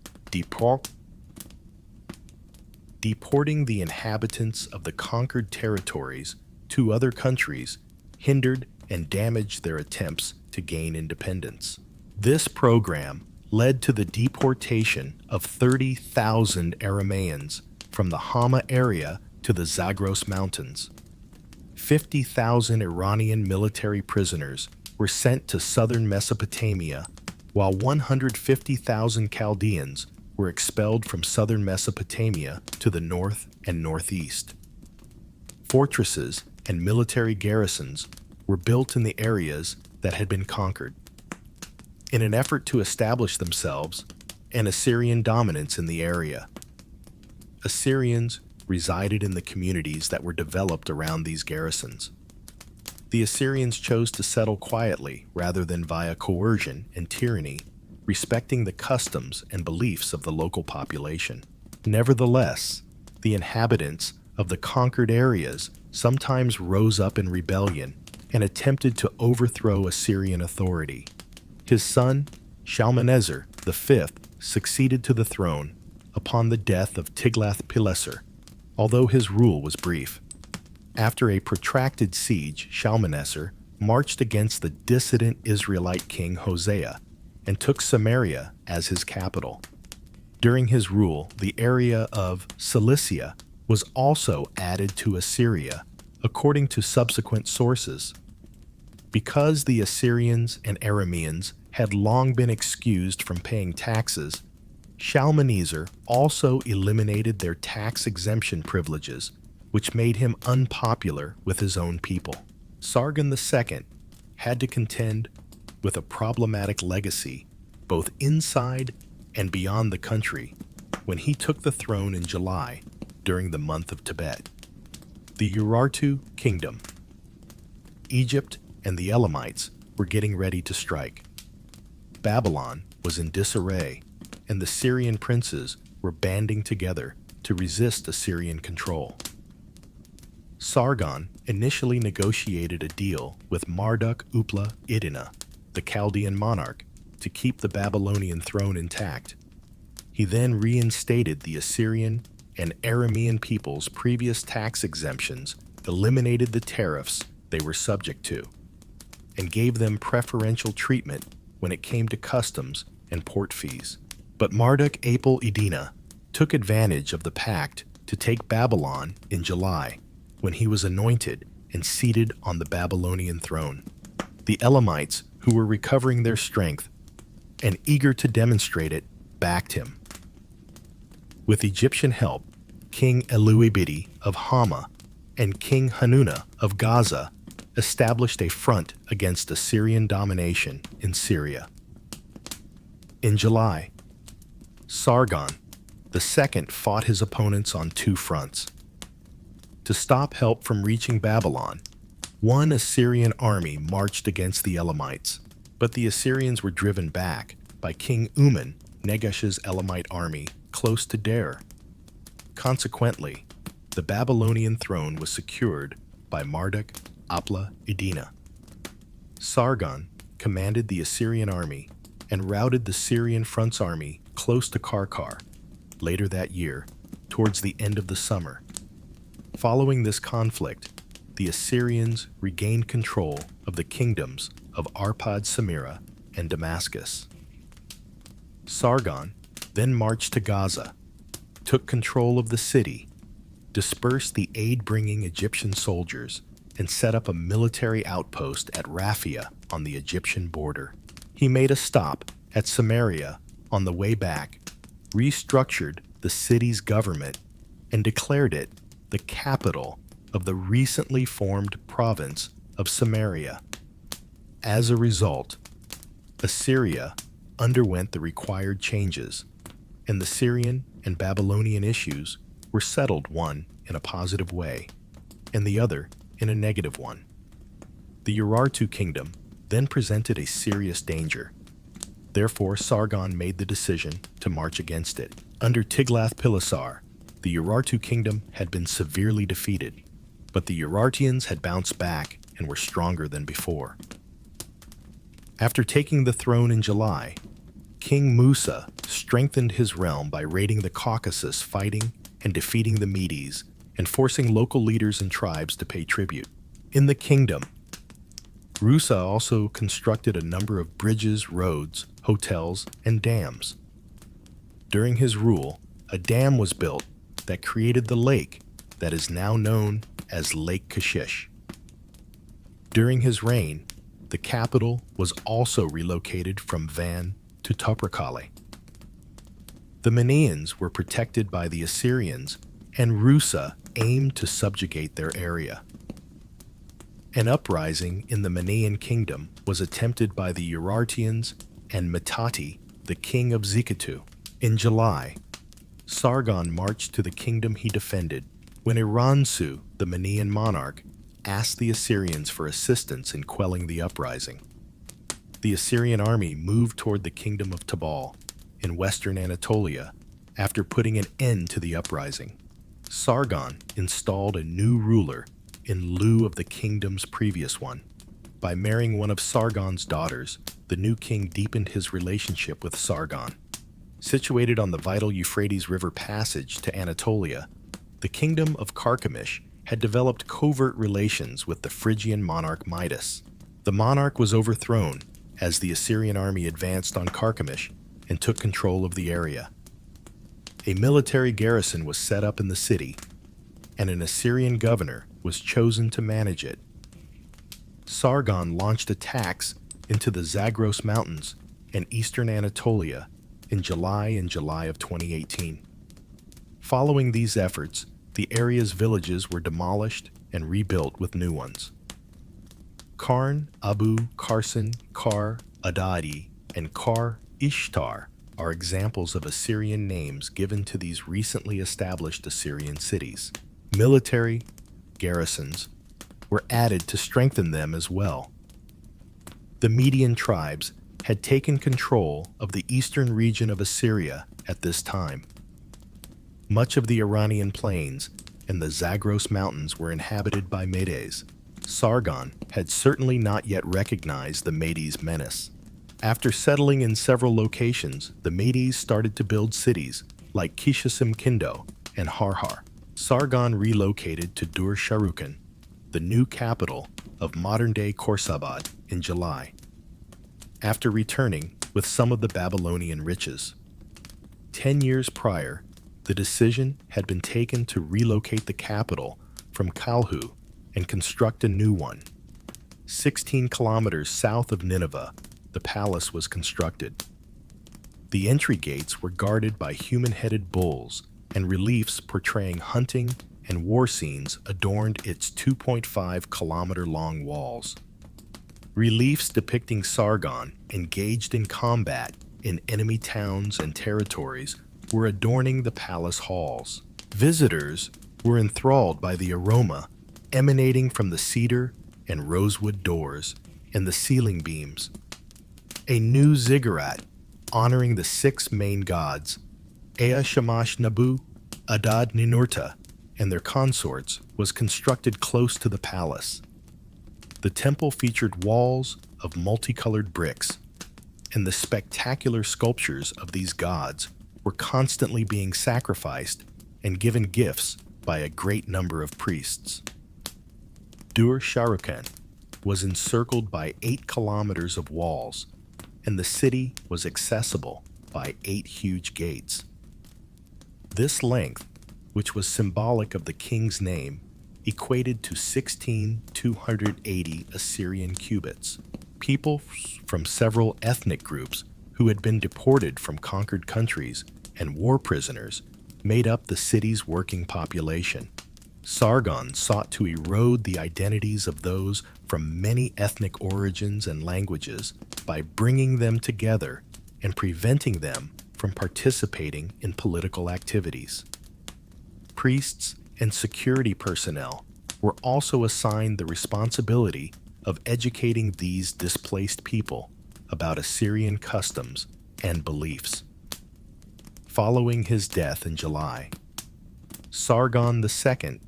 Deporting the inhabitants of the conquered territories to other countries hindered and damaged their attempts to gain independence. This program led to the deportation of 30,000 Arameans from the Hama area to the Zagros Mountains. 50,000 Iranian military prisoners were sent to southern Mesopotamia, while 150,000 Chaldeans were expelled from southern Mesopotamia to the north and northeast. Fortresses and military garrisons were built in the areas that had been conquered. In an effort to establish themselves and Assyrian dominance in the area, Assyrians resided in the communities that were developed around these garrisons. The Assyrians chose to settle quietly rather than via coercion and tyranny, respecting the customs and beliefs of the local population. Nevertheless, the inhabitants of the conquered areas sometimes rose up in rebellion and attempted to overthrow Assyrian authority. His son, Shalmaneser V, succeeded to the throne upon the death of Tiglath-Pileser, although his rule was brief. After a protracted siege, Shalmaneser marched against the dissident Israelite king Hosea and took Samaria as his capital. During his rule, the area of Cilicia was also added to Assyria, according to subsequent sources. Because the Assyrians and Arameans had long been excused from paying taxes, Shalmaneser also eliminated their tax exemption privileges, which made him unpopular with his own people. Sargon II had to contend with a problematic legacy both inside and beyond the country when he took the throne in July during the month of Tibet. The Urartu Kingdom. Egypt and the Elamites were getting ready to strike. Babylon was in disarray, and the Syrian princes were banding together to resist Assyrian control. Sargon initially negotiated a deal with Marduk-upla-iddina, the Chaldean monarch, to keep the Babylonian throne intact. He then reinstated the Assyrian and Aramean people's previous tax exemptions, eliminated the tariffs they were subject to, and gave them preferential treatment when it came to customs and port fees. But Marduk-upla-iddina took advantage of the pact to take Babylon in July, when he was anointed and seated on the Babylonian throne. The Elamites, who were recovering their strength and eager to demonstrate it, backed him. With Egyptian help, King Eluibidi of Hama and King Hanuna of Gaza established a front against Assyrian domination in Syria. In July, Sargon II fought his opponents on two fronts. To stop help from reaching Babylon, one Assyrian army marched against the Elamites, but the Assyrians were driven back by King Uman, Negash's Elamite army, close to Dar. Consequently, the Babylonian throne was secured by Marduk-upla-iddina. Sargon commanded the Assyrian army and routed the Syrian front's army close to Karkar later that year, towards the end of the summer. Following this conflict, the Assyrians regained control of the kingdoms of Arpad Samira and Damascus. Sargon then marched to Gaza, took control of the city, dispersed the aid-bringing Egyptian soldiers, and set up a military outpost at Raphia on the Egyptian border. He made a stop at Samaria on the way back, restructured the city's government, and declared it the capital of the recently formed province of Samaria. As a result, Assyria underwent the required changes, and the Syrian and Babylonian issues were settled, one in a positive way, and the other in a negative one. The Urartu kingdom then presented a serious danger. Therefore, Sargon made the decision to march against it. Under Tiglath-Pileser, the Urartu kingdom had been severely defeated, but the Urartians had bounced back and were stronger than before. After taking the throne in July, King Musa strengthened his realm by raiding the Caucasus, fighting and defeating the Medes, and forcing local leaders and tribes to pay tribute. In the kingdom, Musa also constructed a number of bridges, roads, hotels, and dams. During his rule, a dam was built that created the lake that is now known as Lake Kashish. During his reign, the capital was also relocated from Van to Toprakale. The Manaeans were protected by the Assyrians, and Musa aimed to subjugate their area. An uprising in the Manaean kingdom was attempted by the Urartians and Metati, the king of Zikitu. In July, Sargon marched to the kingdom he defended when Iransu, the Manaean monarch, asked the Assyrians for assistance in quelling the uprising. The Assyrian army moved toward the kingdom of Tabal in western Anatolia after putting an end to the uprising. Sargon installed a new ruler in lieu of the kingdom's previous one. By marrying one of Sargon's daughters, the new king deepened his relationship with Sargon. Situated on the vital Euphrates River passage to Anatolia, the kingdom of Carchemish had developed covert relations with the Phrygian monarch Midas. The monarch was overthrown as the Assyrian army advanced on Carchemish and took control of the area. A military garrison was set up in the city, and an Assyrian governor was chosen to manage it. Sargon launched attacks into the Zagros Mountains and eastern Anatolia in July of 2018. Following these efforts, the area's villages were demolished and rebuilt with new ones. Karn, Abu, Karsan, Kar, Adadi, and Kar-Ishtar are examples of Assyrian names given to these recently established Assyrian cities. Military garrisons were added to strengthen them as well. The Median tribes had taken control of the eastern region of Assyria at this time. Much of the Iranian plains and the Zagros Mountains were inhabited by Medes. Sargon had certainly not yet recognized the Medes' menace. After settling in several locations, the Medes started to build cities like Kishisim-Kindo and Harhar. Sargon relocated to Dur-Sharukan, the new capital of modern-day Khorsabad, in July, after returning with some of the Babylonian riches. 10 years prior, the decision had been taken to relocate the capital from Kalhu and construct a new one. 16 kilometers south of Nineveh, the palace was constructed. The entry gates were guarded by human-headed bulls, and reliefs portraying hunting and war scenes adorned its 2.5-kilometer-long walls. Reliefs depicting Sargon engaged in combat in enemy towns and territories were adorning the palace halls. Visitors were enthralled by the aroma emanating from the cedar and rosewood doors and the ceiling beams. A new ziggurat honoring the 6 main gods, Ea Shamash Nabu, Adad Ninurta, and their consorts, was constructed close to the palace. The temple featured walls of multicolored bricks, and the spectacular sculptures of these gods were constantly being sacrificed and given gifts by a great number of priests. Dur-Sharukan was encircled by 8 kilometers of walls, and the city was accessible by 8 huge gates. This length, which was symbolic of the king's name, equated to 16,280 Assyrian cubits. People from several ethnic groups who had been deported from conquered countries and war prisoners made up the city's working population. Sargon sought to erode the identities of those from many ethnic origins and languages by bringing them together and preventing them from participating in political activities. Priests and security personnel were also assigned the responsibility of educating these displaced people about Assyrian customs and beliefs. Following his death in July, Sargon II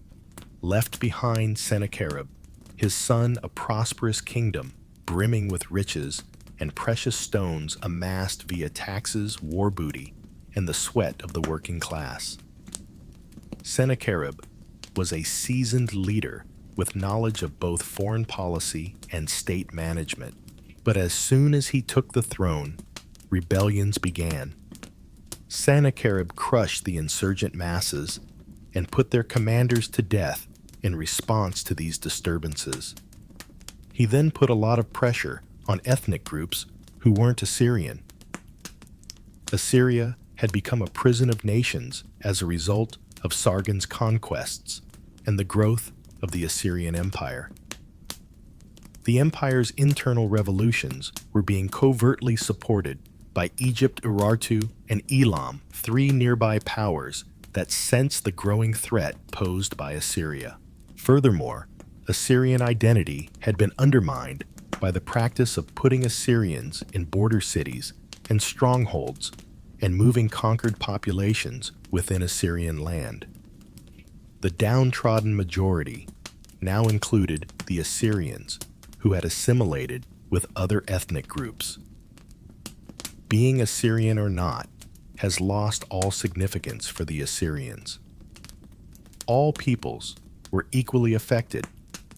left behind Sennacherib, his son, a prosperous kingdom brimming with riches and precious stones amassed via taxes, war booty, and the sweat of the working class. Sennacherib was a seasoned leader with knowledge of both foreign policy and state management, but as soon as he took the throne, rebellions began. Sennacherib crushed the insurgent masses and put their commanders to death in response to these disturbances. He then put a lot of pressure on ethnic groups who weren't Assyrian. Assyria had become a prison of nations as a result of Sargon's conquests and the growth of the Assyrian Empire. The empire's internal revolutions were being covertly supported by Egypt, Urartu, and Elam, 3 nearby powers that sensed the growing threat posed by Assyria. Furthermore, Assyrian identity had been undermined by the practice of putting Assyrians in border cities and strongholds and moving conquered populations within Assyrian land. The downtrodden majority now included the Assyrians, who had assimilated with other ethnic groups. Being Assyrian or not has lost all significance for the Assyrians. All peoples were equally affected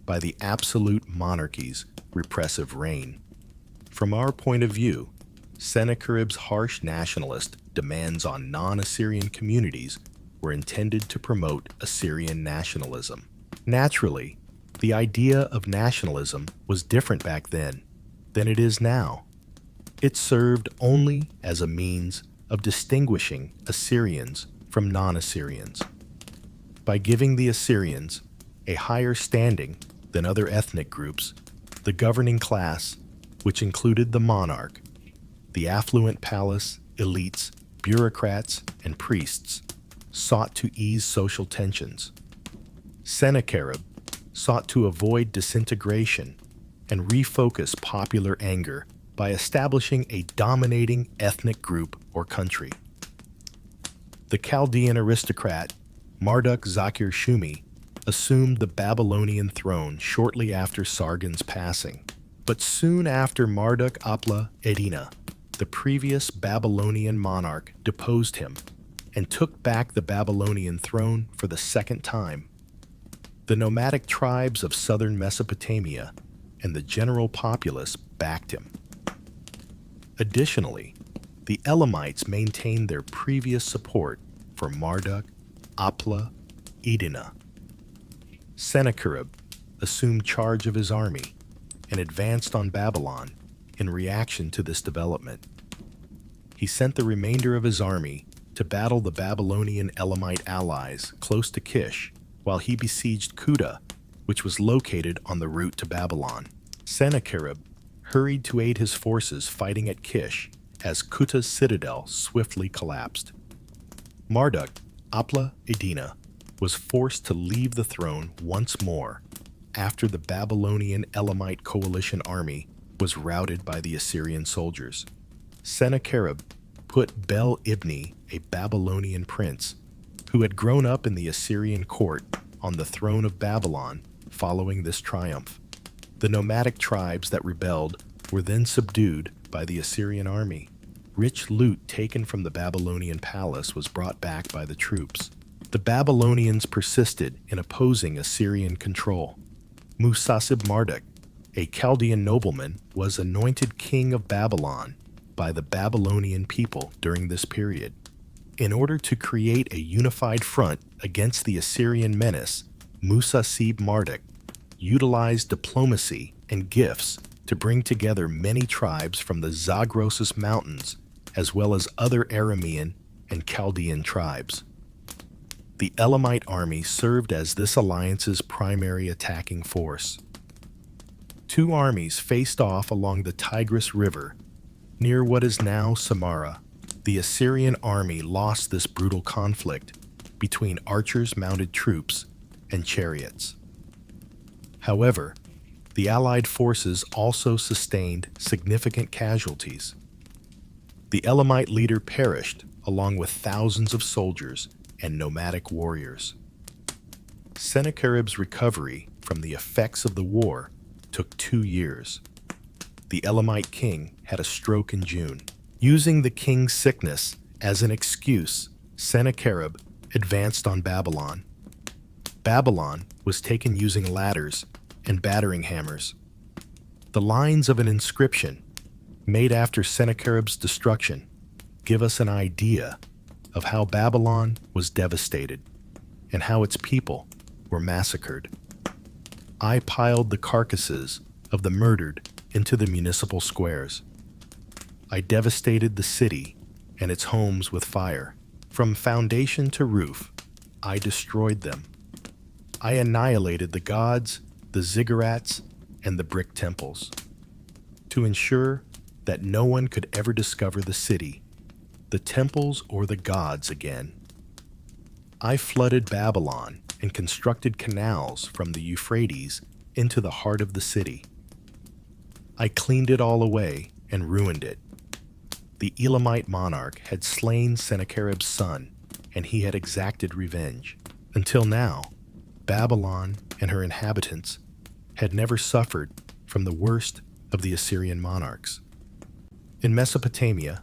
by the absolute monarchy's repressive reign. From our point of view, Sennacherib's harsh nationalist demands on non-Assyrian communities were intended to promote Assyrian nationalism. Naturally, the idea of nationalism was different back then than it is now. It served only as a means of distinguishing Assyrians from non-Assyrians. By giving the Assyrians a higher standing than other ethnic groups, the governing class which included the monarch, the affluent palace, elites, bureaucrats, and priests, sought to ease social tensions. Sennacherib sought to avoid disintegration and refocus popular anger by establishing a dominating ethnic group or country. The Chaldean aristocrat Marduk-Zakir-Shumi assumed the Babylonian throne shortly after Sargon's passing, but soon after Marduk-Apla-Iddina, the previous Babylonian monarch, deposed him and took back the Babylonian throne for the second time. The nomadic tribes of southern Mesopotamia and the general populace backed him. Additionally, the Elamites maintained their previous support for Marduk-Apla-Iddina. Sennacherib assumed charge of his army and advanced on Babylon in reaction to this development. He sent the remainder of his army to battle the Babylonian Elamite allies close to Kish, while he besieged Kuta, which was located on the route to Babylon. Sennacherib hurried to aid his forces fighting at Kish as Kuta's citadel swiftly collapsed. Marduk-Apla-Iddina was forced to leave the throne once more after the Babylonian Elamite coalition army was routed by the Assyrian soldiers. Sennacherib put Bel-Ibni, a Babylonian prince, who had grown up in the Assyrian court, on the throne of Babylon following this triumph. The nomadic tribes that rebelled were then subdued by the Assyrian army. Rich loot taken from the Babylonian palace was brought back by the troops. The Babylonians persisted in opposing Assyrian control. Musasib-Marduk, a Chaldean nobleman, was anointed king of Babylon by the Babylonian people during this period. In order to create a unified front against the Assyrian menace, Musasib-Marduk utilized diplomacy and gifts to bring together many tribes from the Zagros Mountains, as well as other Aramean and Chaldean tribes. The Elamite army served as this alliance's primary attacking force. Two armies faced off along the Tigris River, near what is now Samarra. The Assyrian army lost this brutal conflict between archers, mounted troops, and chariots. However, the Allied forces also sustained significant casualties. The Elamite leader perished, along with thousands of soldiers and nomadic warriors. Sennacherib's recovery from the effects of the war took 2 years. The Elamite king had a stroke in June. Using the king's sickness as an excuse, Sennacherib advanced on Babylon. Babylon was taken using ladders and battering hammers. The lines of an inscription made after Sennacherib's destruction give us an idea of how Babylon was devastated and how its people were massacred. I piled the carcasses of the murdered into the municipal squares. I devastated the city and its homes with fire. From foundation to roof, I destroyed them. I annihilated the gods, the ziggurats, and the brick temples. To ensure that no one could ever discover the city, the temples, or the gods again, I flooded Babylon and constructed canals from the Euphrates into the heart of the city. I cleaned it all away and ruined it. The Elamite monarch had slain Sennacherib's son, and he had exacted revenge. Until now, Babylon and her inhabitants had never suffered from the worst of the Assyrian monarchs. In Mesopotamia,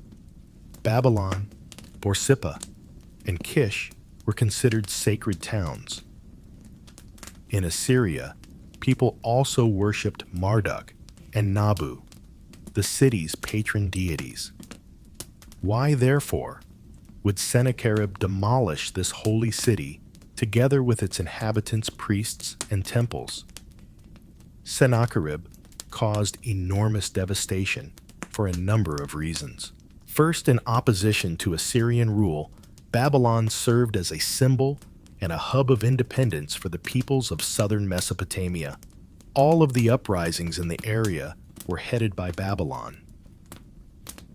Babylon, Borsippa, and Kish were considered sacred towns. In Assyria, people also worshipped Marduk and Nabu, the city's patron deities. Why, therefore, would Sennacherib demolish this holy city together with its inhabitants, priests, and temples? Sennacherib caused enormous devastation for a number of reasons. First, in opposition to Assyrian rule, Babylon served as a symbol and a hub of independence for the peoples of southern Mesopotamia. All of the uprisings in the area were headed by Babylon.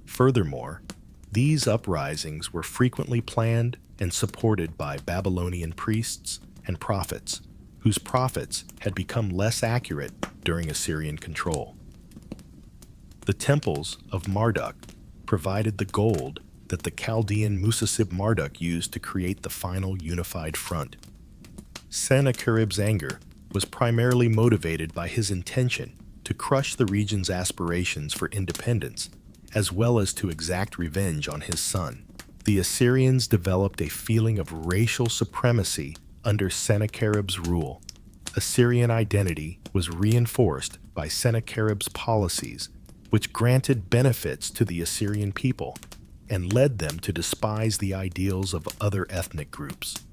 Furthermore, these uprisings were frequently planned and supported by Babylonian priests and prophets, whose prophets had become less accurate during Assyrian control. The temples of Marduk provided the gold that the Chaldean Marduk used to create the final unified front. Sennacherib's anger was primarily motivated by his intention to crush the region's aspirations for independence, as well as to exact revenge on his son. The Assyrians developed a feeling of racial supremacy under Sennacherib's rule. Assyrian identity was reinforced by Sennacherib's policies, which granted benefits to the Assyrian people and led them to despise the ideals of other ethnic groups.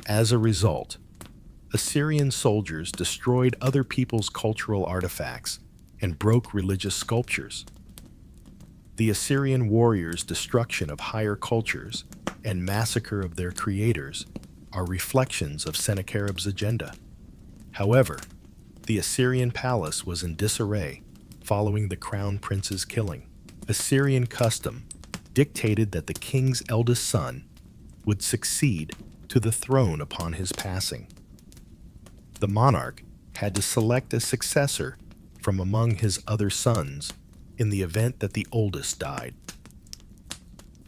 As a result, Assyrian soldiers destroyed other people's cultural artifacts and broke religious sculptures. The Assyrian warriors' destruction of higher cultures and massacre of their creators are reflections of Sennacherib's agenda. However, the Assyrian palace was in disarray following the crown prince's killing. Assyrian custom dictated that the king's eldest son would succeed to the throne upon his passing. The monarch had to select a successor from among his other sons in the event that the oldest died.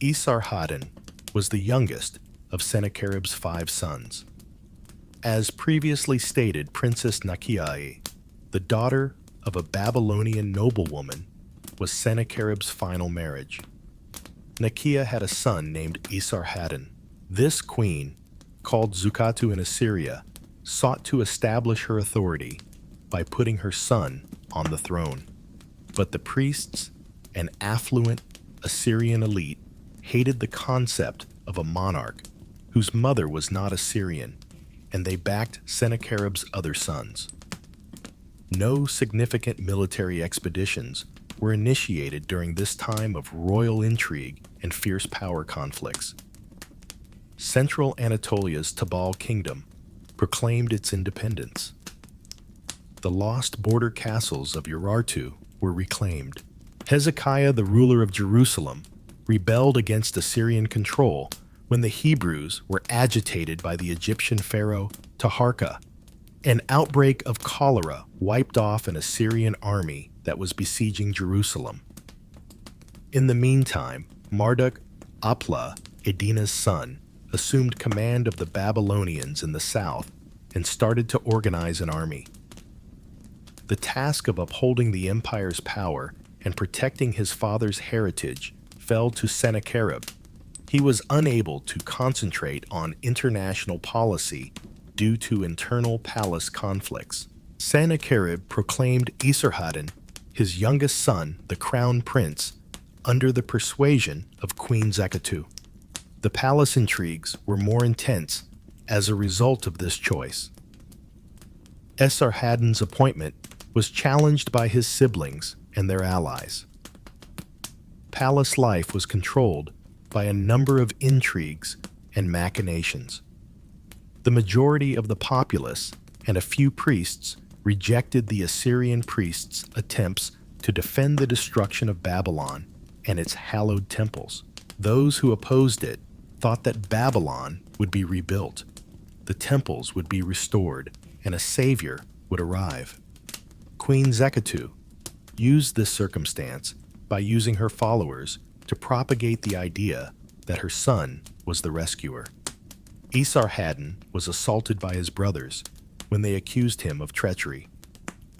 Esarhaddon was the youngest of Sennacherib's 5 sons. As previously stated, Princess Nakiai, the daughter of a Babylonian noblewoman, was Sennacherib's final marriage. Nakiah had a son named Esarhaddon. This queen, called Zukatu in Assyria, sought to establish her authority by putting her son on the throne. But the priests and affluent Assyrian elite hated the concept of a monarch whose mother was not Assyrian, and they backed Sennacherib's other sons. No significant military expeditions were initiated during this time of royal intrigue and fierce power conflicts. Central Anatolia's Tabal kingdom proclaimed its independence. The lost border castles of Urartu were reclaimed. Hezekiah, the ruler of Jerusalem, rebelled against Assyrian control when the Hebrews were agitated by the Egyptian pharaoh Taharka. An outbreak of cholera wiped off an Assyrian army that was besieging Jerusalem. In the meantime, Marduk, Apla, Edina's son, assumed command of the Babylonians in the south and started to organize an army. The task of upholding the empire's power and protecting his father's heritage fell to Sennacherib. He was unable to concentrate on international policy due to internal palace conflicts. Sennacherib proclaimed Esarhaddon, his youngest son, the crown prince, under the persuasion of Queen Zekatu. The palace intrigues were more intense as a result of this choice. Esarhaddon's appointment was challenged by his siblings and their allies. Palace life was controlled by a number of intrigues and machinations. The majority of the populace and a few priests rejected the Assyrian priests' attempts to defend the destruction of Babylon and its hallowed temples. Those who opposed it thought that Babylon would be rebuilt, the temples would be restored, and a savior would arrive. Queen Zekatu used this circumstance by using her followers to propagate the idea that her son was the rescuer. Esarhaddon was assaulted by his brothers when they accused him of treachery.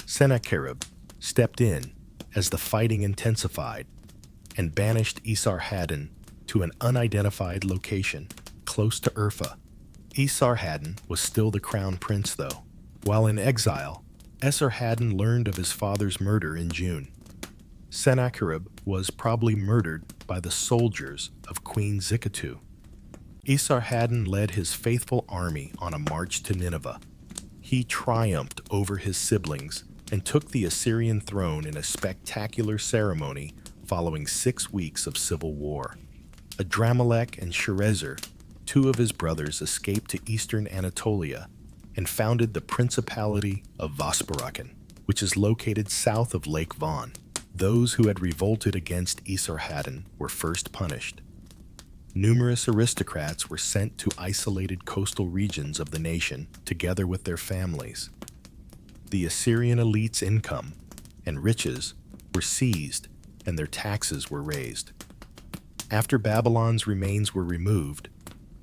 Sennacherib stepped in as the fighting intensified and banished Esarhaddon to an unidentified location close to Urfa. Esarhaddon was still the crown prince, though. While in exile, Esarhaddon learned of his father's murder in June. Sennacherib was probably murdered by the soldiers of Queen Zekatu. Esarhaddon led his faithful army on a march to Nineveh. He triumphed over his siblings and took the Assyrian throne in a spectacular ceremony following 6 weeks of civil war. Adramelech and Sharezer, 2 of his brothers, escaped to eastern Anatolia and founded the Principality of Vosparakan. which is located south of Lake Van. Those who had revolted against Esarhaddon were first punished. Numerous aristocrats were sent to isolated coastal regions of the nation together with their families. The Assyrian elite's income and riches were seized and their taxes were raised. After Babylon's remains were removed,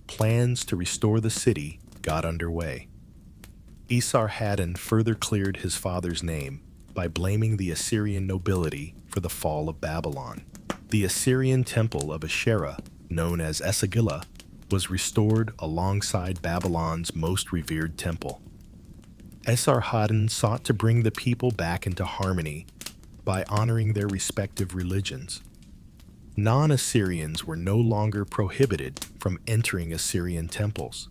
plans to restore the city got underway. Esarhaddon further cleared his father's name by blaming the Assyrian nobility for the fall of Babylon. The Assyrian temple of Asherah, known as Esagila, was restored alongside Babylon's most revered temple. Esarhaddon sought to bring the people back into harmony by honoring their respective religions. Non-Assyrians were no longer prohibited from entering Assyrian temples.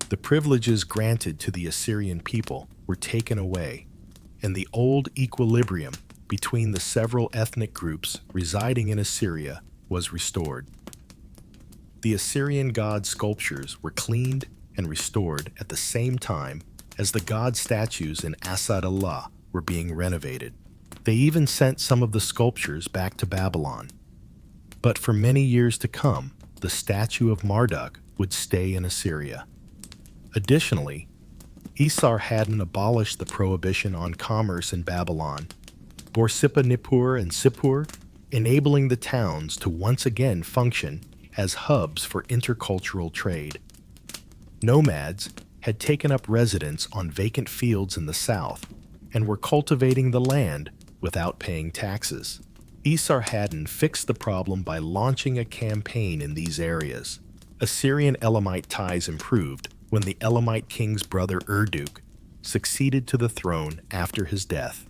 The privileges granted to the Assyrian people were taken away, and the old equilibrium between the several ethnic groups residing in Assyria was restored. The Assyrian god sculptures were cleaned and restored at the same time as the god statues in Asad-Allah were being renovated. They even sent some of the sculptures back to Babylon. But for many years to come, the statue of Marduk would stay in Assyria. Additionally, Esarhaddon abolished the prohibition on commerce in Babylon, Borsippa-Nippur and Sippur, enabling the towns to once again function as hubs for intercultural trade. Nomads had taken up residence on vacant fields in the south and were cultivating the land without paying taxes. Esarhaddon fixed the problem by launching a campaign in these areas. Assyrian Elamite ties improved when the Elamite king's brother Erduk succeeded to the throne after his death.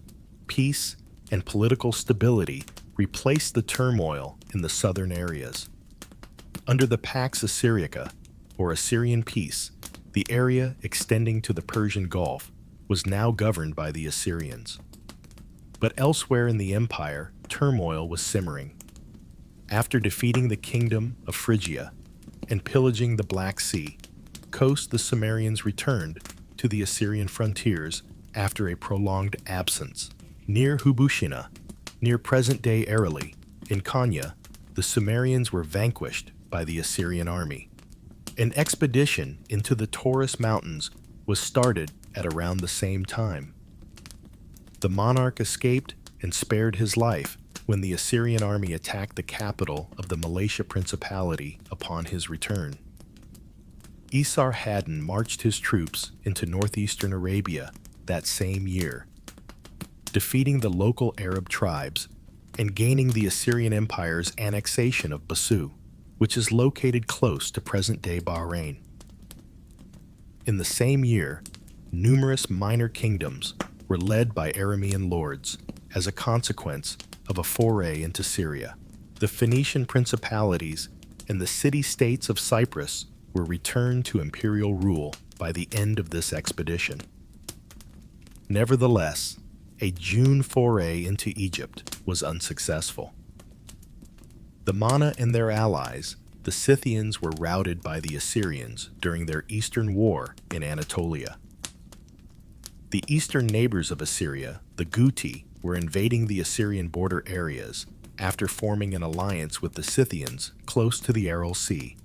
Peace and political stability replaced the turmoil in the southern areas. Under the Pax Assyrica, or Assyrian peace, the area extending to the Persian Gulf was now governed by the Assyrians. But elsewhere in the empire, turmoil was simmering. After defeating the kingdom of Phrygia and pillaging the Black Sea coast, the Sumerians returned to the Assyrian frontiers after a prolonged absence. Near Hubushina, near present-day Ereli, in Konya, the Sumerians were vanquished by the Assyrian army. An expedition into the Taurus Mountains was started at around the same time. The monarch escaped and spared his life when the Assyrian army attacked the capital of the Malaysia Principality upon his return. Esarhaddon marched his troops into northeastern Arabia that same year, defeating the local Arab tribes and gaining the Assyrian Empire's annexation of Basu, which is located close to present-day Bahrain. In the same year, numerous minor kingdoms were led by Aramean lords as a consequence of a foray into Syria. The Phoenician principalities and the city-states of Cyprus were returned to imperial rule by the end of this expedition. Nevertheless, a June foray into Egypt was unsuccessful. The Mana and their allies, the Scythians, were routed by the Assyrians during their Eastern War in Anatolia. The eastern neighbors of Assyria, the Guti, were invading the Assyrian border areas after forming an alliance with the Scythians close to the Aral Sea.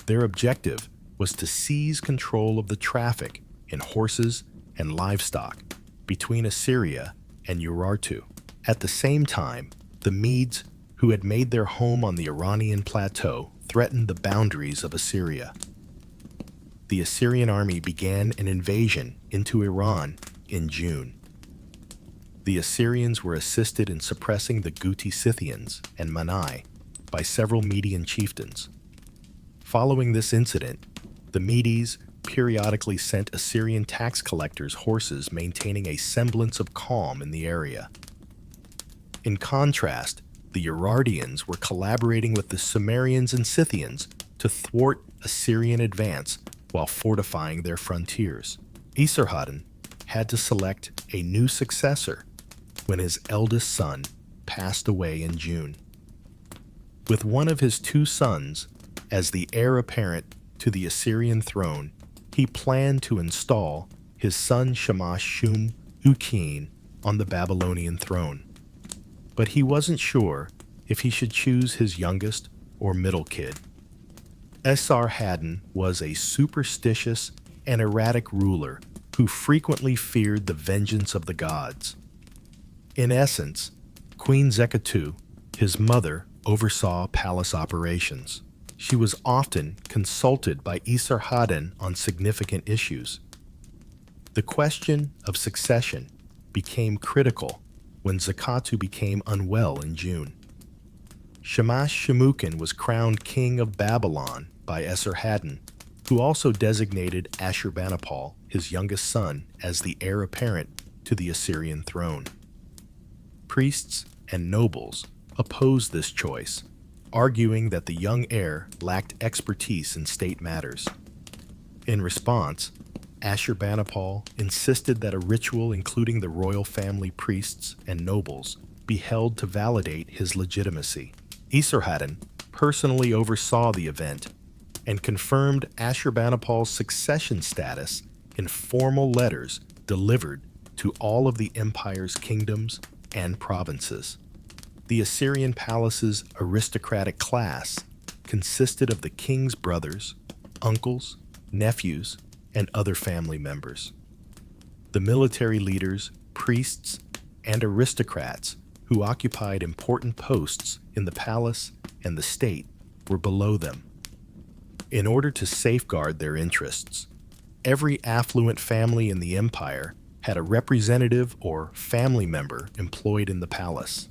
Their objective was to seize control of the traffic in horses and livestock between Assyria and Urartu. At the same time, the Medes, who had made their home on the Iranian plateau, threatened the boundaries of Assyria. The Assyrian army began an invasion into Iran in June. The Assyrians were assisted in suppressing the Guti Scythians and Mani by several Median chieftains. Following this incident, the Medes periodically sent Assyrian tax collectors horses maintaining a semblance of calm in the area. In contrast, the Urartians were collaborating with the Sumerians and Scythians to thwart Assyrian advance while fortifying their frontiers. Esarhaddon had to select a new successor when his eldest son passed away in June. With one of his two sons as the heir apparent to the Assyrian throne, he planned to install his son Shamash-Shum-Ukin on the Babylonian throne. But he wasn't sure if he should choose his youngest or middle kid. Esarhaddon was a superstitious and erratic ruler who frequently feared the vengeance of the gods. In essence, Queen Zekatu, his mother, oversaw palace operations. She was often consulted by Esarhaddon on significant issues. The question of succession became critical when Zekatu became unwell in June. Shamash-Shumukin was crowned king of Babylon by Esarhaddon, who also designated Ashurbanipal, his youngest son, as the heir apparent to the Assyrian throne. Priests and nobles opposed this choice, arguing that the young heir lacked expertise in state matters. In response, Ashurbanipal insisted that a ritual including the royal family priests and nobles be held to validate his legitimacy. Esarhaddon personally oversaw the event and confirmed Ashurbanipal's succession status in formal letters delivered to all of the empire's kingdoms and provinces. The Assyrian palace's aristocratic class consisted of the king's brothers, uncles, nephews, and other family members. The military leaders, priests, and aristocrats who occupied important posts in the palace and the state were below them. In order to safeguard their interests, every affluent family in the empire had a representative or family member employed in the palace.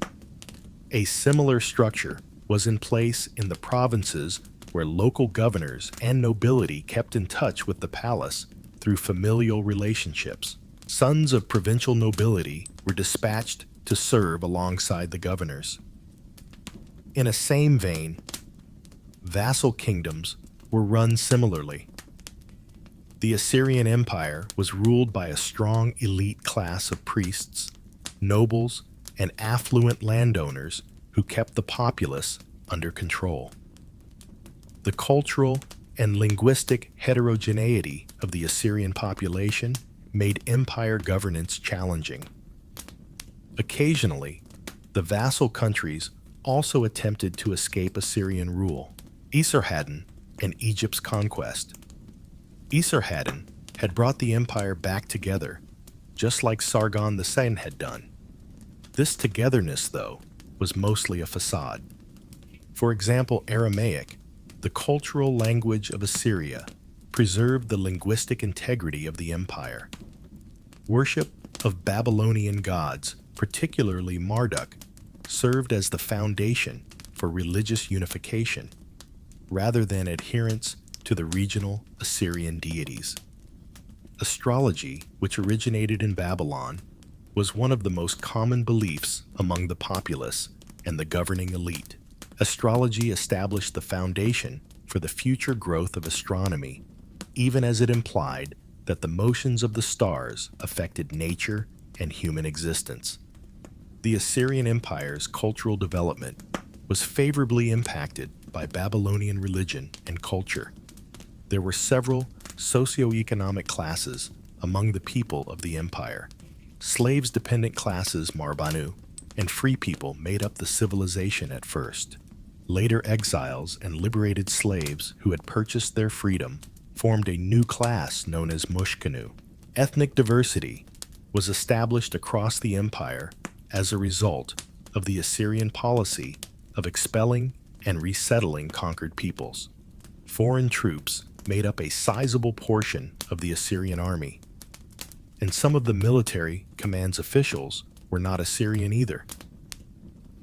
A similar structure was in place in the provinces where local governors and nobility kept in touch with the palace through familial relationships. Sons of provincial nobility were dispatched to serve alongside the governors. In a same vein, vassal kingdoms were run similarly. The Assyrian Empire was ruled by a strong elite class of priests, nobles, and affluent landowners who kept the populace under control. The cultural and linguistic heterogeneity of the Assyrian population made empire governance challenging. Occasionally, the vassal countries also attempted to escape Assyrian rule. Esarhaddon and Egypt's conquest. Esarhaddon had brought the empire back together, just like Sargon II had done. This togetherness, though, was mostly a facade. For example, Aramaic, the cultural language of Assyria, preserved the linguistic integrity of the empire. Worship of Babylonian gods, particularly Marduk, served as the foundation for religious unification, rather than adherence to the regional Assyrian deities. Astrology, which originated in Babylon, was one of the most common beliefs among the populace and the governing elite. Astrology established the foundation for the future growth of astronomy, even as it implied that the motions of the stars affected nature and human existence. The Assyrian Empire's cultural development was favorably impacted by Babylonian religion and culture. There were several socioeconomic classes among the people of the empire. Slaves-dependent classes, Marbanu, and free people made up the civilization at first. Later exiles and liberated slaves who had purchased their freedom formed a new class known as Mushkanu. Ethnic diversity was established across the empire as a result of the Assyrian policy of expelling and resettling conquered peoples. Foreign troops made up a sizable portion of the Assyrian army, and some of the military command's officials were not Assyrian either.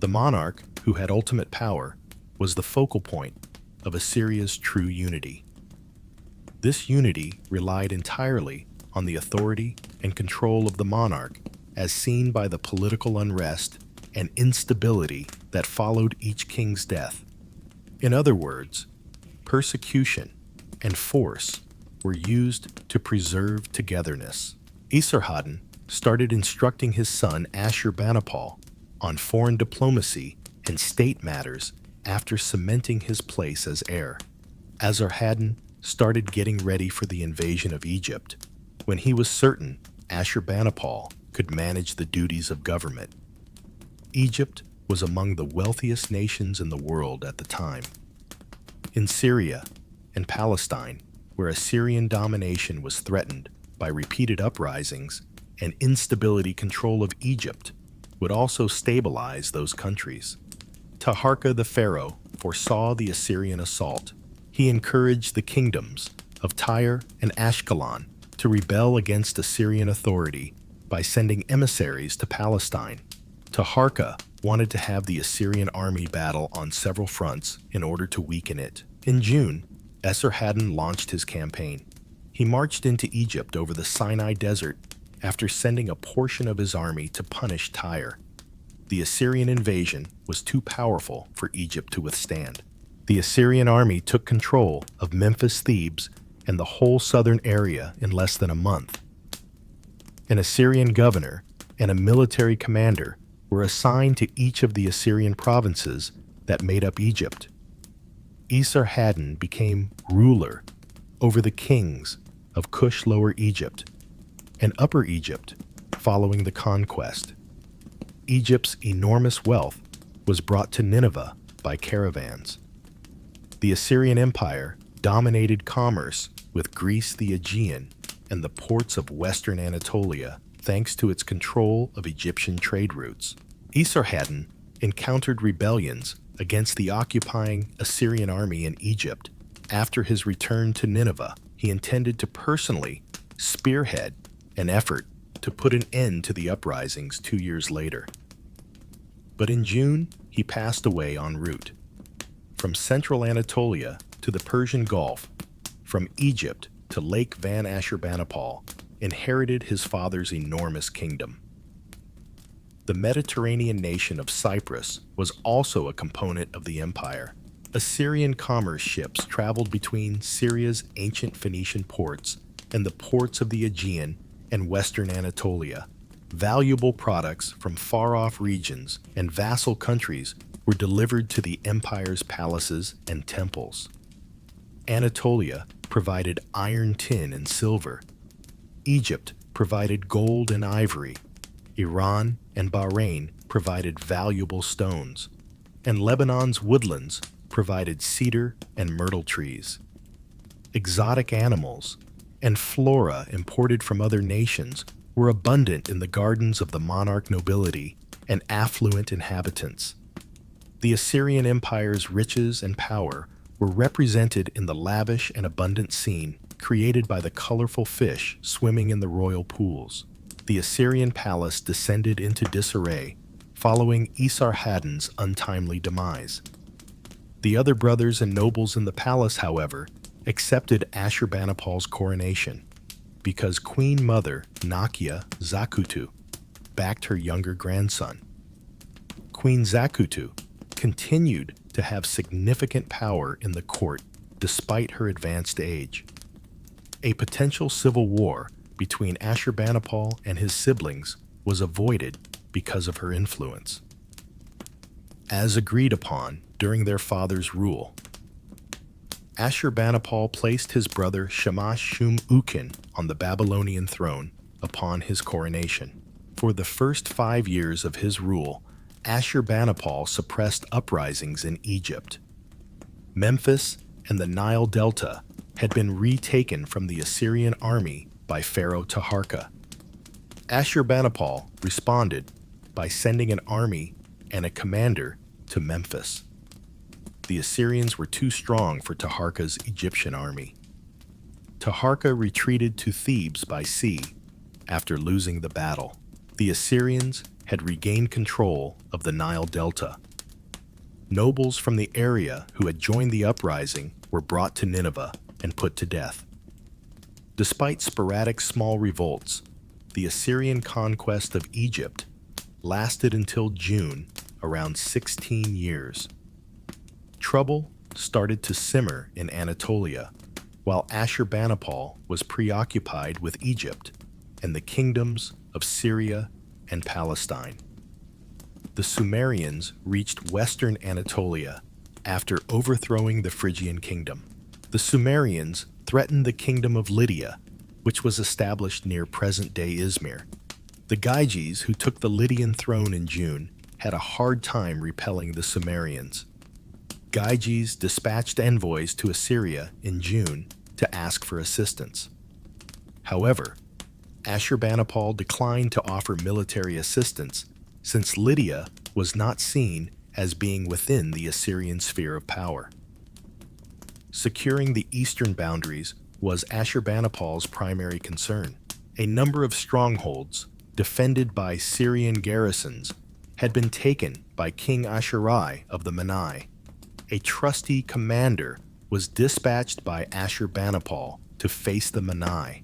The monarch, who had ultimate power, was the focal point of Assyria's true unity. This unity relied entirely on the authority and control of the monarch, as seen by the political unrest and instability that followed each king's death. In other words, persecution and force were used to preserve togetherness. Esarhaddon started instructing his son Ashurbanipal on foreign diplomacy and state matters after cementing his place as heir. Esarhaddon started getting ready for the invasion of Egypt when he was certain Ashurbanipal could manage the duties of government. Egypt was among the wealthiest nations in the world at the time. In Syria and Palestine, where Assyrian domination was threatened by repeated uprisings, and instability, control of Egypt would also stabilize those countries. Taharka the pharaoh foresaw the Assyrian assault. He encouraged the kingdoms of Tyre and Ashkelon to rebel against Assyrian authority by sending emissaries to Palestine. Taharka wanted to have the Assyrian army battle on several fronts in order to weaken it. In June, Esarhaddon launched his campaign. He marched into Egypt over the Sinai Desert after sending a portion of his army to punish Tyre. The Assyrian invasion was too powerful for Egypt to withstand. The Assyrian army took control of Memphis, Thebes, and the whole southern area in less than a month. An Assyrian governor and a military commander were assigned to each of the Assyrian provinces that made up Egypt. Esarhaddon became ruler over the kings of Cush, Lower Egypt, and Upper Egypt following the conquest. Egypt's enormous wealth was brought to Nineveh by caravans. The Assyrian Empire dominated commerce with Greece, the Aegean, and the ports of western Anatolia thanks to its control of Egyptian trade routes. Esarhaddon encountered rebellions against the occupying Assyrian army in Egypt. After his return to Nineveh, he intended to personally spearhead an effort to put an end to the uprisings 2 years later. But in June, he passed away en route. From central Anatolia to the Persian Gulf, from Egypt to Lake Van Ashurbanipal, inherited his father's enormous kingdom. The Mediterranean nation of Cyprus was also a component of the empire. Assyrian commerce ships traveled between Syria's ancient Phoenician ports and the ports of the Aegean and western Anatolia. Valuable products from far-off regions and vassal countries were delivered to the empire's palaces and temples. Anatolia provided iron, tin, and silver. Egypt provided gold and ivory. Iran and Bahrain provided valuable stones, and Lebanon's woodlands provided cedar and myrtle trees. Exotic animals and flora imported from other nations were abundant in the gardens of the monarch nobility and affluent inhabitants. The Assyrian Empire's riches and power were represented in the lavish and abundant scene created by the colorful fish swimming in the royal pools. The Assyrian palace descended into disarray following Esarhaddon's untimely demise. The other brothers and nobles in the palace, however, accepted Ashurbanipal's coronation because Queen Mother Nakia Zakutu backed her younger grandson. Queen Zakutu continued to have significant power in the court despite her advanced age. A potential civil war between Ashurbanipal and his siblings was avoided because of her influence. As agreed upon during their father's rule, Ashurbanipal placed his brother Shamash-shum-ukin on the Babylonian throne upon his coronation. For the first 5 years of his rule, Ashurbanipal suppressed uprisings in Egypt. Memphis and the Nile Delta had been retaken from the Assyrian army by Pharaoh Taharka. Ashurbanipal responded by sending an army and a commander to Memphis. The Assyrians were too strong for Taharka's Egyptian army. Taharka retreated to Thebes by sea after losing the battle. The Assyrians had regained control of the Nile Delta. Nobles from the area who had joined the uprising were brought to Nineveh and put to death. Despite sporadic small revolts, the Assyrian conquest of Egypt lasted until June, around 16 years. Trouble started to simmer in Anatolia, while Ashurbanipal was preoccupied with Egypt and the kingdoms of Syria and Palestine. The Sumerians reached western Anatolia after overthrowing the Phrygian kingdom. The Sumerians threatened the kingdom of Lydia, which was established near present-day Izmir. The Gyges, who took the Lydian throne in June, had a hard time repelling the Sumerians. Gyges dispatched envoys to Assyria in June to ask for assistance. However, Ashurbanipal declined to offer military assistance since Lydia was not seen as being within the Assyrian sphere of power. Securing the eastern boundaries was Ashurbanipal's primary concern. A number of strongholds, defended by Syrian garrisons, had been taken by King Ashurai of the Mannai. A trusty commander was dispatched by Ashurbanipal to face the Mannai.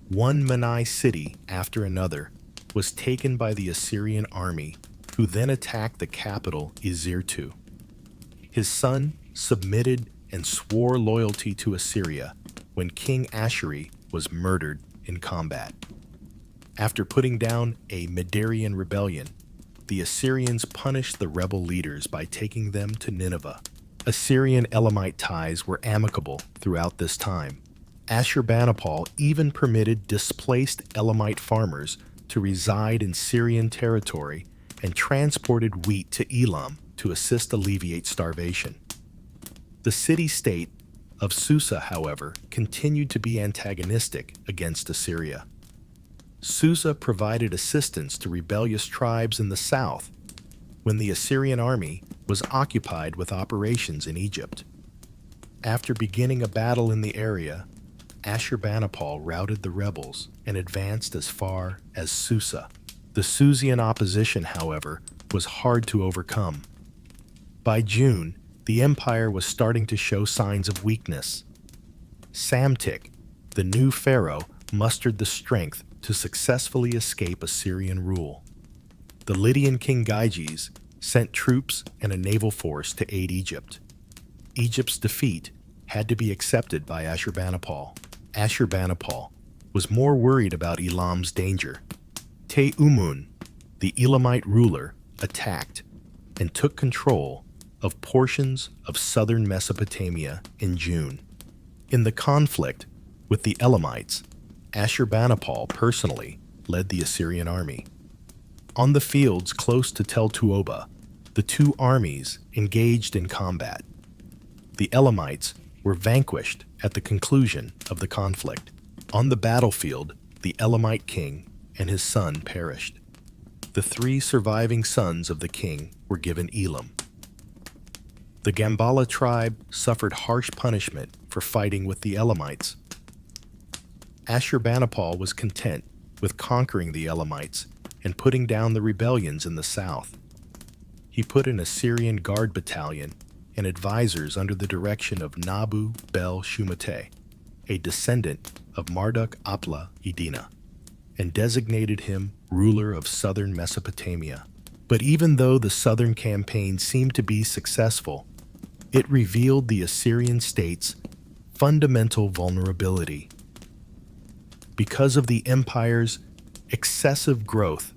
One Mannai city after another was taken by the Assyrian army, who then attacked the capital Izirtu. His son submitted and swore loyalty to Assyria when King Ashuri was murdered in combat. After putting down a Medarian rebellion, the Assyrians punished the rebel leaders by taking them to Nineveh. Assyrian Elamite ties were amicable throughout this time. Ashurbanipal even permitted displaced Elamite farmers to reside in Syrian territory and transported wheat to Elam to assist alleviate starvation. The city-state of Susa, however, continued to be antagonistic against Assyria. Susa provided assistance to rebellious tribes in the south when the Assyrian army was occupied with operations in Egypt. After beginning a battle in the area, Ashurbanipal routed the rebels and advanced as far as Susa. The Susian opposition, however, was hard to overcome. By June, the empire was starting to show signs of weakness. Psamtik, the new pharaoh, mustered the strength to successfully escape Assyrian rule. The Lydian king Gyges sent troops and a naval force to aid Egypt. Egypt's defeat had to be accepted by Ashurbanipal. Ashurbanipal was more worried about Elam's danger. Teumun, the Elamite ruler, attacked and took control of portions of southern Mesopotamia in June. In the conflict with the Elamites, Ashurbanipal personally led the Assyrian army. On the fields close to Tel Tuoba, the two armies engaged in combat. The Elamites were vanquished at the conclusion of the conflict. On the battlefield, the Elamite king and his son perished. The three surviving sons of the king were given Elam. The Gambala tribe suffered harsh punishment for fighting with the Elamites. Ashurbanipal was content with conquering the Elamites and putting down the rebellions in the south. He put an Assyrian guard battalion and advisors under the direction of Nabu Bel Shumate, a descendant of Marduk Apla Edina, and designated him ruler of southern Mesopotamia. But even though the southern campaign seemed to be successful, it revealed the Assyrian state's fundamental vulnerability. Because of the empire's excessive growth,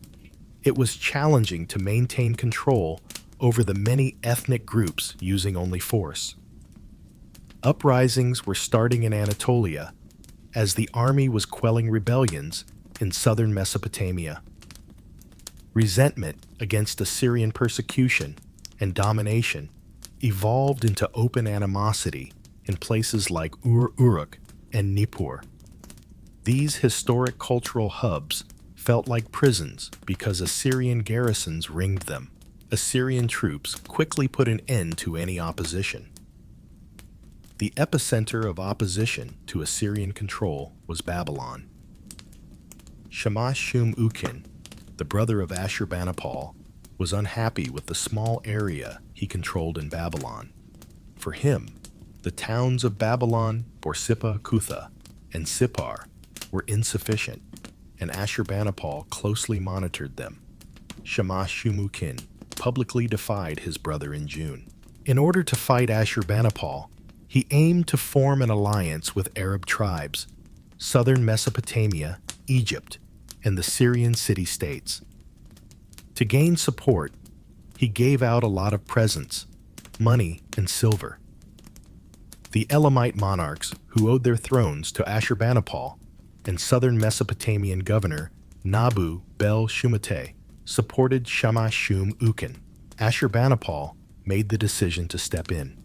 it was challenging to maintain control over the many ethnic groups using only force. Uprisings were starting in Anatolia as the army was quelling rebellions in southern Mesopotamia. Resentment against Assyrian persecution and domination evolved into open animosity in places like Uruk and Nippur. These historic cultural hubs felt like prisons because Assyrian garrisons ringed them. Assyrian troops quickly put an end to any opposition. The epicenter of opposition to Assyrian control was Babylon. Shamash-shum-ukin, the brother of Ashurbanipal, was unhappy with the small area he controlled in Babylon. For him, the towns of Babylon, Borsippa, Kutha, and Sippar were insufficient, and Ashurbanipal closely monitored them. Shamash-shum-ukin publicly defied his brother in June. In order to fight Ashurbanipal, he aimed to form an alliance with Arab tribes, southern Mesopotamia, Egypt, and the Syrian city-states. To gain support, he gave out a lot of presents, money, and silver. The Elamite monarchs who owed their thrones to Ashurbanipal and southern Mesopotamian governor Nabu Bel-Shumate supported Shamash-Shum-Ukin. Ashurbanipal made the decision to step in.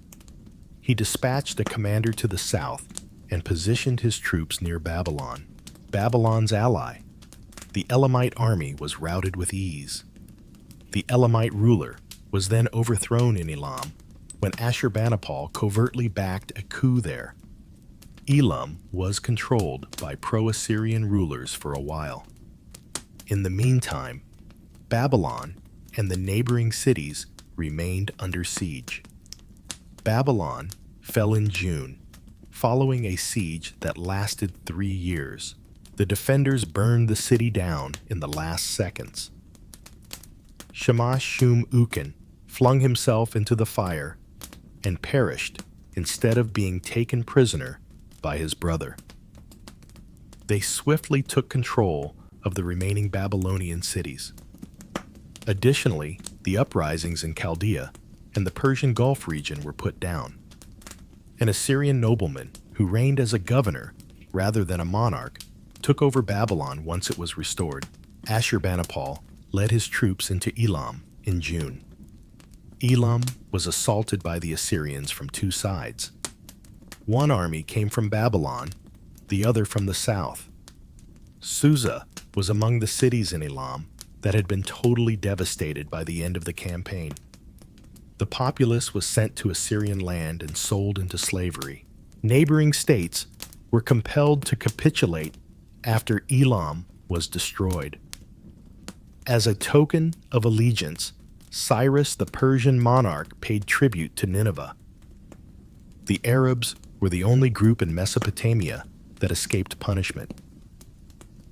He dispatched a commander to the south and positioned his troops near Babylon, Babylon's ally. The Elamite army was routed with ease. The Elamite ruler was then overthrown in Elam when Ashurbanipal covertly backed a coup there. Elam was controlled by pro-Assyrian rulers for a while. In the meantime, Babylon and the neighboring cities remained under siege. Babylon fell in June, following a siege that lasted 3 years. The defenders burned the city down in the last seconds. Shamash-Shum-Ukin flung himself into the fire and perished instead of being taken prisoner by his brother. They swiftly took control of the remaining Babylonian cities. Additionally, the uprisings in Chaldea and the Persian Gulf region were put down. An Assyrian nobleman who reigned as a governor rather than a monarch took over Babylon once it was restored. Ashurbanipal led his troops into Elam in June. Elam was assaulted by the Assyrians from two sides. One army came from Babylon, the other from the south. Susa was among the cities in Elam that had been totally devastated by the end of the campaign. The populace was sent to Assyrian land and sold into slavery. Neighboring states were compelled to capitulate after Elam was destroyed. As a token of allegiance, Cyrus the Persian monarch paid tribute to Nineveh. The Arabs were the only group in Mesopotamia that escaped punishment.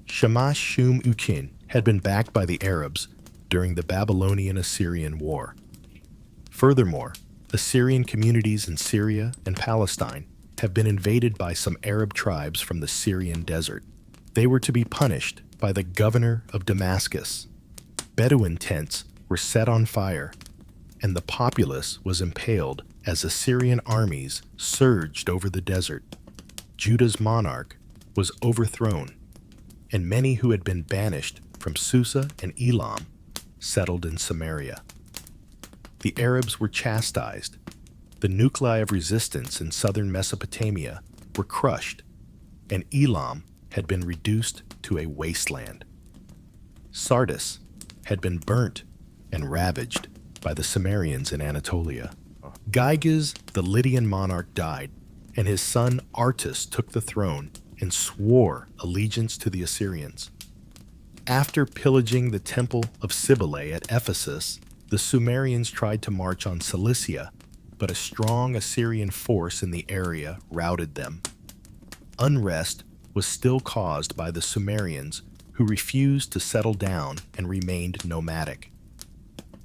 Shamash-Shum-Ukin had been backed by the Arabs during the Babylonian-Assyrian War. Furthermore, Assyrian communities in Syria and Palestine have been invaded by some Arab tribes from the Syrian desert. They were to be punished by the governor of Damascus. Bedouin tents were set on fire, and the populace was impaled as Assyrian armies surged over the desert. Judah's monarch was overthrown, and many who had been banished from Susa and Elam settled in Samaria. The Arabs were chastised. The nuclei of resistance in southern Mesopotamia were crushed, and Elam had been reduced to a wasteland. Sardis had been burnt and ravaged by the Sumerians in Anatolia. Gyges, the Lydian monarch, died, and his son Artus took the throne and swore allegiance to the Assyrians. After pillaging the temple of Cybele at Ephesus, the Sumerians tried to march on Cilicia, but a strong Assyrian force in the area routed them. Unrest was still caused by the Sumerians, who refused to settle down and remained nomadic.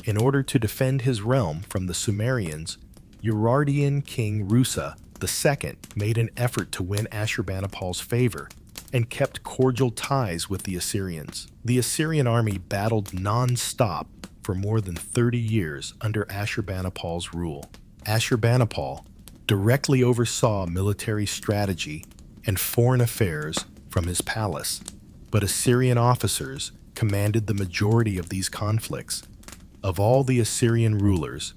In order to defend his realm from the Sumerians, Urartian king Rusa II made an effort to win Ashurbanipal's favor and kept cordial ties with the Assyrians. The Assyrian army battled non-stop for more than 30 years under Ashurbanipal's rule. Ashurbanipal directly oversaw military strategy and foreign affairs from his palace, but Assyrian officers commanded the majority of these conflicts. Of all the Assyrian rulers,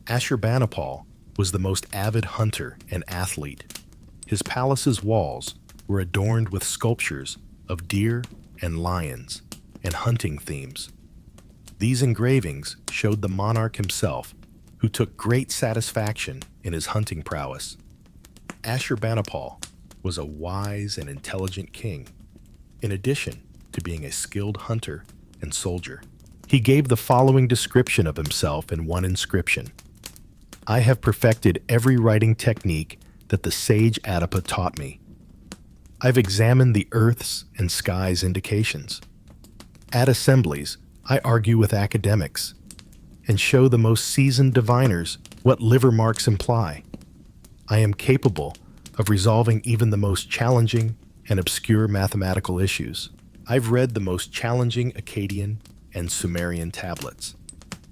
Ashurbanipal was the most avid hunter and athlete. His palace's walls were adorned with sculptures of deer and lions and hunting themes. These engravings showed the monarch himself, who took great satisfaction in his hunting prowess. Ashurbanipal was a wise and intelligent king, in addition to being a skilled hunter and soldier. He gave the following description of himself in one inscription: "I have perfected every writing technique that the sage Adapa taught me. I've examined the earth's and sky's indications. At assemblies, I argue with academics and show the most seasoned diviners what liver marks imply. I am capable of resolving even the most challenging and obscure mathematical issues. I've read the most challenging Akkadian and Sumerian tablets.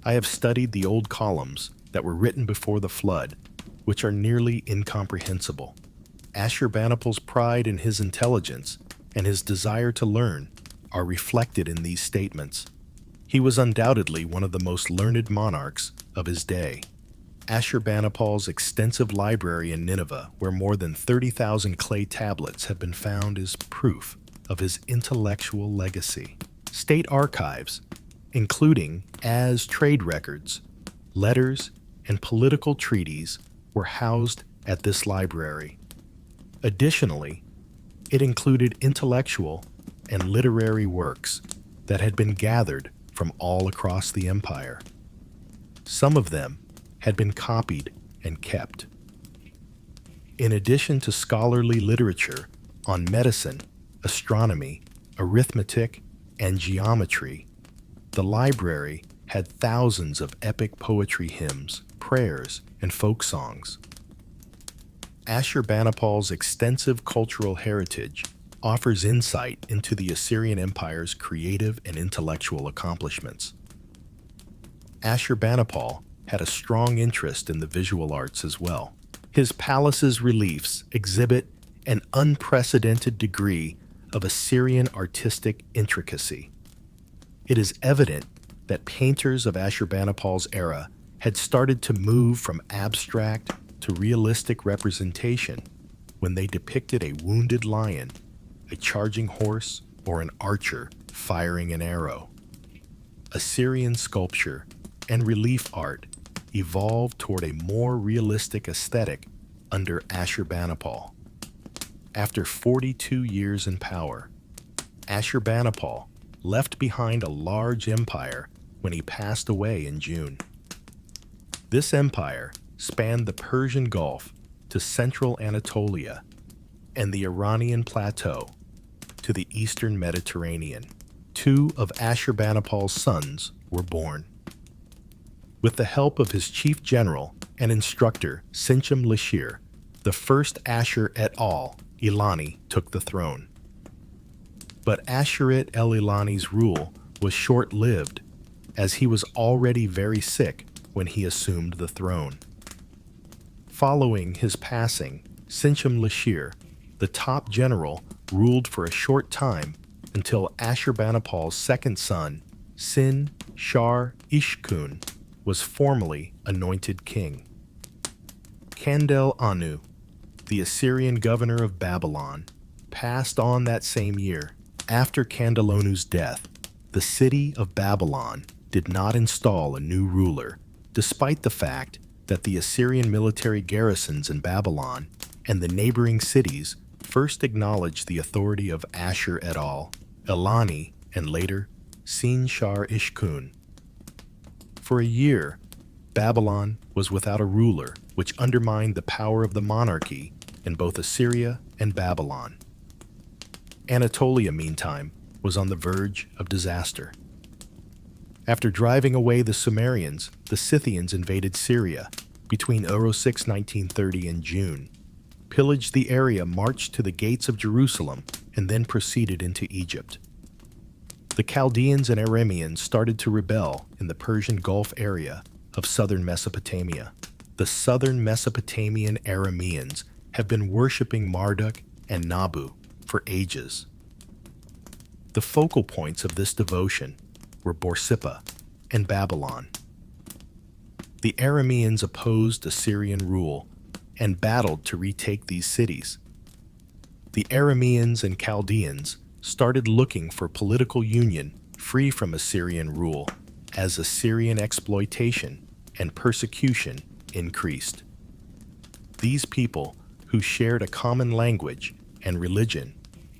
I have studied the old columns that were written before the flood, which are nearly incomprehensible." Ashurbanipal's pride in his intelligence and his desire to learn are reflected in these statements. He was undoubtedly one of the most learned monarchs of his day. Ashurbanipal's extensive library in Nineveh, where more than 30,000 clay tablets have been found, is proof of his intellectual legacy. State archives, including as trade records, letters, and political treaties, were housed at this library. Additionally, it included intellectual and literary works that had been gathered from all across the empire. Some of them had been copied and kept. In addition to scholarly literature on medicine, astronomy, arithmetic, and geometry, the library had thousands of epic poetry hymns, prayers, and folk songs. Ashurbanipal's extensive cultural heritage offers insight into the Assyrian Empire's creative and intellectual accomplishments. Ashurbanipal had a strong interest in the visual arts as well. His palace's reliefs exhibit an unprecedented degree of Assyrian artistic intricacy. It is evident that painters of Ashurbanipal's era had started to move from abstract to realistic representation when they depicted a wounded lion, a charging horse, or an archer firing an arrow. Assyrian sculpture and relief art evolved toward a more realistic aesthetic under Ashurbanipal. After 42 years in power, Ashurbanipal left behind a large empire when he passed away in June. This empire spanned the Persian Gulf to central Anatolia and the Iranian plateau to the eastern Mediterranean. Two of Ashurbanipal's sons were born. With the help of his chief general and instructor, Sincham-Lishir, the first Ashur et al-Ilani took the throne. But Ashurit el-Ilani's rule was short-lived, as he was already very sick when he assumed the throne. Following his passing, Sincham-Lishir, the top general, ruled for a short time until Ashurbanipal's second son, Sin-Shar-Ishkun, was formally anointed king. Kandel-Anu, the Assyrian governor of Babylon, passed on that same year. After Kandel-Anu's death, the city of Babylon did not install a new ruler, despite the fact that the Assyrian military garrisons in Babylon and the neighboring cities first acknowledged the authority of Ashur et al-Ilani and later Sin-Shar-Ishkun. For a year, Babylon was without a ruler, which undermined the power of the monarchy in both Assyria and Babylon. Anatolia, meantime, was on the verge of disaster. After driving away the Sumerians, the Scythians invaded Syria between Euro 6, 1930 and June, pillaged the area, marched to the gates of Jerusalem, and then proceeded into Egypt. The Chaldeans and Arameans started to rebel in the Persian Gulf area of southern Mesopotamia. The southern Mesopotamian Arameans have been worshipping Marduk and Nabu for ages. The focal points of this devotion were Borsippa and Babylon. The Arameans opposed Assyrian rule and battled to retake these cities. The Arameans and Chaldeans started looking for political union free from Assyrian rule as Assyrian exploitation and persecution increased. These people, who shared a common language and religion,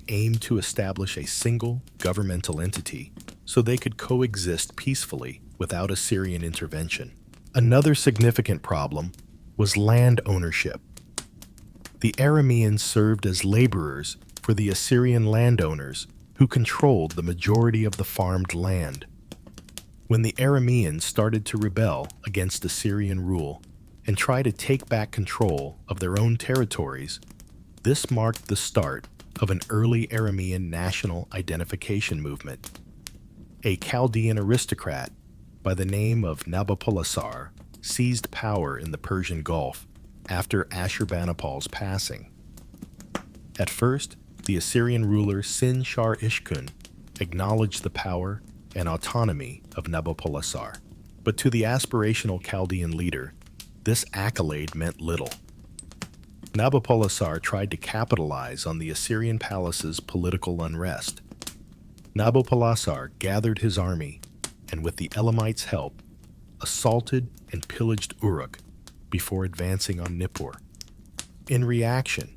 aimed to establish a single governmental entity so they could coexist peacefully without Assyrian intervention. Another significant problem was land ownership. The Arameans served as laborers for the Assyrian landowners who controlled the majority of the farmed land. When the Arameans started to rebel against Assyrian rule and try to take back control of their own territories, this marked the start of an early Aramean national identification movement. A Chaldean aristocrat by the name of Nabopolassar seized power in the Persian Gulf after Ashurbanipal's passing. At first, the Assyrian ruler Sin-Shar-Ishkun acknowledged the power and autonomy of Nabopolassar. But to the aspirational Chaldean leader, this accolade meant little. Nabopolassar tried to capitalize on the Assyrian palace's political unrest. Nabopolassar gathered his army and, with the Elamites' help, assaulted and pillaged Uruk before advancing on Nippur. In reaction,